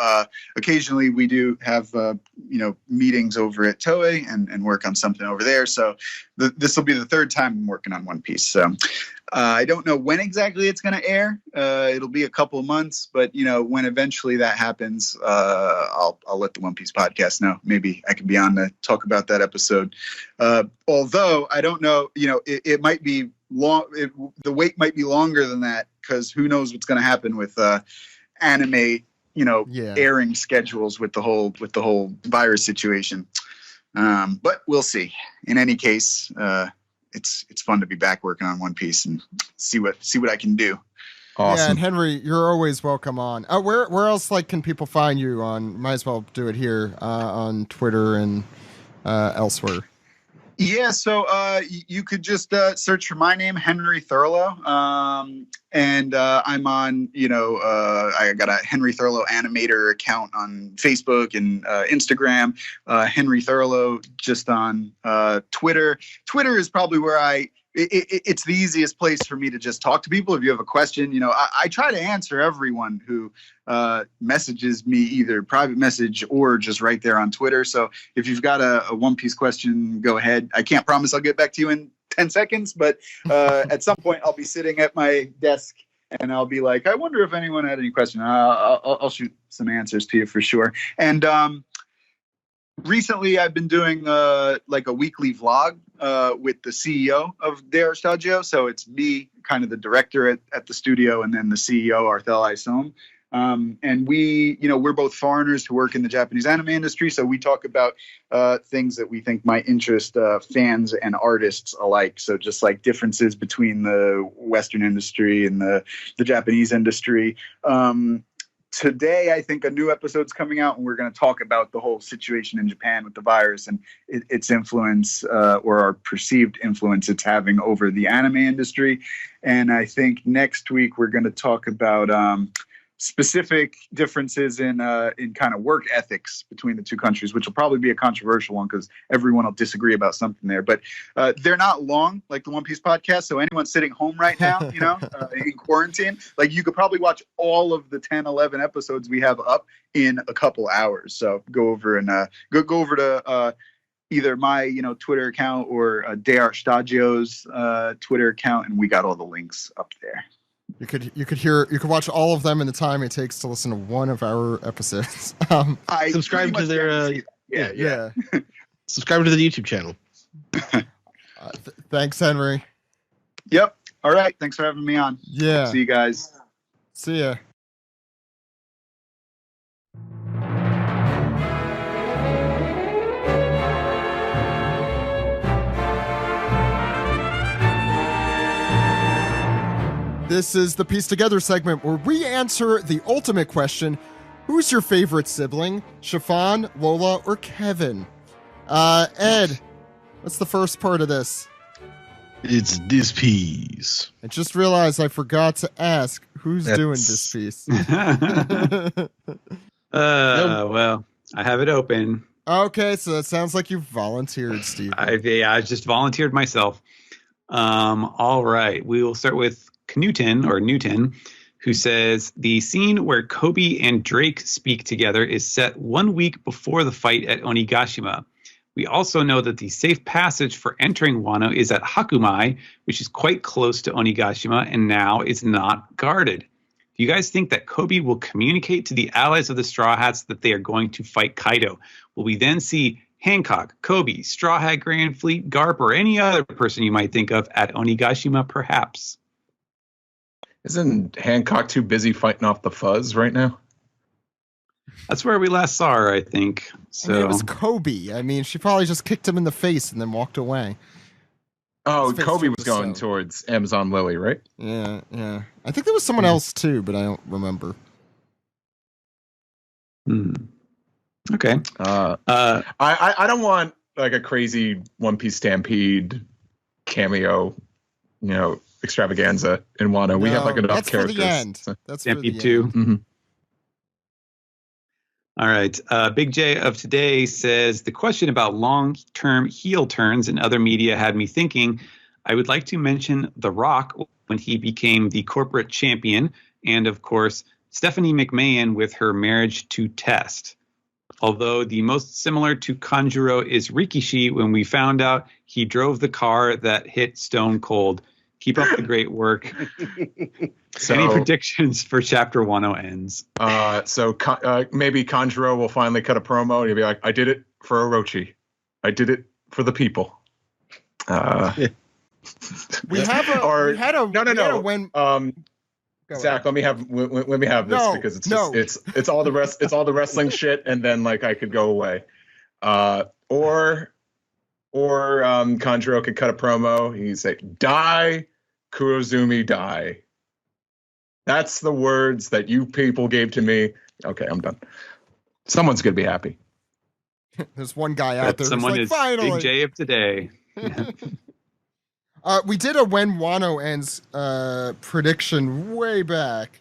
occasionally we do have meetings over at Toei and work on something over there. So this will be the third time I'm working on One Piece. So I don't know when exactly it's going to air. It'll be a couple of months, but when eventually that happens, I'll let the One Piece podcast know. Maybe I can be on to talk about that episode. Although I don't know, it might be long. The wait might be longer than that because who knows what's going to happen with anime, airing schedules with the whole virus situation. But we'll see. In any case. It's fun to be back working on One Piece and see what I can do. Awesome. Yeah, and Henry, you're always welcome on. Where else can people find you on? Might as well do it here on Twitter and elsewhere. Yeah, so you could just search for my name, Henry Thurlow, and I'm on. I got a Henry Thurlow animator account on Facebook and Instagram. Henry Thurlow just on Twitter. Twitter is probably where it's the easiest place for me to just talk to people. If you have a question, I try to answer everyone who messages me, either private message or just right there on Twitter. So if you've got a One Piece question, go ahead. I can't promise I'll get back to you in 10 seconds, but at some point I'll be sitting at my desk and I'll be like, I wonder if anyone had any question. I'll shoot some answers to you for sure. And recently I've been doing a weekly vlog with the CEO of DR Stadio. So it's me, kind of the director at the studio, and then the CEO, Arthel Isom. And we're both foreigners who work in the Japanese anime industry. So we talk about things that we think might interest fans and artists alike. So just like differences between the Western industry and the Japanese industry. Today, I think a new episode's coming out, and we're going to talk about the whole situation in Japan with the virus and its influence or our perceived influence it's having over the anime industry. And I think next week we're going to talk about specific differences in kind of work ethics between the two countries, which will probably be a controversial one because everyone will disagree about something there. But they're not long like the One Piece podcast. So anyone sitting home right now, in quarantine, like you could probably watch all of the 10, 11 episodes we have up in a couple hours. So go over and go over to either my Twitter account or Dr. Stagio's Twitter account, and we got all the links up there. You could watch all of them in the time it takes to listen to one of our episodes. I subscribe to their yeah. Subscribe to the YouTube channel. Thanks, Henry. Yep. All right. Thanks for having me on. Yeah. See you guys. See ya. This is the Piece Together segment where we answer the ultimate question: who's your favorite sibling? Chiffon, Lola, or Kevin? Ed, what's the first part of this? It's this piece. I just realized I forgot to ask who's doing this piece. Well, I have it open. Okay, so that sounds like you volunteered, Steve. I just volunteered myself. All right, we will start with Newton, who says the scene where Kobe and Drake speak together is set 1 week before the fight at Onigashima. We also know that the safe passage for entering Wano is at Hakumai, which is quite close to Onigashima and now is not guarded. Do you guys think that Kobe will communicate to the allies of the Straw Hats that they are going to fight Kaido? Will we then see Hancock, Kobe, Straw Hat Grand Fleet, Garp, or any other person you might think of at Onigashima, perhaps? Isn't Hancock too busy fighting off the fuzz right now? That's where we last saw her, I think. So I mean, it was Kobe. I mean, she probably just kicked him in the face and then walked away. Oh, Kobe was going towards Amazon Lily, right? Yeah. I think there was someone else too, but I don't remember. Okay. I don't want like a crazy One Piece Stampede cameo, extravaganza in Wano. We have like enough that's characters. For the end. So. That's Stampede for the 2. end. Mm-hmm. All right. Big J of Today says the question about long-term heel turns in other media had me thinking. I would like to mention The Rock when he became the corporate champion, and of course Stephanie McMahon with her marriage to Test. Although the most similar to Kanjuro is Rikishi when we found out he drove the car that hit Stone Cold. Keep up the great work. Any predictions for Chapter 10 ends? Maybe Kanjuro will finally cut a promo and he'll be like, I did it for Orochi. I did it for the people. We had a when Zach, let me have this because it's all the wrestling shit, and then like I could go away. Or Kanjuro could cut a promo. He'd say, "Die, Kurozumi, die." That's the words that you people gave to me. Okay, I'm done. Someone's gonna be happy. There's one guy out there. Someone who's like, is finally. Big J of Today. We did a When Wano Ends prediction way back.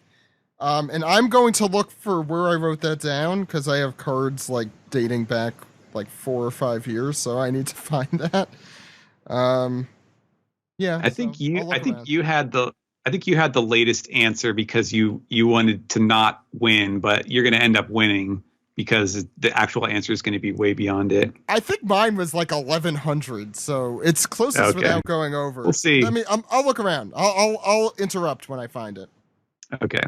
And I'm going to look for where I wrote that down because I have cards like dating back like 4 or 5 years, so I need to find that. I think you had the latest answer because you wanted to not win, but you're going to end up winning because the actual answer is going to be way beyond it. I think mine was like 1100, so it's closest without going over. We'll see. I'll look around. I'll interrupt when I find it. Okay.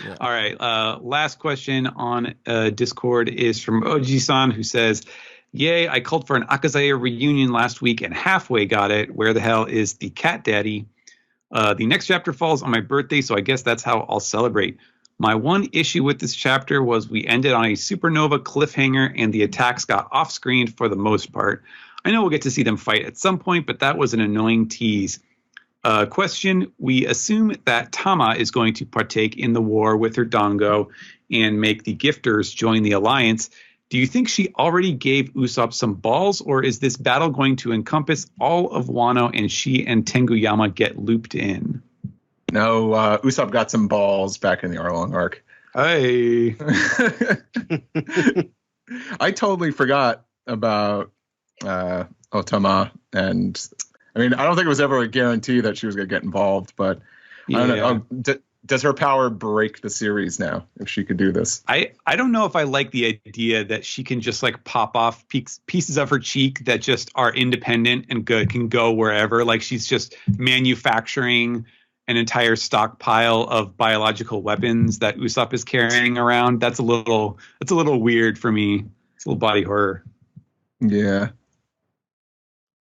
Yeah. All right. Last question on Discord is from Oji-san, who says, "Yay, I called for an Akazaya reunion last week and halfway got it. Where the hell is the cat daddy? The next chapter falls on my birthday, so I guess that's how I'll celebrate. My one issue with this chapter was we ended on a supernova cliffhanger and the attacks got off-screen for the most part. I know we'll get to see them fight at some point, but that was an annoying tease. Question, we assume that Tama is going to partake in the war with her Dango and make the gifters join the alliance. Do you think she already gave Usopp some balls, or is this battle going to encompass all of Wano and she and Tenguyama get looped in?" No, Usopp got some balls back in the Arlong arc. Hey. I totally forgot about Otama, and I mean, I don't think it was ever a guarantee that she was going to get involved, but I don't know. Does her power break the series now if she could do this? I don't know if I like the idea that she can just like pop off pieces of her cheek that just are independent and can go wherever. Like she's just manufacturing an entire stockpile of biological weapons that Usopp is carrying around. That's a little weird for me. It's a little body horror. Yeah.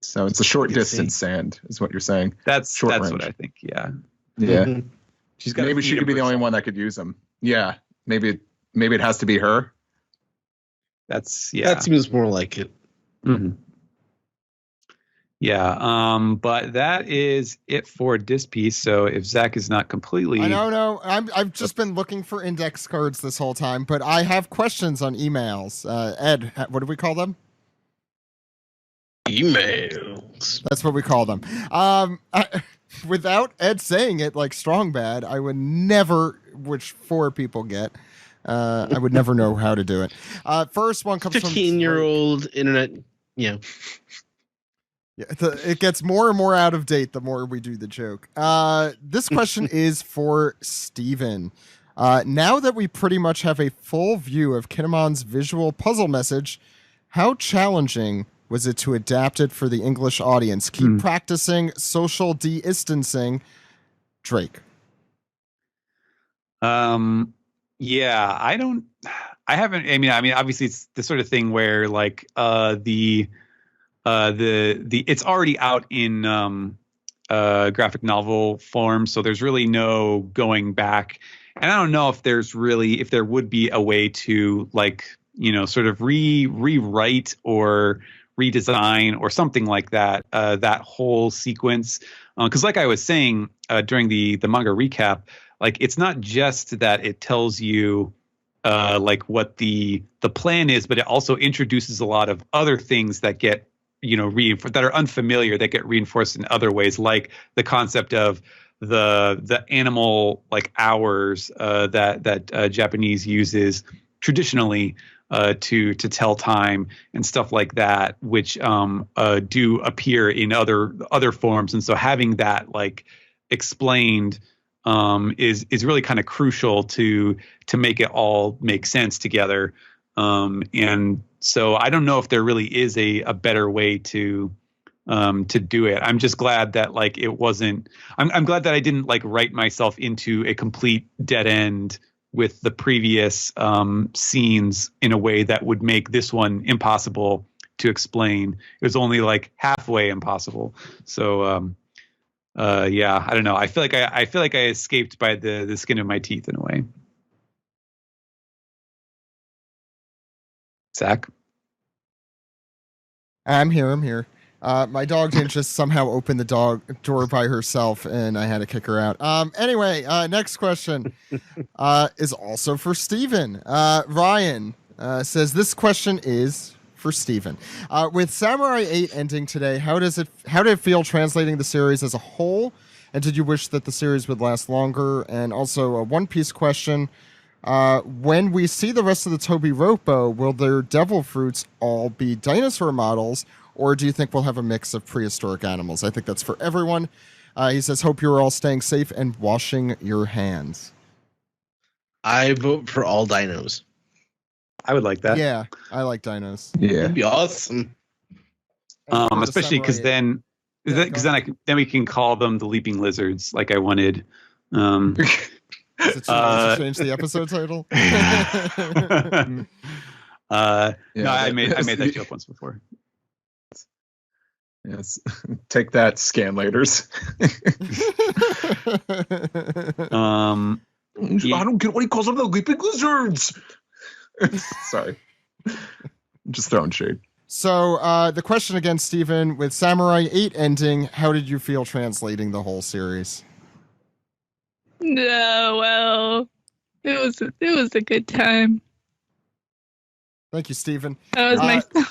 So it's a short distance sand, is what you're saying. That's range. What I think. Yeah. Yeah. Mm-hmm. She's got. Maybe she could be the only one that could use them. Yeah. Maybe it has to be her. That seems more like it. Mm-hmm. Yeah. But that is it for this piece. So if Zach is not completely, I know. I've just been looking for index cards this whole time, but I have questions on emails. Ed, what do we call them? Emails. That's what we call them. Without Ed saying it like strong bad, I would never, which 4 people get. I would never know how to do it. First one comes from 15-year-old internet. Yeah. Yeah, it gets more and more out of date the more we do the joke. This question is for Steven. Now that we pretty much have a full view of Kinemon's visual puzzle message, how challenging was it to adapt it for the English audience? Keep practicing social distancing. Drake. Yeah, I haven't. I mean, obviously it's the sort of thing where like the it's already out in graphic novel form, so there's really no going back. And I don't know if there would be a way to like, sort of rewrite or redesign or something like that, that whole sequence. Because like I was saying during the manga recap, like it's not just that it tells you like what the plan is, but it also introduces a lot of other things that get that are unfamiliar, that get reinforced in other ways, like the concept of the animal like hours that Japanese uses traditionally to tell time and stuff like that, which do appear in other forms. And so having that like explained is really kind of crucial to make it all make sense together. And so I don't know if there really is a better way to do it. I'm just glad that like it wasn't. I'm glad that I didn't like write myself into a complete dead end with the previous scenes in a way that would make this one impossible to explain. It was only like halfway impossible. So yeah, I don't know. I feel like I escaped by the skin of my teeth in a way. Zach? I'm here. My dog didn't just somehow open the door by herself, and I had to kick her out. Anyway, next question is also for Steven. Ryan says this question is for Steven. With Samurai 8 ending today, how did it feel translating the series as a whole? And did you wish that the series would last longer? And also a One Piece question. When we see the rest of the Toby Roppo, will their devil fruits all be dinosaur models, or do you think we'll have a mix of prehistoric animals? I think that's for everyone. He says, hope you're all staying safe and washing your hands. I vote for all dinos. I would like that. Yeah, I like dinos. Yeah. That'd be awesome. Especially because then we can call them the leaping lizards like I wanted. Is it too late to change the episode title? No, I made that joke once before. Yes. Take that, scanlators. I don't get what he calls them, the leaping lizards. Sorry. I'm just throwing shade. So the question again, Steven, with Samurai 8 ending, how did you feel translating the whole series? No, well, it was a good time. Thank you, Steven. That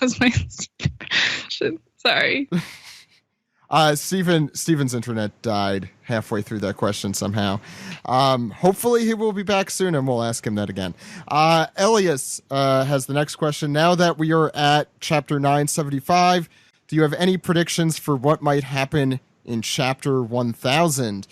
was my question. Sorry. Steven's internet died halfway through that question somehow. Hopefully he will be back soon, and we'll ask him that again. Elias has the next question. Now that we are at chapter 975, do you have any predictions for what might happen in chapter 1000?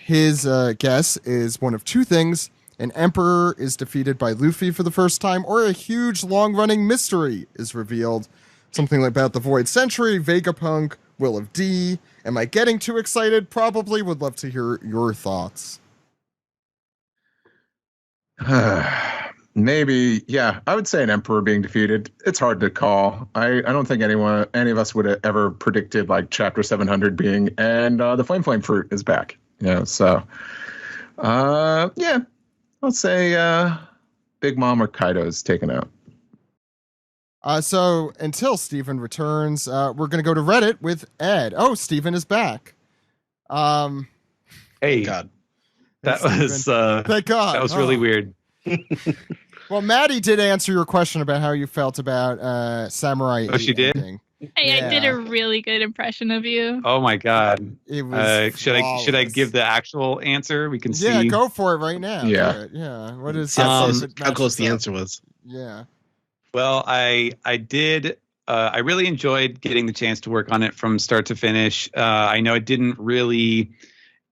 His guess is one of two things. An emperor is defeated by Luffy for the first time, or a huge long-running mystery is revealed. Something about the Void Century, Vegapunk, Will of D. Am I getting too excited? Probably. Would love to hear your thoughts. Maybe, yeah. I would say an emperor being defeated. It's hard to call. I don't think any of us would have ever predicted like chapter 700 being, and the Flame Fruit is back. So yeah, let's say Big Mom or Kaido's taken out. So until Steven returns, we're going to go to Reddit with Ed. Oh, Steven is back. Hey, God, that was thank God. That was really weird. Well, Maddie did answer your question about how you felt about Samurai. Oh, she did? Ending. Hey, I did a really good impression of you. Oh my God! It was should I give the actual answer? We can see. Yeah, go for it right now. Yeah. Yeah. What is how close the answer was? Yeah. Well, I did. I really enjoyed getting the chance to work on it from start to finish. I know it didn't really,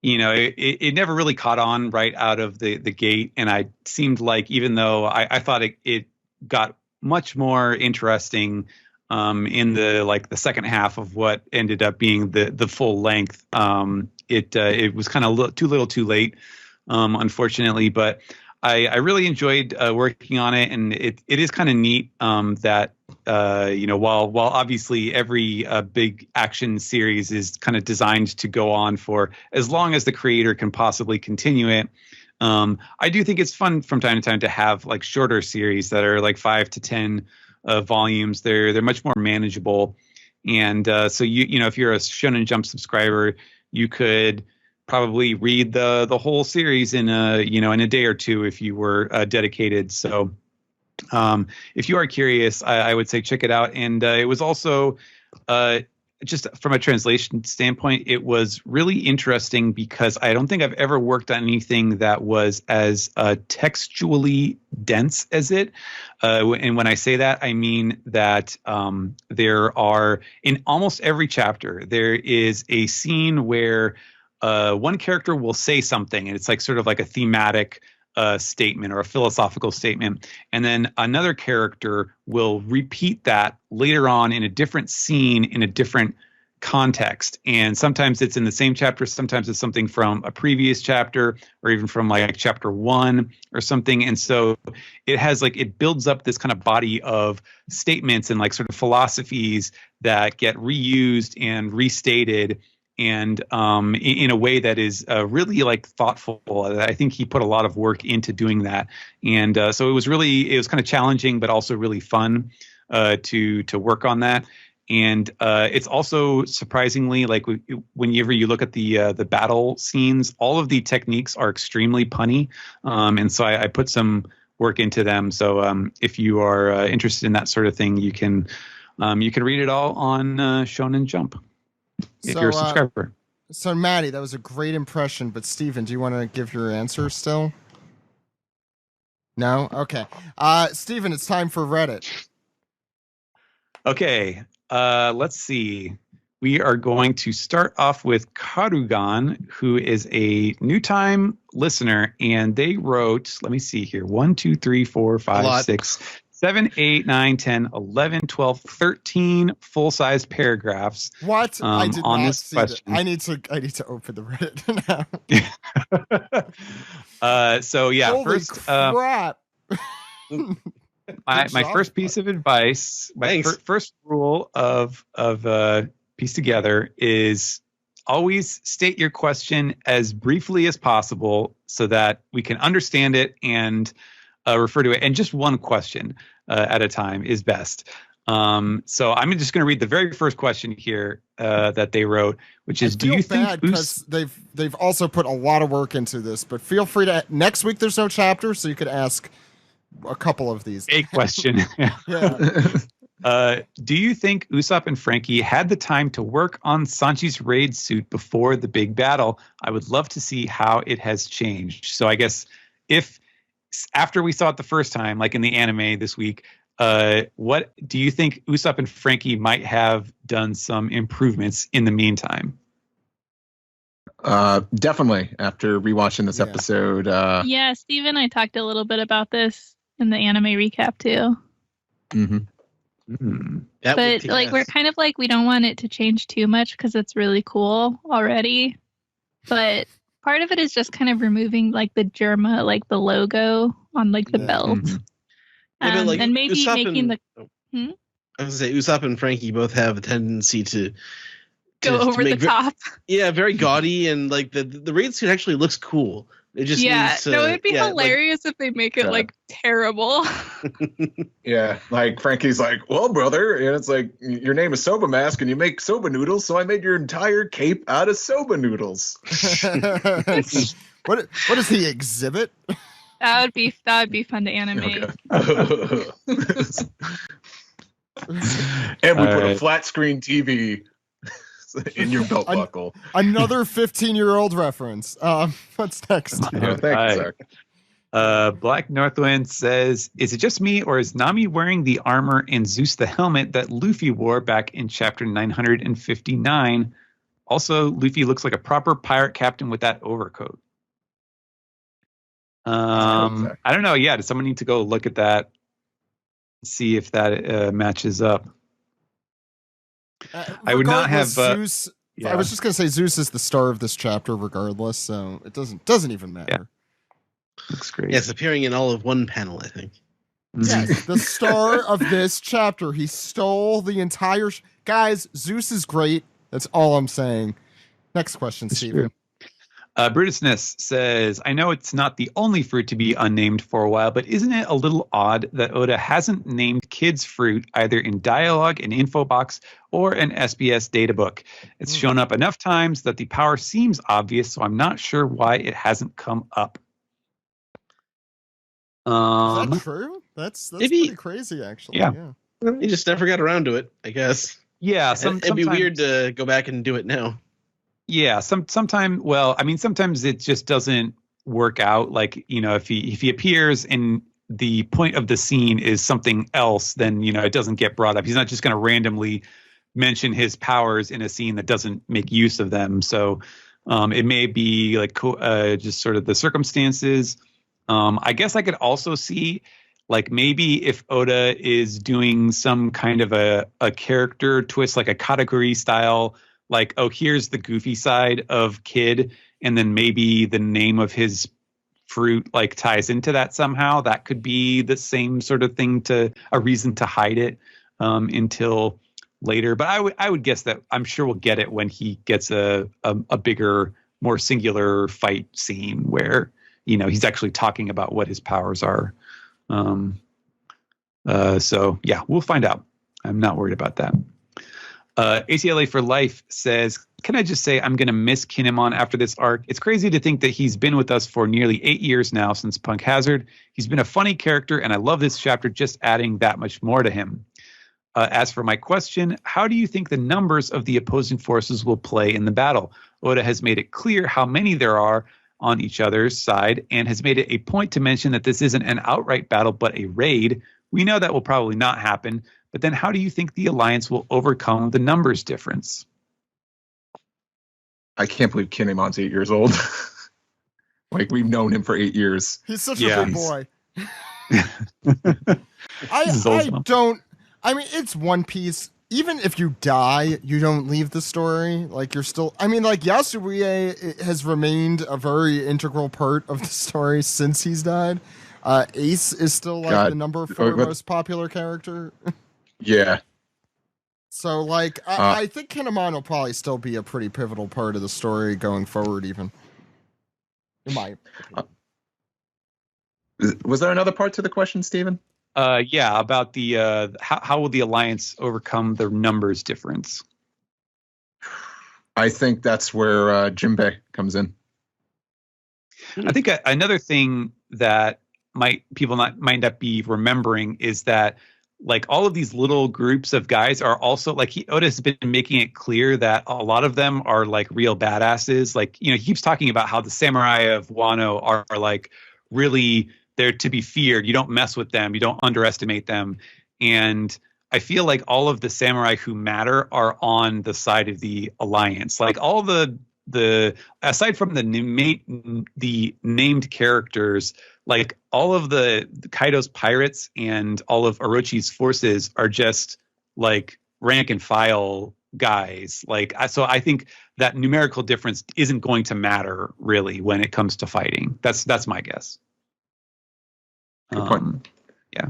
it never really caught on right out of the gate. And I seemed like, even though I thought it got much more interesting in the second half of what ended up being the full length, it was kind of too little too late, unfortunately. But I really enjoyed working on it, and it is kind of neat that while obviously every big action series is kind of designed to go on for as long as the creator can possibly continue it, I do think it's fun from time to time to have like shorter series that are like 5 to 10 volumes. They're much more manageable, and so if you're a Shonen Jump subscriber, you could probably read the whole series in a day or two if you were dedicated. So if you are curious, I would say check it out. And it was also just from a translation standpoint, it was really interesting because I don't think I've ever worked on anything that was as textually dense as it. And when I say that, I mean that there are, in almost every chapter, there is a scene where one character will say something, and it's like sort of like a thematic statement or a philosophical statement, and then another character will repeat that later on in a different scene in a different context. And sometimes it's in the same chapter, sometimes it's something from a previous chapter, or even from like chapter 1 or something. And so it builds up this kind of body of statements and like sort of philosophies that get reused and restated, and in a way that is really like thoughtful. I think he put a lot of work into doing that, and so it was kind of challenging, but also really fun to work on that. And it's also surprisingly, like whenever you look at the battle scenes, all of the techniques are extremely punny, and so I put some work into them. So if you are interested in that sort of thing, you can read it all on Shonen Jump. If you're a subscriber. So Maddie, that was a great impression, but Steven, do you want to give your answer still? No? Okay. Steven, it's time for Reddit. Okay. Let's see. We are going to start off with Karugan, who is a new time listener, and they wrote, let me see here, 1, 2, 3, 4, 5, 6, 7, 8, 9, 10, 11, 12, 13 full-sized paragraphs. What? I did not see that. I need to open the Reddit now. So yeah, holy first crap. my first piece of advice, first rule of Piece Together is always state your question as briefly as possible so that we can understand it and refer to it. And just one question at a time is best. So I'm just going to read the very first question here that they wrote, which is, do you think because they've also put a lot of work into this, but feel free to, next week there's no chapter, so you could ask a couple of these. A question. Yeah. Do you think Usopp and Frankie had the time to work on Sanji's raid suit before the big battle? I would love to see how it has changed. So I guess if after we saw it the first time, like in the anime this week, what do you think Usopp and Frankie might have done some improvements in the meantime? Definitely after rewatching this episode. Yeah, Steve and I talked a little bit about this in the anime recap too. But like we're kind of like we don't want it to change too much because it's really cool already. But part of it is just kind of removing like the Germa, like the logo on like the belt, Yeah, but, and maybe Usopp making I was gonna say Usopp and Frankie both have a tendency to go over the top. Yeah, very gaudy, and like the raid suit actually looks cool. It just needs to, no, it'd be hilarious if they make it like terrible. Yeah, like Frankie's like, well, brother, and it's like your name is Soba Mask, and you make soba noodles, so I made your entire cape out of soba noodles. What is the exhibit? That would be fun to animate. Okay. And we put a flat screen TV in your belt buckle. Another 15-year-old reference. What's next? Thanks, Zach. Black Northwind says, is it just me or is Nami wearing the armor and Zeus the helmet that Luffy wore back in chapter 959? Also, Luffy looks like a proper pirate captain with that overcoat. I don't know. Yeah, does someone need to go look at that? See if that matches up. I would not have Zeus. I was just gonna say Zeus is the star of this chapter, regardless. So it doesn't even matter. Yeah. Looks great. Yes, appearing in all of one panel, I think. Yes, the star of this chapter. He stole the entire. Guys, Zeus is great. That's all I'm saying. Next question, Steven. Brutusness says, I know it's not the only fruit to be unnamed for a while, but isn't it a little odd that Oda hasn't named kids' fruit either in dialogue, an info box, or an SBS data book? It's shown up enough times that the power seems obvious, so I'm not sure why it hasn't come up. Is that true? That's pretty crazy, actually. Yeah. He just never got around to it, I guess. Yeah, it'd be weird to go back and do it now. Yeah, sometimes. Well, I mean, sometimes it just doesn't work out. Like, you know, if he appears and the point of the scene is something else, then it doesn't get brought up. He's not just going to randomly mention his powers in a scene that doesn't make use of them. So it may be like just sort of the circumstances. I guess I could also see like maybe if Oda is doing some kind of a character twist, like a category style. Like, oh, here's the goofy side of Kid, and then maybe the name of his fruit like ties into that somehow. That could be the same sort of thing, to a reason to hide it until later. But I would guess that I'm sure we'll get it when he gets a bigger, more singular fight scene where he's actually talking about what his powers are. So yeah, we'll find out. I'm not worried about that. ACLA for Life says, can I just say I'm going to miss Kinemon after this arc? It's crazy to think that he's been with us for nearly 8 years now since Punk Hazard. He's been a funny character, and I love this chapter just adding that much more to him. As for my question, how do you think the numbers of the opposing forces will play in the battle? Oda has made it clear how many there are on each other's side and has made it a point to mention that this isn't an outright battle but a raid. We know that will probably not happen. But then how do you think the Alliance will overcome the numbers difference? I can't believe Kinemon's 8 years old. Like, we've known him for 8 years. He's such a big boy. I mean, it's One Piece. Even if you die, you don't leave the story. Like, you're still... I mean, like, Yasue has remained a very integral part of the story since he's died. Ace is still, like, the number 4 most popular character. Yeah. So, like, I think Kinemon will probably still be a pretty pivotal part of the story going forward, even. In my opinion. Was there another part to the question, Stephen? Yeah, about the how will the Alliance overcome the numbers difference? I think that's where Jinbei comes in. I think another thing that people might not be remembering is that like all of these little groups of guys are also like Oda's been making it clear that a lot of them are like real badasses. Like, he keeps talking about how the samurai of Wano are like really, they're to be feared. You don't mess with them. You don't underestimate them. And I feel like all of the samurai who matter are on the side of the alliance. Like all the aside from the named characters, like all of the Kaido's pirates and all of Orochi's forces are just like rank and file guys. Like, so I think that numerical difference isn't going to matter really when it comes to fighting. That's my guess. Good point. Yeah.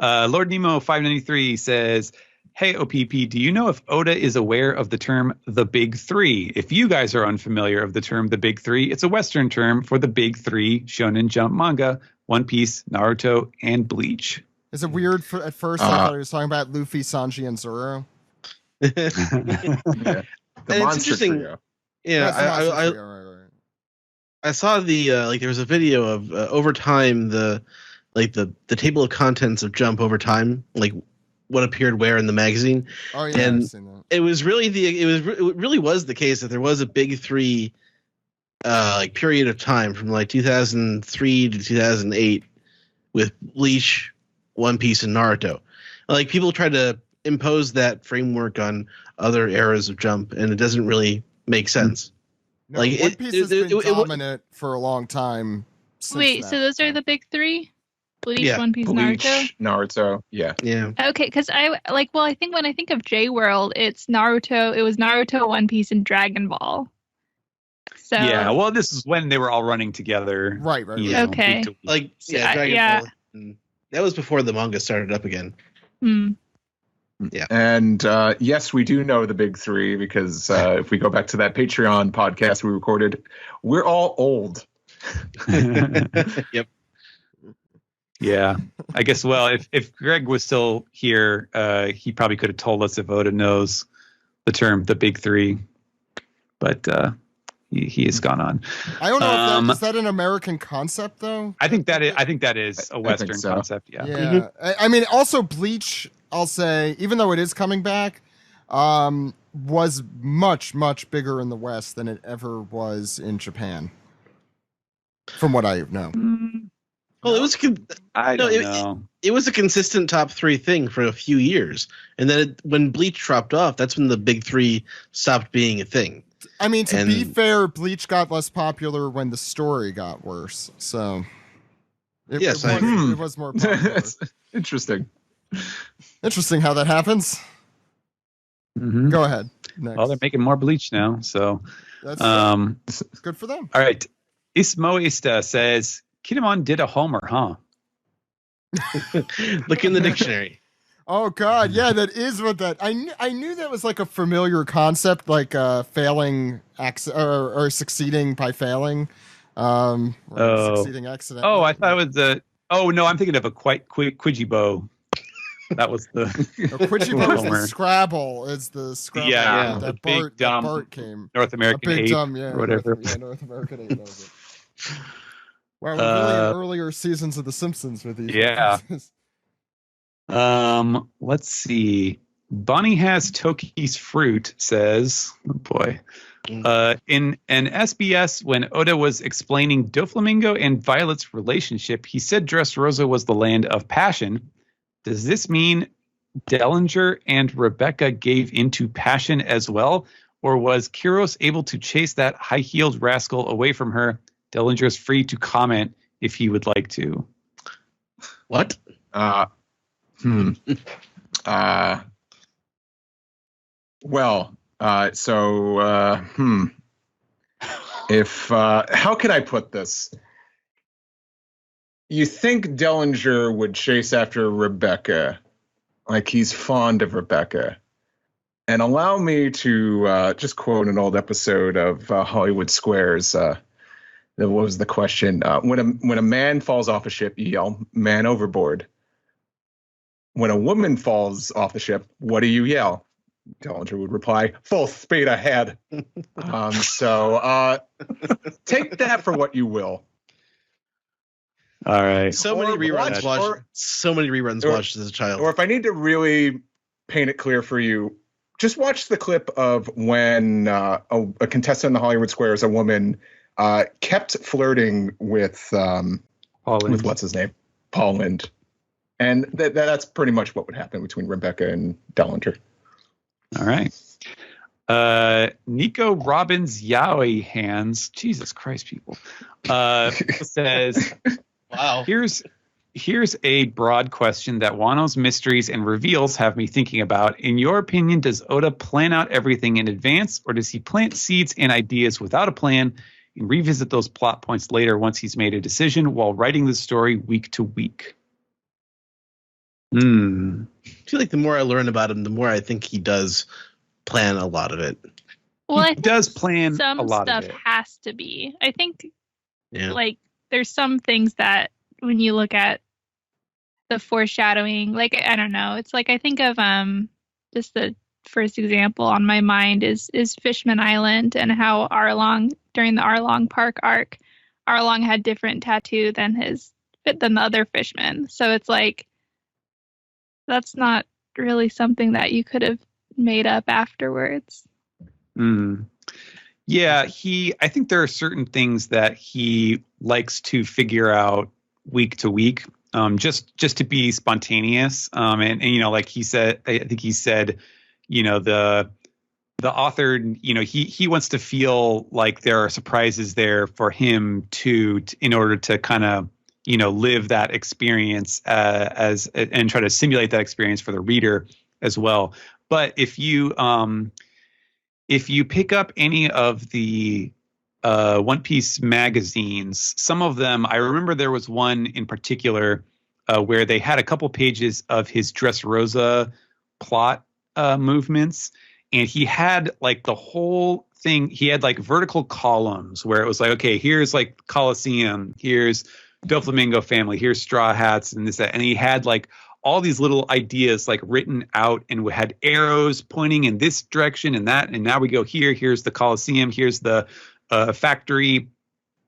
Lord Nemo 593 says, "Hey OPP, do you know if Oda is aware of the term the Big Three? If you guys are unfamiliar of the term the Big Three, it's a Western term for the big three Shonen Jump manga: One Piece, Naruto, and Bleach." Is it weird at first? I thought he was talking about Luffy, Sanji, and Zoro. Yeah. The monster trio. Yeah, I saw the like there was a video of over time the table of contents of Jump over time, like what appeared where in the magazine. Oh yeah, and I've seen that. it really was the case that there was a big three like period of time from like 2003 to 2008 with Bleach, One Piece, and Naruto. Like people try to impose that framework on other eras of Jump, and it doesn't really make sense. No, like One Piece has been dominant for a long time. Wait, so those are the big three? Bleach, Yeah. One Piece, Bleach, Naruto? Naruto. Yeah. Okay, because I think when I think of J-World, it's Naruto. It was Naruto, One Piece, and Dragon Ball. So Yeah, well, this is when they were all running together. Right. Okay. week to week. Like Dragon Ball. And that was before the manga started up again. Hmm. Yeah. And yes, we do know the big three because if we go back to that Patreon podcast we recorded, we're all old. Yep. Yeah, I guess. Well, if Greg was still here, he probably could have told us if Oda knows the term the big three, but he has gone on. I don't know if is that an American concept though. I think that is a Western concept. Yeah. Yeah. I mean, also Bleach, I'll say, even though it is coming back, was much, much bigger in the West than it ever was in Japan. From what I know. Well, it was. I don't know. It was a consistent top three thing for a few years, and then when Bleach dropped off, that's when the big three stopped being a thing. I mean, to be fair, Bleach got less popular when the story got worse. So, it was more popular. That's interesting. Interesting how that happens. Mm-hmm. Go ahead. Next. Well, they're making more Bleach now, so that's good for them. All right, Ismoista says Kinemon did a homer, huh? Look in the dictionary. Oh God, yeah, that is what that. I knew that was like a familiar concept, like failing or succeeding by failing, succeeding accident. Oh, I thought it was the. Oh no, I'm thinking of a Quijibo. That was the. Quijibo is the Scrabble. It's the Scrabble. Yeah, that big Bart, dumb that Bart came. North American a big ape, dumb, yeah, or whatever. North American ape. Wow, we're really in earlier seasons of The Simpsons with these. Yeah. Let's see. Bonnie has Toki's fruit says, oh boy. In an SBS, when Oda was explaining Doflamingo and Violet's relationship, he said Dressrosa was the land of passion. Does this mean Dellinger and Rebecca gave into passion as well? Or was Kiros able to chase that high-heeled rascal away from her? Dellinger is free to comment if he would like to. What? If how can I put this? You think Dellinger would chase after Rebecca, like he's fond of Rebecca. And allow me to just quote an old episode of Hollywood Squares. What was the question? When a man falls off a ship, you yell, "Man overboard." When a woman falls off the ship, what do you yell? Dellinger would reply, "Full speed ahead." So take that for what you will. All right. So many reruns watched. So many reruns watched as a child. Or if I need to really paint it clear for you, just watch the clip of when a contestant in the Hollywood Squares, a woman, kept flirting with what's his name, Paul Lind, and that's pretty much what would happen between Rebecca and Dellinger. All right. Nico Robbins Yowie Hands, Jesus Christ, people, says, "Wow, here's a broad question that Wano's mysteries and reveals have me thinking about. In your opinion, does Oda plan out everything in advance, or does he plant seeds and ideas without a plan and revisit those plot points later once he's made a decision while writing the story week to week?" I feel like the more I learn about him, the more I think he does plan a lot of it. Well, he does plan some a lot stuff of it. Has to be. I think, like, there's some things that when you look at the foreshadowing, like, I don't know, it's like I think of just the first example on my mind is Fishman Island, and how Arlong, during the Arlong Park arc, Arlong had different tattoo than the other fishmen. So it's like, that's not really something that you could have made up afterwards. Yeah, I think there are certain things that he likes to figure out week to week, just to be spontaneous. And you know, like he said, I think he said, you know, the author, you know, he wants to feel like there are surprises there for him in order to kind of, you know, live that experience and try to simulate that experience for the reader as well. But if you pick up any of the One Piece magazines, some of them, I remember there was one in particular where they had a couple pages of his Dressrosa plot movements, and he had like the whole thing. He had like vertical columns where it was like, okay, here's like Colosseum, here's Doflamingo family, here's Straw Hats, and this, that, and he had like all these little ideas like written out, and we had arrows pointing in this direction and that, and now we go here. Here's the Colosseum. Here's the factory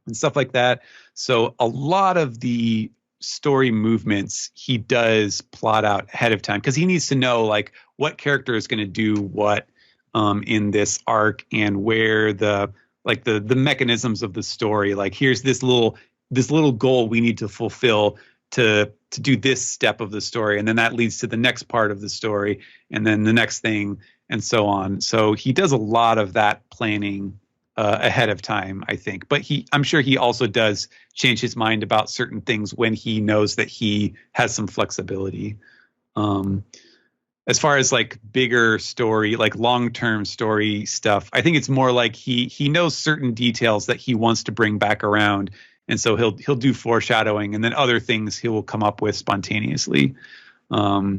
and stuff like that. So a lot of the story movements he does plot out ahead of time because he needs to know like what character is going to do what in this arc, and where the mechanisms of the story. Like, here's this little goal we need to fulfill to do this step of the story, and then that leads to the next part of the story, and then the next thing, and so on. So he does a lot of that planning ahead of time, I think. But I'm sure he also does change his mind about certain things when he knows that he has some flexibility. As far as like bigger story, like long-term story stuff, I think it's more like he knows certain details that he wants to bring back around. And so he'll do foreshadowing, and then other things he will come up with spontaneously. I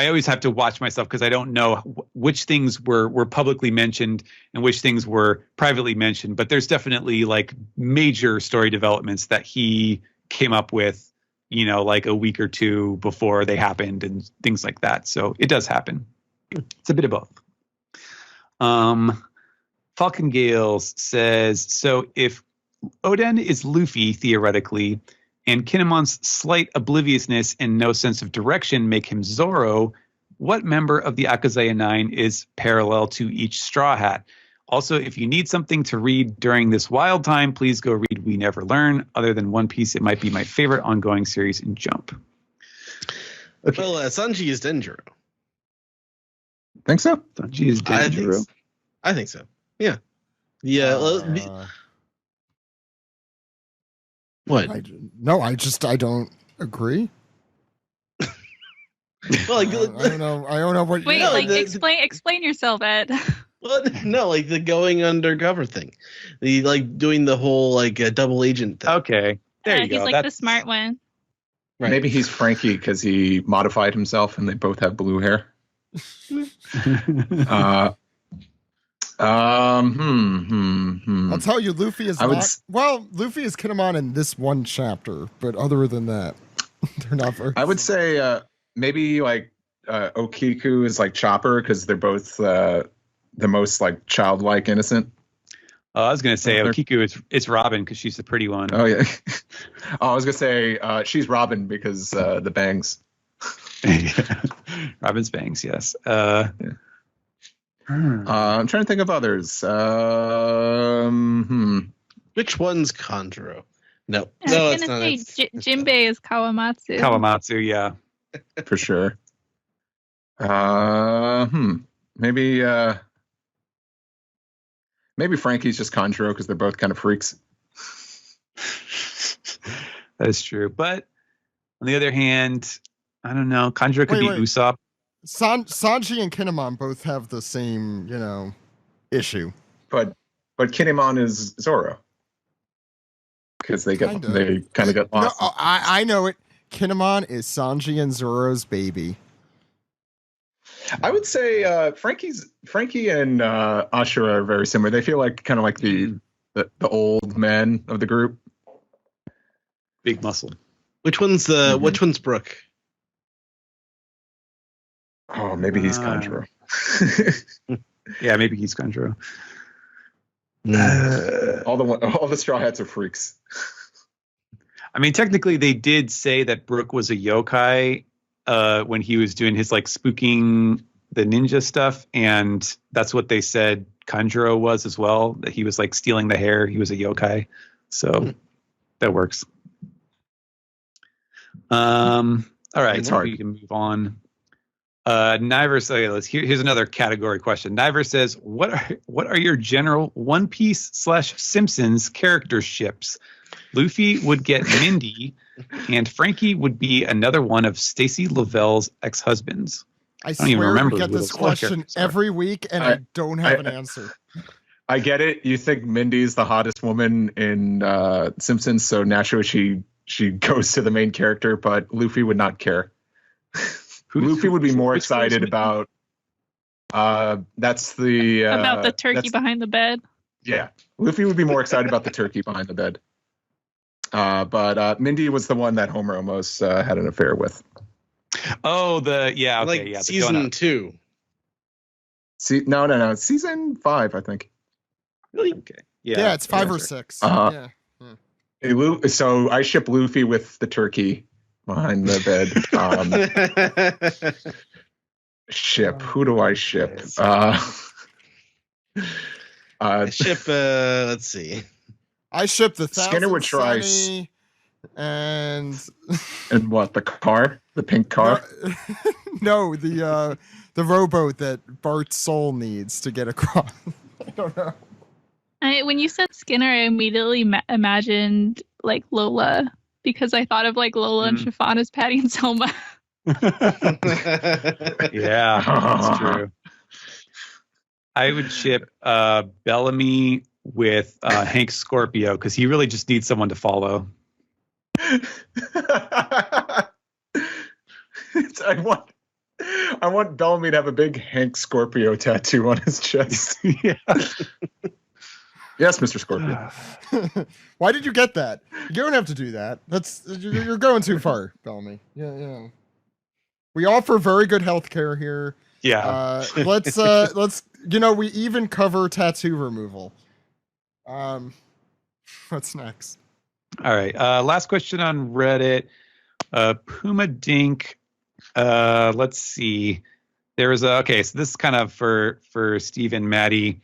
always have to watch myself because I don't know which things were publicly mentioned and which things were privately mentioned. But there's definitely like major story developments that he came up with, you know, like a week or two before they happened and things like that. So it does happen. It's a bit of both. Falcon Gales says, so if Oden is Luffy, theoretically, and Kinemon's slight obliviousness and no sense of direction make him Zoro, what member of the Akazaya 9 is parallel to each Straw Hat? Also, if you need something to read during this wild time, please go read We Never Learn. Other than One Piece, it might be my favorite ongoing series in Jump. Okay. Well, Sanji is Denjiro. Think so? Sanji is Denjiro. I think so. Yeah. Yeah. What? I don't agree. Well, like, I don't know what. Wait, explain yourself, Ed. Well, no, like the going undercover thing, the like doing the whole like double agent thing. Okay, there you go. He's like the smart one. Right. Maybe he's Frankie because he modified himself, and they both have blue hair. I'll tell you, Luffy is Luffy is Kinemon in this one chapter, but other than that, they're not very. I would say maybe like Okiku is like Chopper because they're both the most like childlike innocent. I was gonna say Okiku. It's Robin because she's the pretty one. Oh yeah. I was gonna say she's Robin because the bangs. Robin's bangs. Yes. I'm trying to think of others. Which one's Kanjuro? No, I was gonna say Jinbei is Kawamatsu. Kawamatsu, yeah, for sure. Maybe Frankie's just Kanjuro because they're both kind of freaks. That's true. But on the other hand, I don't know. Kanjuro could be Usopp. Sanji and Kinemon both have the same, issue. But Kinemon is Zoro. Because they kind of got lost. No, I know it. Kinemon is Sanji and Zoro's baby. I would say Frankie and Ashura are very similar. They feel like kind of like the old men of the group. Big muscle. Which one's Brooke? Oh, maybe he's Kanjuro. Yeah, maybe he's Kanjuro. All the Straw Hats are freaks. I mean, technically, they did say that Brooke was a yokai when he was doing his spooking the ninja stuff, and that's what they said Kanjuro was as well. That he was stealing the hair. He was a yokai, so that works. All right, it's hard. We can move on. Niver, okay, here's another category question. Niver says, what are your general One Piece / Simpsons character ships? Luffy would get Mindy, and Frankie would be another one of Stacy Lavelle's ex-husbands. I don't even remember. We get this question every week, and I don't have an answer. I get it. You think Mindy's the hottest woman in Simpsons, so naturally she goes to the main character, but Luffy would not care. Luffy would be more excited about that's the about the turkey behind the bed. Yeah, Luffy would be more excited about the turkey behind the bed. But Mindy was the one that Homer almost had an affair with. Oh, season 2. No, season 5, I think. Really? Okay. Yeah, it's 5 or 6. Yeah. So I ship Luffy with the turkey behind the bed. Ship. Who do I ship? Ship. Let's see. I ship the Skinner would try. And what? The car? The pink car? No, the rowboat that Bart's soul needs to get across. I don't know. When you said Skinner, I immediately imagined Lola, because I thought of Lola and Chiffon as Patty and Selma. Yeah, that's true. I would ship Bellamy with Hank Scorpio because he really just needs someone to follow. I want Bellamy to have a big Hank Scorpio tattoo on his chest. Yeah. Yes, Mr. Scorpio. Why did you get that? You don't have to do that. You're going too far, Bellamy. Yeah. We offer very good health care here. Yeah. Let's we even cover tattoo removal. What's next? All right. Last question on Reddit. Puma Dink. Let's see. There was so this is kind of for Steve and Maddie.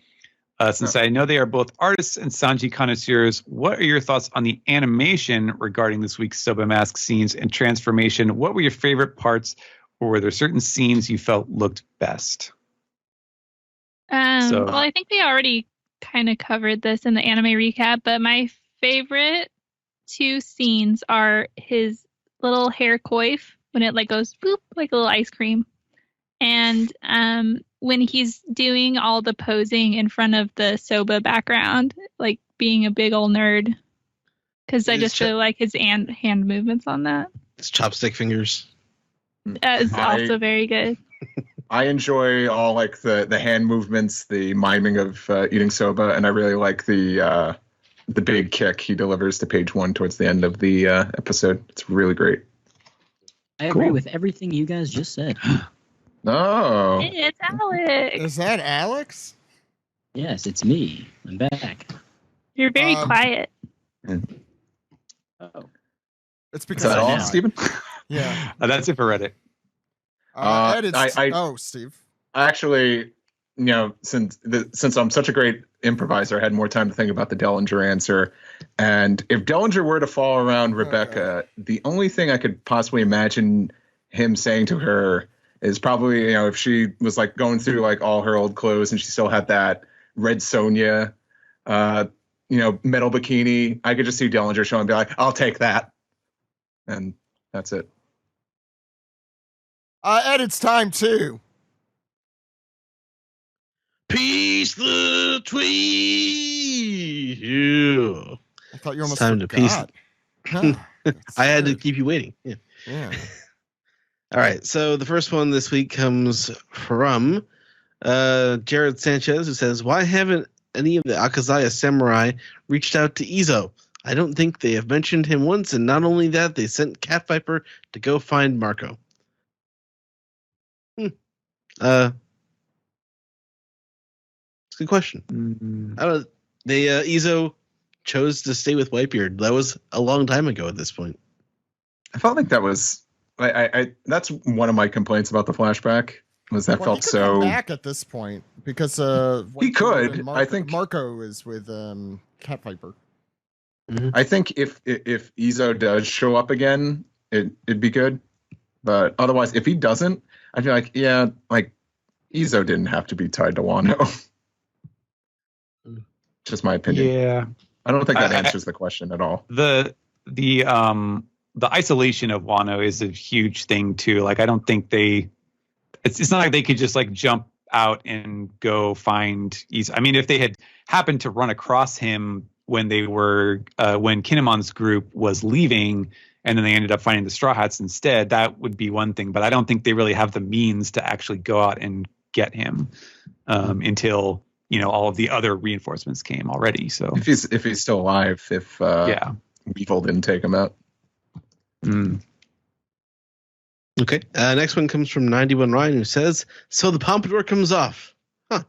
Since I know they are both artists and Sanji connoisseurs, what are your thoughts on the animation regarding this week's Soba Mask scenes and transformation? What were your favorite parts, or were there certain scenes you felt looked best? Well, I think they already kind of covered this in the anime recap, but my favorite 2 scenes are his little hair coif when it goes boop like a little ice cream, and when he's doing all the posing in front of the Soba background, being a big old nerd, because I just really like his hand movements on that. His chopstick fingers. That is also very good. I enjoy all the hand movements, the miming of eating soba, and I really like the big kick he delivers to page 1 towards the end of the episode. It's really great. I agree with everything you guys just said. No. It's Alex. Is that Alex? Yes, it's me. I'm back. You're very quiet. Oh. It's Is because that I'm all, not. Stephen? Yeah. That's it for Reddit. Ed, Steve. Actually, since I'm such a great improviser, I had more time to think about the Dellinger answer. And if Dellinger were to fall around Rebecca, the only thing I could possibly imagine him saying to her is probably, if she was like going through like all her old clothes and she still had that red Sonia, metal bikini, I could just see Dellinger showing and be like, I'll take that. And that's it. Ed, it's time too. Peace the tweet. Yeah. I thought you almost time forgot. To peace. I had to keep you waiting. Yeah. All right. So the first one this week comes from Jared Sanchez, who says, "Why haven't any of the Akazaya samurai reached out to Izo? I don't think they have mentioned him once, and not only that, they sent Cat Viper to go find Marco." It's a good question. I don't. They Izo chose to stay with Whitebeard. That was a long time ago at this point. I felt like that was. I that's one of my complaints about the flashback was that felt he could so. Come back at this point because he could. I think Marco is with Cat Viper. Mm-hmm. I think if Izo does show up again, it'd be good. But otherwise, if he doesn't, I feel like Izo didn't have to be tied to Wano. Just my opinion. Yeah, I don't think that answers the question at all. The isolation of Wano is a huge thing too. Like, I don't think it's not like they could just like jump out and go find Izo. I mean, if they had happened to run across him when they were when Kinemon's group was leaving, and then they ended up finding the Straw Hats instead, that would be one thing. But I don't think they really have the means to actually go out and get him until all of the other reinforcements came already. So if he's still alive, if Weevil didn't take him out. Okay. Next one comes from 91 Ryan, who says, "So the Pompadour comes off. Huh.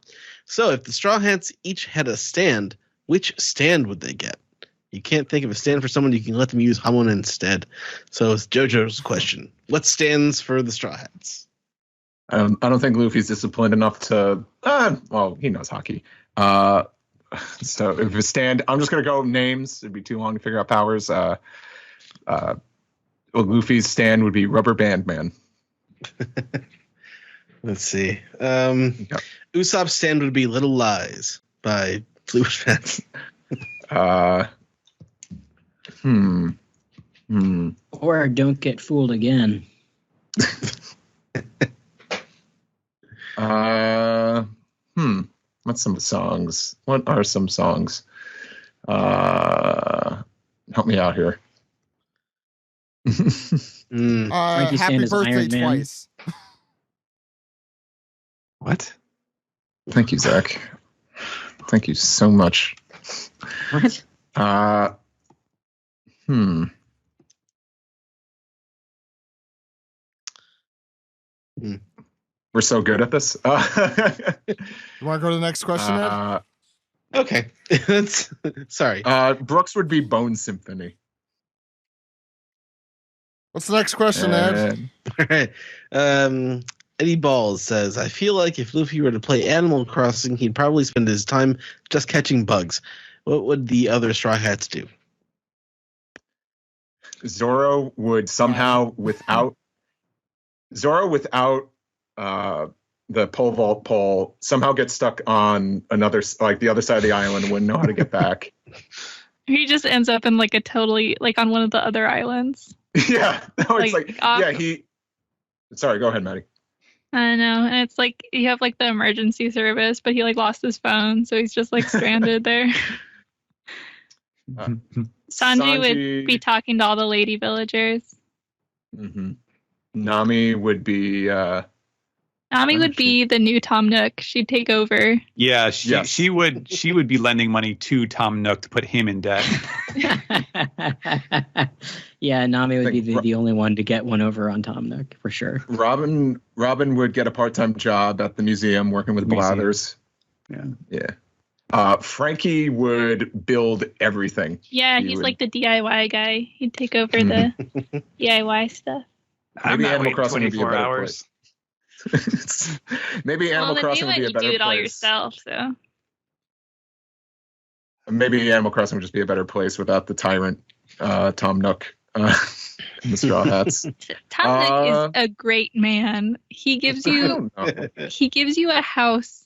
So if the Straw Hats each had a stand, which stand would they get? You can't think of a stand for someone, you can let them use Hamon instead." So it's JoJo's question. What stands for the Straw Hats? I don't think Luffy's disciplined enough to. Well, he knows hockey. So if a stand, I'm just gonna go names. It'd be too long to figure out powers. Luffy's stand would be Rubber Band Man. Let's see. Usopp's stand would be Little Lies by Fleetwood Mac. Or Don't Get Fooled Again. What's some songs? What are some songs? Help me out here. Happy birthday twice. What? Thank you, Zach. Thank you so much. What? We're so good at this. You want to go to the next question, Ed? Okay. Sorry. Brooks would be Bone Symphony. What's the next question, Ed? All right. Eddie Balls says, "I feel like if Luffy were to play Animal Crossing, he'd probably spend his time just catching bugs. What would the other Straw Hats do?" Zoro would somehow, without the pole vault pole, somehow get stuck on another, like the other side of the island, and wouldn't know how to get back. He just ends up in like a totally like on one of the other islands. Yeah, no, it's he. Sorry, go ahead, Maddie. I know, and it's like you have like the emergency service, but he like lost his phone, so he's just like stranded there. Sanji would be talking to all the lady villagers. Mm-hmm. Nami would be. Nami would be the new Tom Nook. She'd take over. Yeah, she would be lending money to Tom Nook to put him in debt. Yeah, Nami would be the only one to get one over on Tom Nook for sure. Robin would get a part-time job at the museum working with Blathers. Yeah. Yeah. Frankie would build everything. Yeah, he's like the DIY guy. He'd take over the DIY stuff. Maybe Animal Crossing would be a better hours. place. Maybe Animal Crossing would be a better place. You do it all yourself, so. Maybe Animal Crossing would just be a better place without the tyrant Tom Nook and the Straw Hats. Tom Nook is a great man. He gives you a house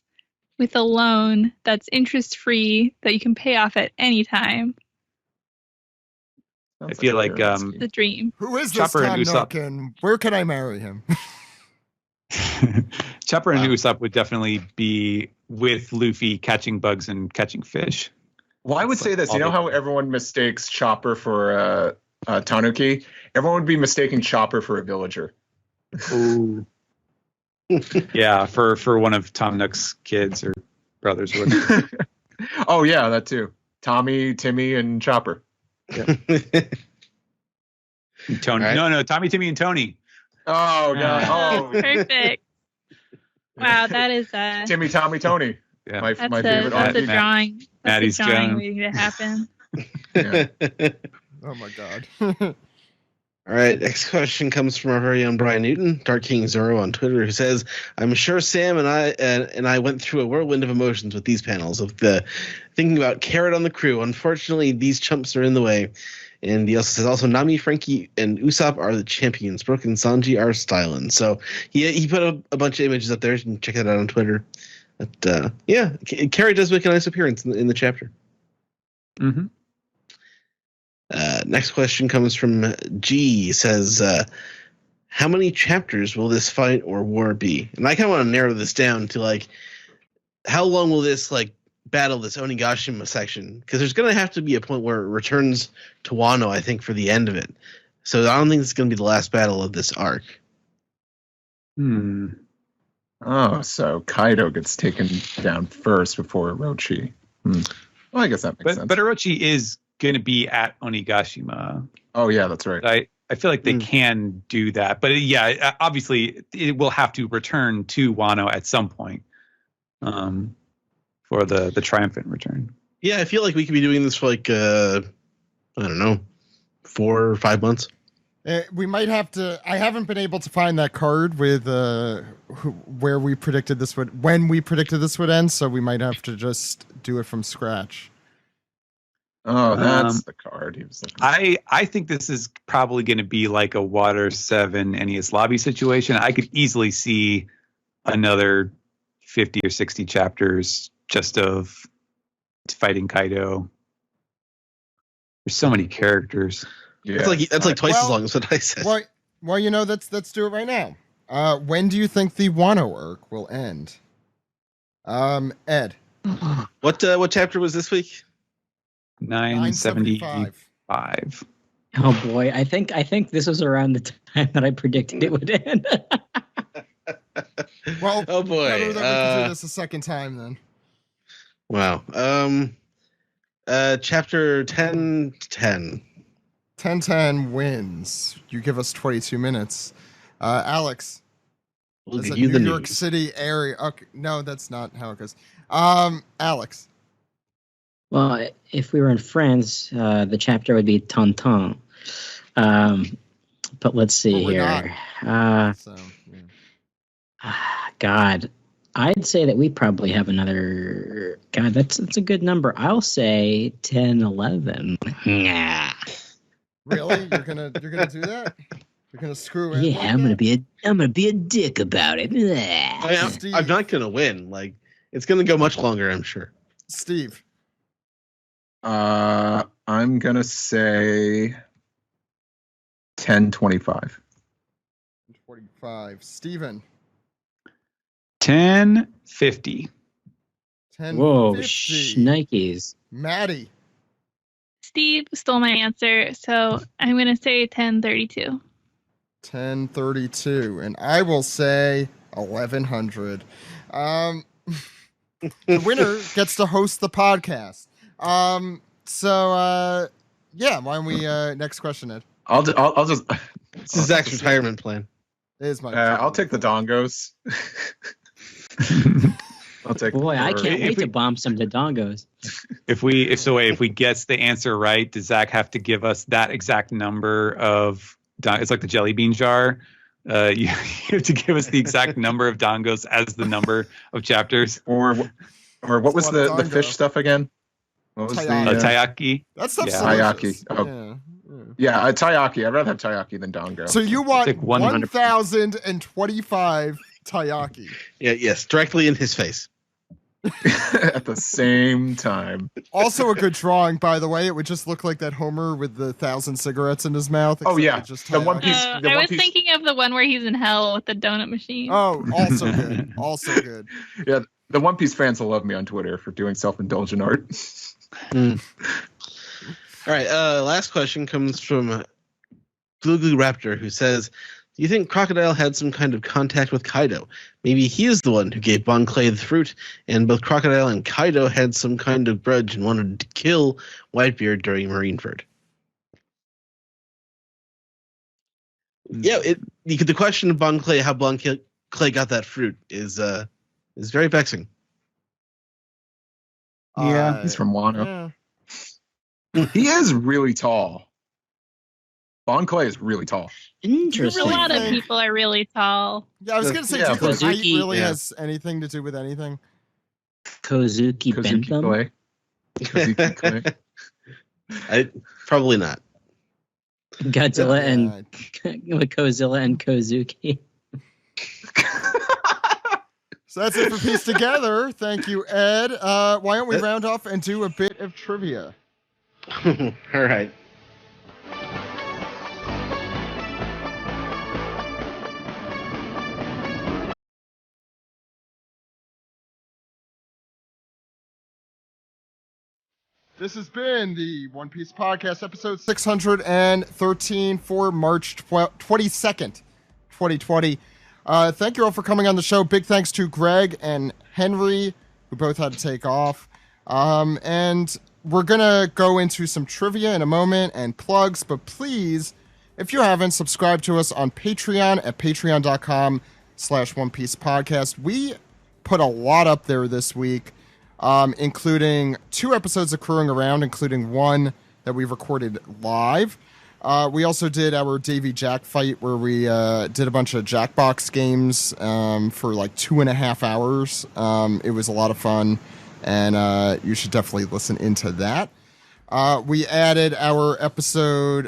with a loan that's interest free that you can pay off at any time. I feel like the dream. Who is this Chopper Tom and Usopp? Nook, and where can I marry him? Chopper and Usopp would definitely be with Luffy catching bugs and catching fish. Well, I would say this. You know how everyone mistakes Chopper for Tanuki? Everyone would be mistaking Chopper for a villager. Ooh. Yeah, for one of Tom Nook's kids or brothers. Or whatever. Oh, yeah, that too. Tommy, Timmy, and Chopper. Yeah. Tony. Right. No, Tommy, Timmy, and Tony. Oh, God. Oh. Perfect. Wow, that is Timmy, Tommy, Tony. Yeah. My favorite. That's a drawing. Maddie's That's a drawing waiting to happen. Yeah. Oh my God. All right, next question comes from our very own Brian Newton, Dark King Zoro on Twitter, who says, "I'm sure Sam and I went through a whirlwind of emotions with these panels of the thinking about Carrot on the crew. Unfortunately, these chumps are in the way." And he also says, "Also Nami, Frankie, and Usopp are the champions. Brook and Sanji are styling." So he put a bunch of images up there. You can check that out on Twitter. But yeah, Carrot does make a nice appearance in the chapter. Mm-hmm. Next question comes from G. He says, "How many chapters will this fight or war be?" And I kind of want to narrow this down to like, how long will this like battle, this Onigashima section? Because there's going to have to be a point where it returns to Wano, I think, for the end of it. So I don't think it's going to be the last battle of this arc. Oh, so Kaido gets taken down first before Orochi. Well, I guess that makes sense. But Orochi is going to be at Onigashima. Oh, yeah, that's right. I feel like they can do that. But yeah, obviously it will have to return to Wano at some point for the triumphant return. Yeah, I feel like we could be doing this for like, I don't know, 4 or 5 months. We might have to. I haven't been able to find that card with where we predicted this when we predicted this would end. So we might have to just do it from scratch. Oh, that's the card he was looking for. I think this is probably going to be like a Water 7 Enies Lobby situation. I could easily see another 50 or 60 chapters just of fighting Kaido. There's so many characters. Yeah, that's like twice as long as what I said. Well, let's do it right now. When do you think the Wano arc will end? Ed. What chapter was this week? 975. Oh boy, I think this was around the time that I predicted it would end. Well, oh boy, better that we can do this a second time then. Wow. Chapter 1010. 1010 wins. You give us 22 minutes. Alex. We'll give you the New York City area. Okay, no, that's not how it goes. Alex. Well, if we were in France, the chapter would be Tonton. But let's see here. God, I'd say that we probably have another. God, that's a good number. I'll say 10, 11. Really? You're gonna do that? You're gonna screw in? Yeah, I'm gonna be a dick about it. I'm not gonna win. Like, it's gonna go much longer, I'm sure. Steve. I'm gonna say 10:25. 45. Steven. 10:50. 10:50. Whoa, Nikes. Maddie. Steve stole my answer, so I'm going to say 10:32. 10:32, and I will say 1100. The winner gets to host the podcast. Yeah, why don't we next question, Ed? I'll just This is Zach's retirement plan. It is my I'll take the dongos. I'll take. Boy, I or- can't wait to bomb some Dodongos. If we guess the answer right, does Zach have to give us that exact number of? It's like the jelly bean jar. You have to give us the exact number of dongos as the number of chapters. Or what was the Dongo. fish stuff again? What was Taiyaki. Taiyaki. That stuff's Yeah. delicious. Taiyaki. Oh. Yeah. Yeah, taiyaki. I'd rather have taiyaki than dongo. So you want Take 100%. 1,025 taiyaki. Yeah, yes, directly in his face. At the same time. Also a good drawing, by the way. It would just look like that Homer with the 1,000 cigarettes in his mouth. Oh, except yeah. it's just The One taiyaki. Piece- the I One was Piece- thinking of the one where he's in hell with the donut machine. Oh, also good. Also good. The One Piece fans will love me on Twitter for doing self-indulgent art. All right, last question comes from Glue Glue Raptor, who says, do you think Crocodile had some kind of contact with Kaido? Maybe he is the one who gave Bon Clay the fruit, and both Crocodile and Kaido had some kind of grudge and wanted to kill Whitebeard during Marineford. Yeah, the question of Bon Clay, how Bon Clay got that fruit, is very vexing. Yeah. He's from Wano. Yeah. He is really tall. Bon Clay is really tall. Interesting. A lot of think- people are really tall. Yeah, I was going to say, Yeah, do you think height Kozuki, really yeah. has anything to do with anything? Kozuki Kozuki Bentham. Clay. Kozuki Clay. Probably not. Godzilla and Yeah. with Kozilla and Kozuki. So that's it for Piece Together. Thank you, Ed. Why don't we round off and do a bit of trivia? All right. This has been the One Piece Podcast, episode 613 for March 22nd, 2020. Thank you all for coming on the show. Big thanks to Greg and Henry, who both had to take off. And we're going to go into some trivia in a moment and plugs, but please, if you haven't, subscribe to us on Patreon at patreon.com/One Piece Podcast. We put a lot up there this week. Including 2 episodes of Crewing Around, including one that we recorded live. We also did our Davy Jack fight where we did a bunch of Jackbox games for like 2.5 hours. It was a lot of fun, and you should definitely listen into that. We added our episode.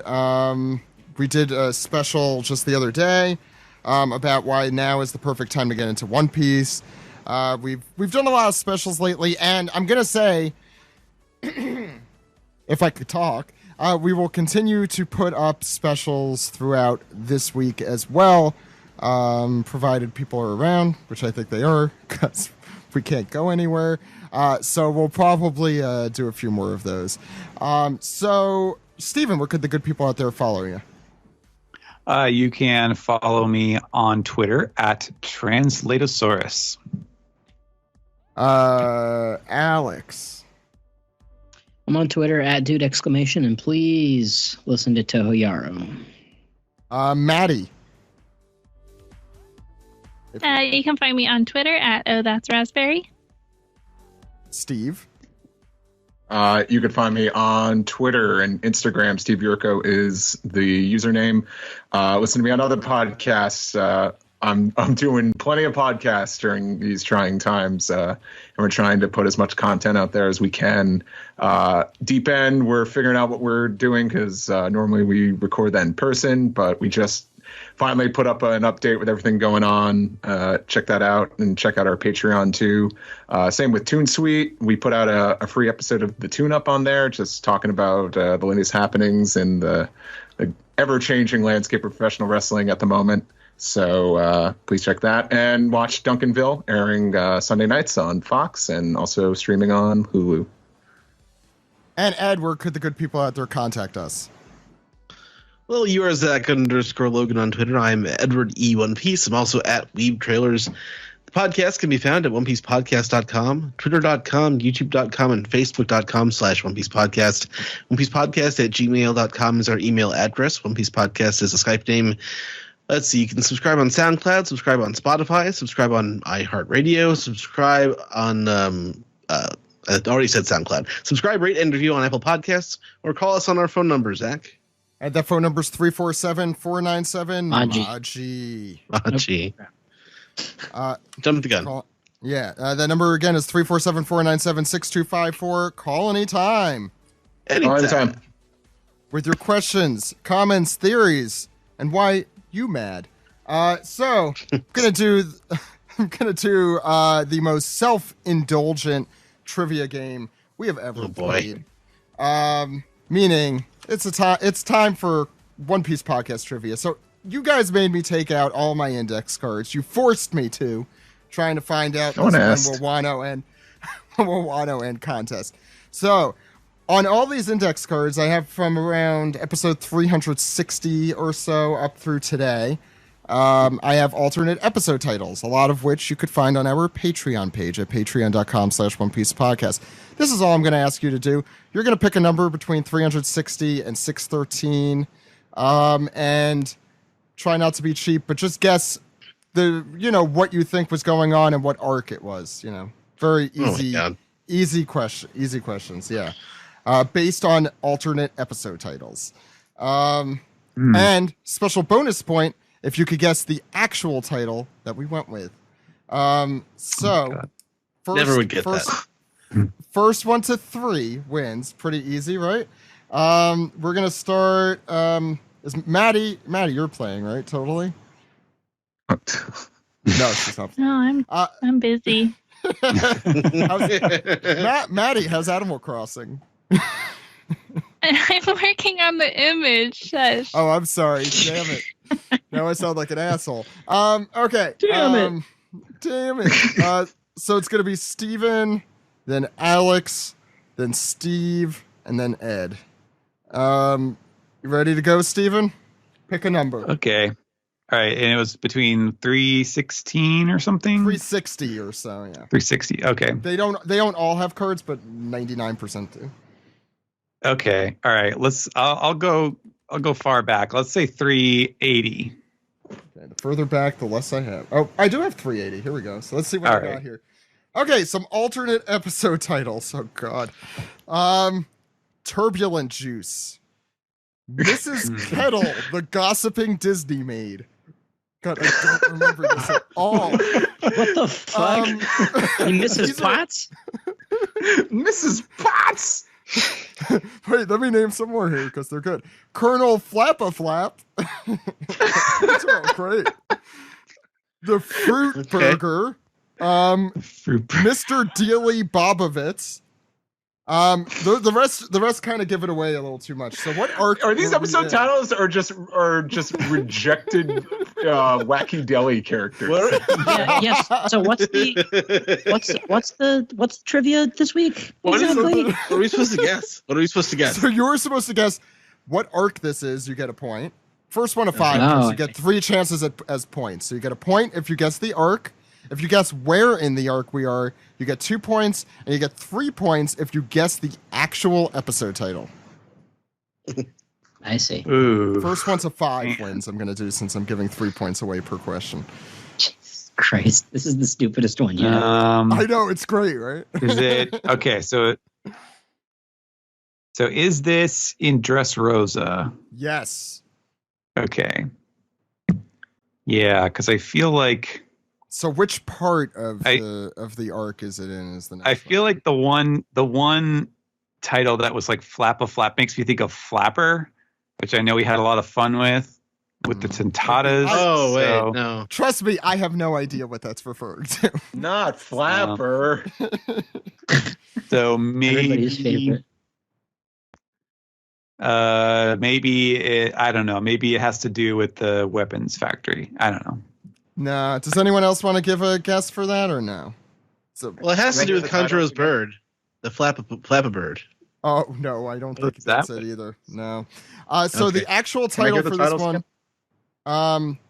We did a special just the other day about why now is the perfect time to get into One Piece. We've done a lot of specials lately, and I'm gonna say, if I could talk, we will continue to put up specials throughout this week as well, provided people are around, which I think they are, because we can't go anywhere. So we'll probably do a few more of those. So, Steven, where could the good people out there follow you? You can follow me on Twitter at Translatosaurus. Alex. I'm on Twitter at dude exclamation, and please listen to Toho Yaro. Maddie. You can find me on Twitter at Oh That's Raspberry. Steve. You can find me on Twitter and Instagram. Steve Yurko is the username. Listen to me on other podcasts. I'm doing plenty of podcasts during these trying times, and we're trying to put as much content out there as we can. Deep End, we're figuring out what we're doing because normally we record that in person, but we just finally put up an update with everything going on. Check that out, and check out our Patreon too. Same with Toon Suite. We put out a free episode of the Tune Up on there, just talking about the latest happenings and the ever-changing landscape of professional wrestling at the moment. So please check that, and watch Duncanville, airing Sunday nights on Fox and also streaming on Hulu. And Ed, where could the good people out there contact us? Well, you are Zach_Logan on Twitter. I'm Edward E. One Piece. I'm also at Weeb Trailers. The podcast can be found at OnePiecePodcast.com, Twitter.com, YouTube.com, and Facebook.com/OnePiecePodcast. OnePiecePodcast at gmail.com is our email address. OnePiecePodcast is a Skype name. Let's see. You can subscribe on SoundCloud, subscribe on Spotify, subscribe on iHeartRadio, subscribe on I already said SoundCloud. Subscribe, rate, and review on Apple Podcasts, or call us on our phone number, Zach. And that phone number is 347-497 Maji. Maji. Jump the gun. That number again is 347-497-6254. Call anytime. Anytime. With your questions, comments, theories, and why you mad. So I'm gonna do the most self-indulgent trivia game we have ever played. Meaning it's time for One Piece podcast trivia. So you guys made me take out all my index cards. You forced me to, trying to find out this Wano and contest. So on all these index cards, I have from around episode 360 or so up through today. I have alternate episode titles, a lot of which you could find on our Patreon page at patreon.com/OnePiecePodcast. This is all I'm going to ask you to do. You're going to pick a number between 360 and 613, and try not to be cheap, but just guess what you think was going on and what arc it was. Very easy questions. Yeah. Based on alternate episode titles. And special bonus point if you could guess the actual title that we went with. First, never would get that. First one to 3 wins. Pretty easy, right? We're gonna start. Is Maddie, you're playing, right? Totally. No, she's not. No, I'm busy. Maddie, how's Animal Crossing? I'm working on the image. Shush. Oh, I'm sorry. Damn it. Now I sound like an asshole. Okay. Damn it. So it's gonna be Steven, then Alex, then Steve, and then Ed. You ready to go, Steven? Pick a number. Okay. All right, and it was between 316 or something. 360 or so, yeah. 360. Okay. They don't all have cards, but 99% do. Okay. All right. I'll go far back. Let's say 380. Okay, the further back, the less I have. Oh, I do have 380. Here we go. So let's see what I got here. Okay, some alternate episode titles. Oh God. Turbulent Juice. Mrs. Kettle, the gossiping Disney maid. God, I don't remember this at all. What the fuck? Mrs. Potts? Mrs. Potts! Wait, let me name some more here because they're good. Colonel Flap-a-Flap. Those are all great. The Fruit Burger. Mr. Dealey Bobovitz. The rest kind of give it away a little too much. So what arc are these episode titles or just rejected wacky deli characters? Yes. So what's the trivia this week? What are we supposed to guess? So you're supposed to guess what arc this is. You get a point. First one to 5. So you get 3 chances as points. So you get a point if you guess the arc. If you guess where in the arc we are, you get 2 points, and you get 3 points if you guess the actual episode title. I see. Ooh. First one to 5 wins. I'm going to do since I'm giving 3 points away per question. Jesus Christ, this is the stupidest one yet. I know, it's great, right? Is it okay? So is this in Dressrosa? Yes. Okay. Yeah, because I feel like. So which part of the arc is it in? Is the next I feel like the one title that was like Flap-a-Flap makes me think of Flapper, which I know we had a lot of fun with the Tentatas. Wait, no. Trust me, I have no idea what that's referring to. Not Flapper. So Everybody's favorite. Maybe I don't know. Maybe it has to do with the weapons factory. I don't know. Nah. Does anyone else want to give a guess for that or no? Well, it has to do with Conjuro's bird, the Flap-a-Bird. Oh no, I don't think that's it either. No. So the actual title for this one,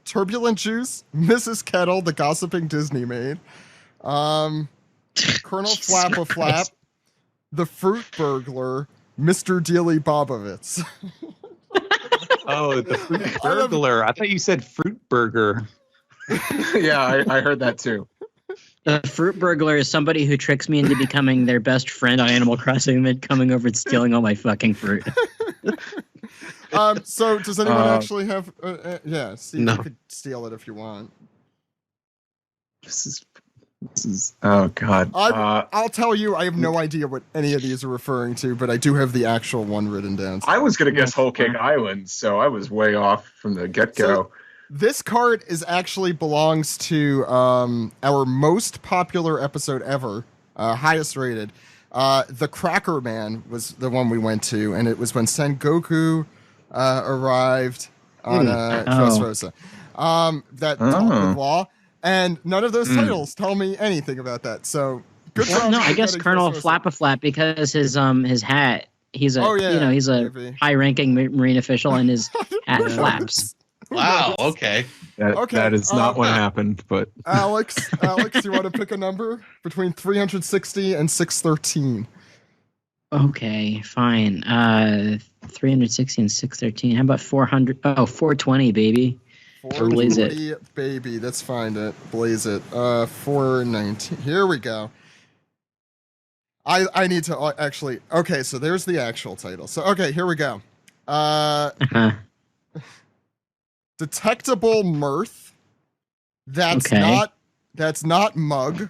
Turbulent Juice, Mrs. Kettle, the gossiping Disney maid, Colonel Flap-a-Flap, the Fruit Burglar, Mr. Dealey Bobovitz. Oh, the Fruit Burglar. I thought you said Fruit burger. Yeah, I heard that too. The fruit burglar is somebody who tricks me into becoming their best friend on Animal Crossing and then coming over and stealing all my fucking fruit. So does anyone actually have? Yeah, Steve, No. you could steal it if you want. This is. Oh God. I'll tell you, I have no idea what any of these are referring to, but I do have the actual one written down. I was gonna guess Whole Cake Island, so I was way off from the get-go. So, this card belongs to our most popular episode ever, highest rated. The Cracker Man was the one we went to, and it was when Sengoku arrived on Dressrosa. That law, and none of those titles tell me anything about that. So good. Well, no, I guess Colonel Flap-a-Flap, because his hat. He's a he's a high-ranking Marine official, and his hat flaps. Wow. Okay. That is not what happened, but Alex, you want to pick a number between 360 and 613? Okay, fine. 360 and 613. How about 400? Oh, 420, baby. 420, baby. Let's find it. Blaze it. 419. Here we go. I need to actually. Okay, so there's the actual title. So okay, here we go. Detectable Mirth. That's not Mug.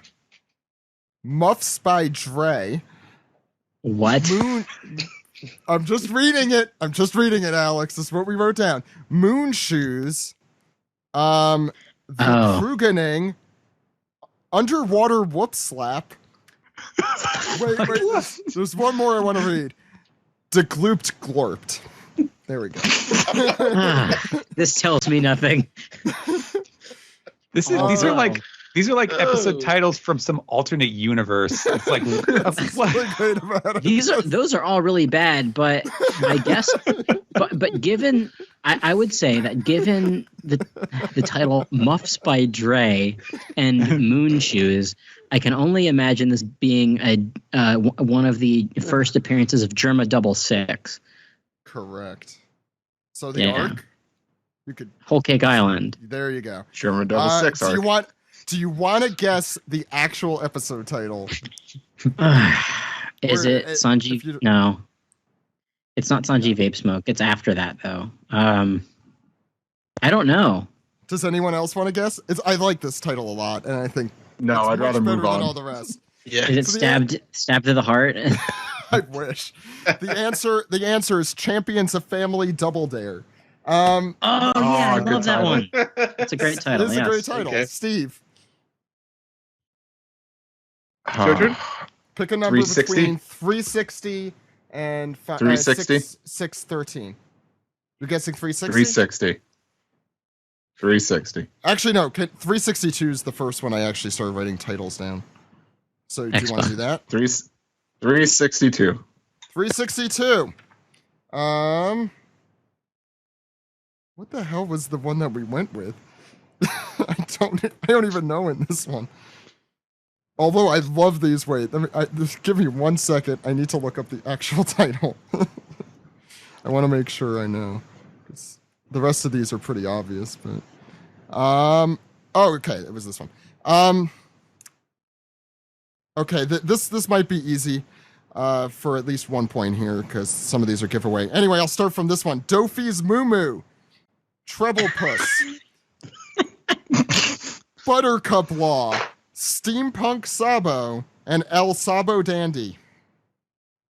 Muffs by Dre. What? I'm just reading it, Alex. This is what we wrote down. Moon Shoes. The Krugening. Underwater Whoop Slap. Wait. There's one more I want to read. Deglooped Glorped. There we go. This tells me nothing. These are like episode titles from some alternate universe. It's like those are all really bad, but I guess but given I would say that given the title Muffs by Dre and Moon Shoes, I can only imagine this being one of the first appearances of Germa 66. Correct. So the arc, you could Whole Cake Island. There you go. Germa 66 arc. Do you want to guess the actual episode title? Is it Sanji? No, it's not Sanji Vape Smoke. It's after that though. I don't know. Does anyone else want to guess? I like this title a lot, and I think no, I'd rather move on. Than all the rest. Yeah. Is it stabbed to the heart? I wish. The answer is Champions of Family Double Dare. I love that one. It's a great title. It's a great title. Okay. Steve. Your turn? Pick a number 360? Between 360 and 613. You're guessing 360? 360. Actually, no. 362 is the first one I actually started writing titles down. So do you want to do that? 362. 362. What the hell was the one that we went with? I don't even know in this one. Although I love these. Wait, just give me 1 second. I need to look up the actual title. I want to make sure I know. The rest of these are pretty obvious, but okay, it was this one. Okay, this might be easy for at least 1 point here because some of these are giveaway. Anyway, I'll start from this one. Dofi's Moo Moo, Treble Puss, Buttercup Law, Steampunk Sabo, and El Sabo Dandy.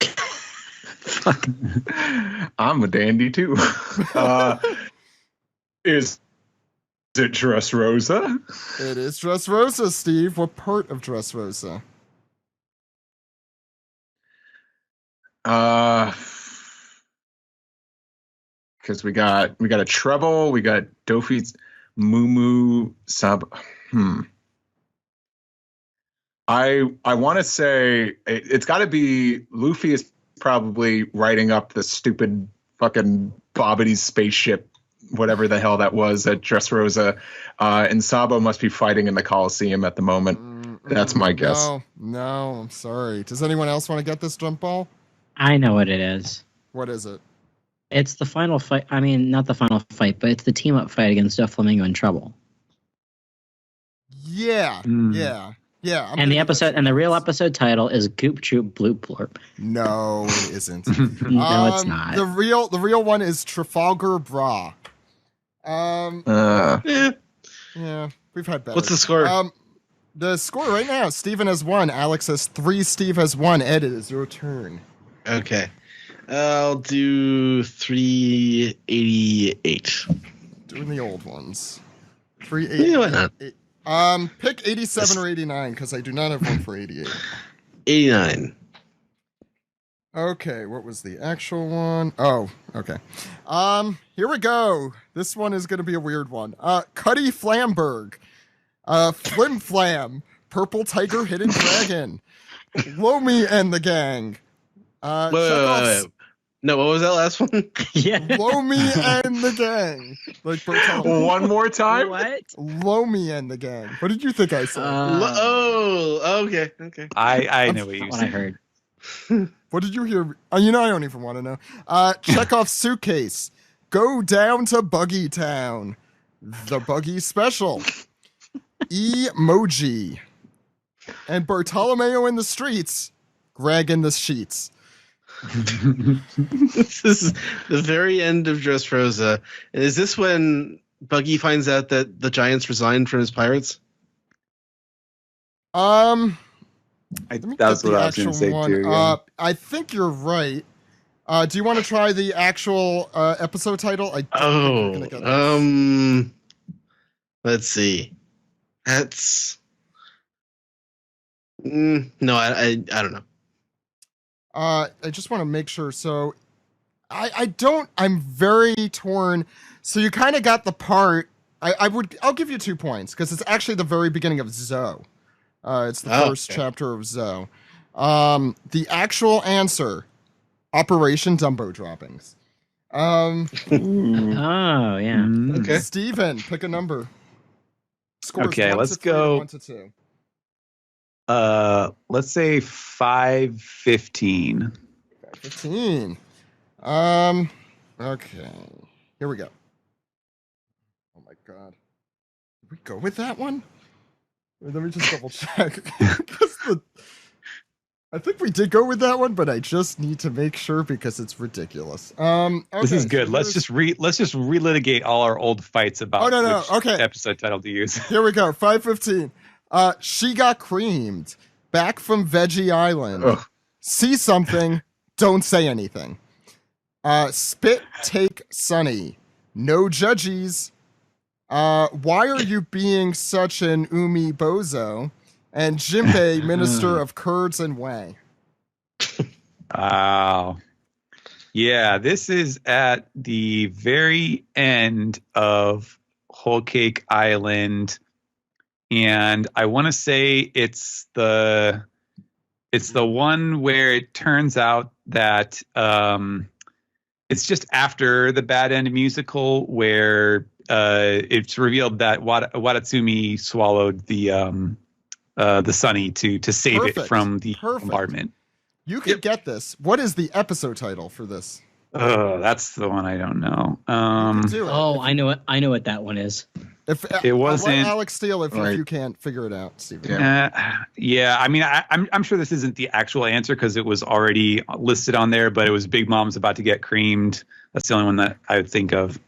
Fuck. I'm a dandy too. Is it Dressrosa? It is Dressrosa, Steve. What part of Dressrosa? Because we got a treble, we got Dofi's Moo Moo Sab. I want to say it's got to be Luffy is probably writing up the stupid fucking Bobbity's spaceship, whatever the hell that was at Dressrosa, and Sabo must be fighting in the Coliseum at the moment. That's my guess. No, I'm sorry. Does anyone else want to get this jump ball? I know what it is. What is it? It's the final fight. I mean, not the final fight, but it's the team up fight against Doflamingo and Trouble. Yeah. I'm And the gonna give that episode 2 and the real points. episode title is Goop Troop Bloop Blorp. No, it isn't. No, it's not. The real one is Trafalgar Bra. Eh, Yeah, we've had better. what's the score? The score right now, Steven has 1, Alex has 3, Steve has 1. Ed, it is your turn. Okay. I'll do 388. Doing the old ones. 3, 8, Yeah, why not? 8. Pick 87 or 89, because I do not have one for 88. 89. Okay, what was the actual one? Oh, okay. Here we go. This one is going to be a weird one. Cuddy Flamberg. Flim Flam. Purple Tiger Hidden Dragon. Lomi and the Gang. Wait. No, what was that last one? Yeah. Lomi and the Gang. Like Bertone. One more time. What? Lomi and the Gang. What did you think I said? Okay. I know what you What I said. heard. What did you hear? I don't even want to know. Chekhov's Suitcase. Go down to Buggy Town. The Buggy Special. Emoji. And Bartolomeo in the Streets. Greg in the Sheets. This is the very end of Dressrosa. And is this when Buggy finds out that the Giants resigned from his pirates? Let me That's get what the I was going to actual say one. too. Yeah. I think you're right. Do you want to try the actual episode title? I don't think you're gonna get this. Let's see. That's no, I don't know. I just want to make sure. So I'm very torn. So you kind of got the part. I'll give you 2 points because it's actually the very beginning of Zoe. It's the first chapter of Zoe. The actual answer, Operation Dumbo Droppings. Oh, yeah. Okay. Steven, pick a number. Scores Okay, 1 let's to 3 go. and 1 to 2. Let's say 515. 15. Okay. Here we go. Oh my god. Did we go with that one? Wait, let me just double check. I think we did go with that one, but I just need to make sure because it's ridiculous. Okay, This is good. so Let's just relitigate all our old fights about which okay. episode title to use. Here we go. 515. She got creamed. Back from Veggie Island. Ugh. See something. Don't say anything. Spit take Sunny. No judges. Why are you being such an Umi bozo? And Jinbei, Minister of Kurds and Whey. Wow. Yeah, this is at the very end of Whole Cake Island. And I want to say it's the one where it turns out that it's just after the Bad End musical where it's revealed that Watatsumi swallowed the Sunny to save it from the bombardment. You could get this. What is the episode title for this? Oh, that's the one I don't know. I know it. I know what that one is. If it wasn't let Alex steal if right. you can't figure it out, Steven. Yeah. I mean, I'm sure this isn't the actual answer because it was already listed on there, but it was Big Mom's about to get creamed. That's the only one that I would think of.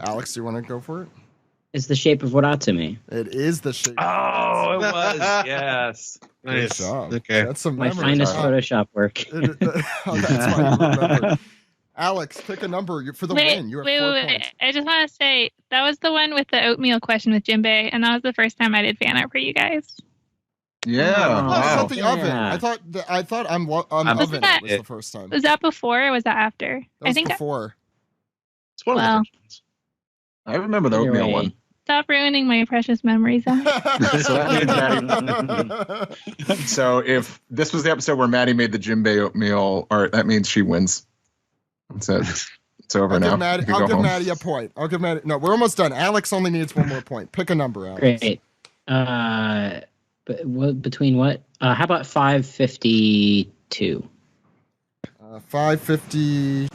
Alex, do you want to go for it? It's the shape of Watatsumi. It is the shape. Oh, it was. Yes. Good Nice. job. Okay. That's some My memory. finest Photoshop work. That's why you remember. Alex, pick a number for the win. You have 4 points. I just want to say that was the one with the oatmeal question with Jinbei, and that was the first time I did fan art for you guys. Yeah. Oh, I Wow. thought the oven. Yeah. I thought I'm oven was the first time. Was that before or was that after? That was before. It's one of the Well. first ones. I remember the Either oatmeal way. one. Stop ruining my precious memories. So if this was the episode where Maddie made the Jinbei oatmeal art, that means she wins. That's it. It's over now. I'll give Maddie a point. I'll give Maddie. No, we're almost done. Alex only needs 1 more point. Pick a number, Alex. Great. But between what? How about 552? 552.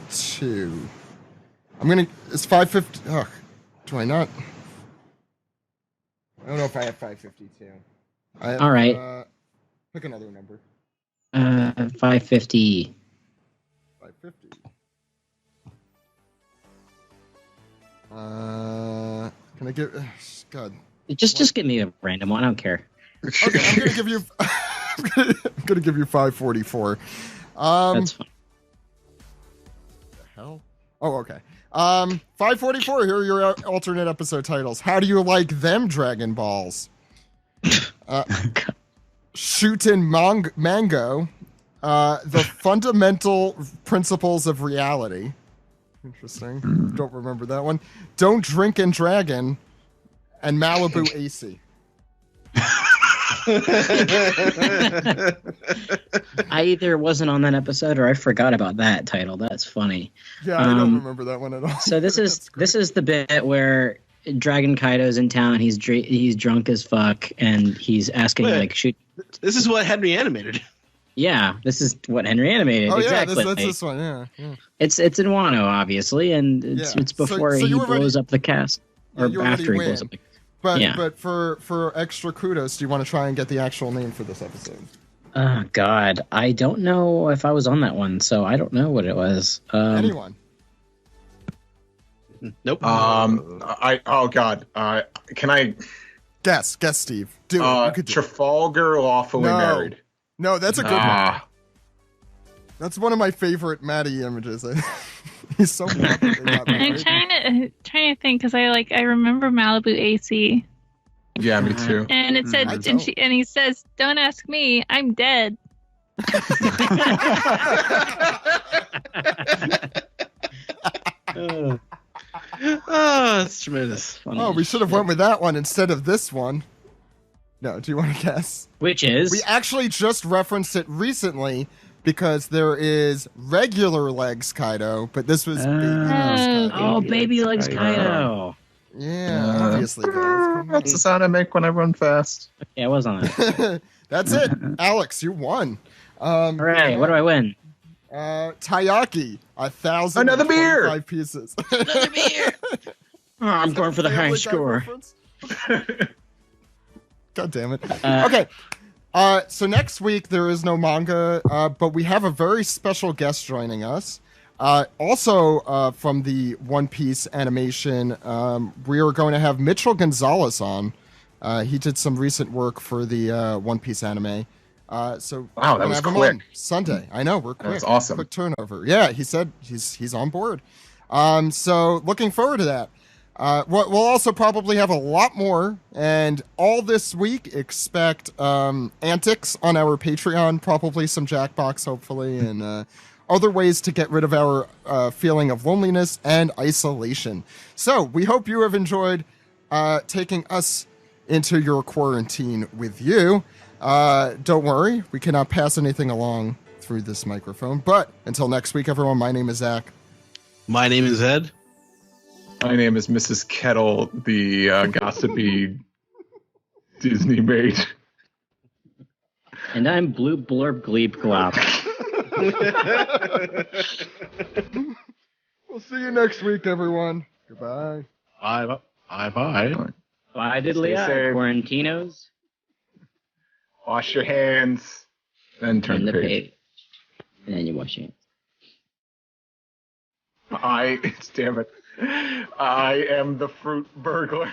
It's 550. Ugh, do I not? I don't know if I have 552. All right. Pick another number. 550. 550. Can I give? God. Just give me a random one. I don't care. Okay, I'm gonna give you. I'm gonna give you 544. That's fine. The hell? Oh, okay. 544. Here are your alternate episode titles. How do you like them, Dragon Balls? Shootin' Mango. The Fundamental Principles of Reality. Interesting. Don't remember that one. Don't Drink and Dragon. And Malibu AC. I either wasn't on that episode or I forgot about that title. That's funny. Yeah, I don't remember that one at all. So this is the bit where Dragon Kaido's in town. He's drunk as fuck, and he's asking shoot. This is what Henry animated. Yeah, this is what Henry animated. Oh exactly. Yeah, that's this one. Yeah. It's in Wano, obviously, and it's before he blows up the cast, or after he blows up the cast. But for extra kudos, do you want to try and get the actual name for this episode? Oh God, I don't know if I was on that one, so I don't know what it was. Anyone? Nope. Oh God. Can I guess, Steve? Do it. You could do Trafalgar Lawfully Married. No, that's a good one. That's one of my favorite Maddie images. He's so happy they got married. I'm trying to think because I remember Malibu AC. Yeah, me too. And it said, and he says, "Don't ask me, I'm dead." That's tremendous. Funny we should have went with that one instead of this one. No, do you want to guess? Which is? We actually just referenced it recently because there is regular legs Kaido, but this was baby legs Kaido. Oh, baby legs Kaido. Yeah, obviously. That's the sound I make when I run fast. Okay, I was on that. That's it. Alex, you won. All right, what do I win? Taiyaki, 1,000. Another beer. 5 pieces. Another beer. I'm going for the high score. God damn it. Okay. So next week there is no manga, but we have a very special guest joining us. Also from the One Piece animation, we are going to have Mitchell Gonzalez on. He did some recent work for the One Piece anime. So wow, that was quick. Sunday. I know, we're quick. That was awesome. Quick turnover. Yeah, he said he's on board. So looking forward to that. We'll also probably have a lot more, and all this week expect antics on our Patreon, probably some Jackbox, hopefully, and other ways to get rid of our feeling of loneliness and isolation. So we hope you have enjoyed taking us into your quarantine with you. Don't worry, we cannot pass anything along through this microphone. But until next week, everyone, my name is Zach. My name is Ed. My name is Mrs. Kettle, the gossipy Disney maid. And I'm Blue Blurb Gleep Glop. We'll see you next week, everyone. Goodbye. Bye. Bye, diddly Quarantinos. Wash your hands. Then turn the page. And then you wash your hands. Damn it. I am the fruit burglar.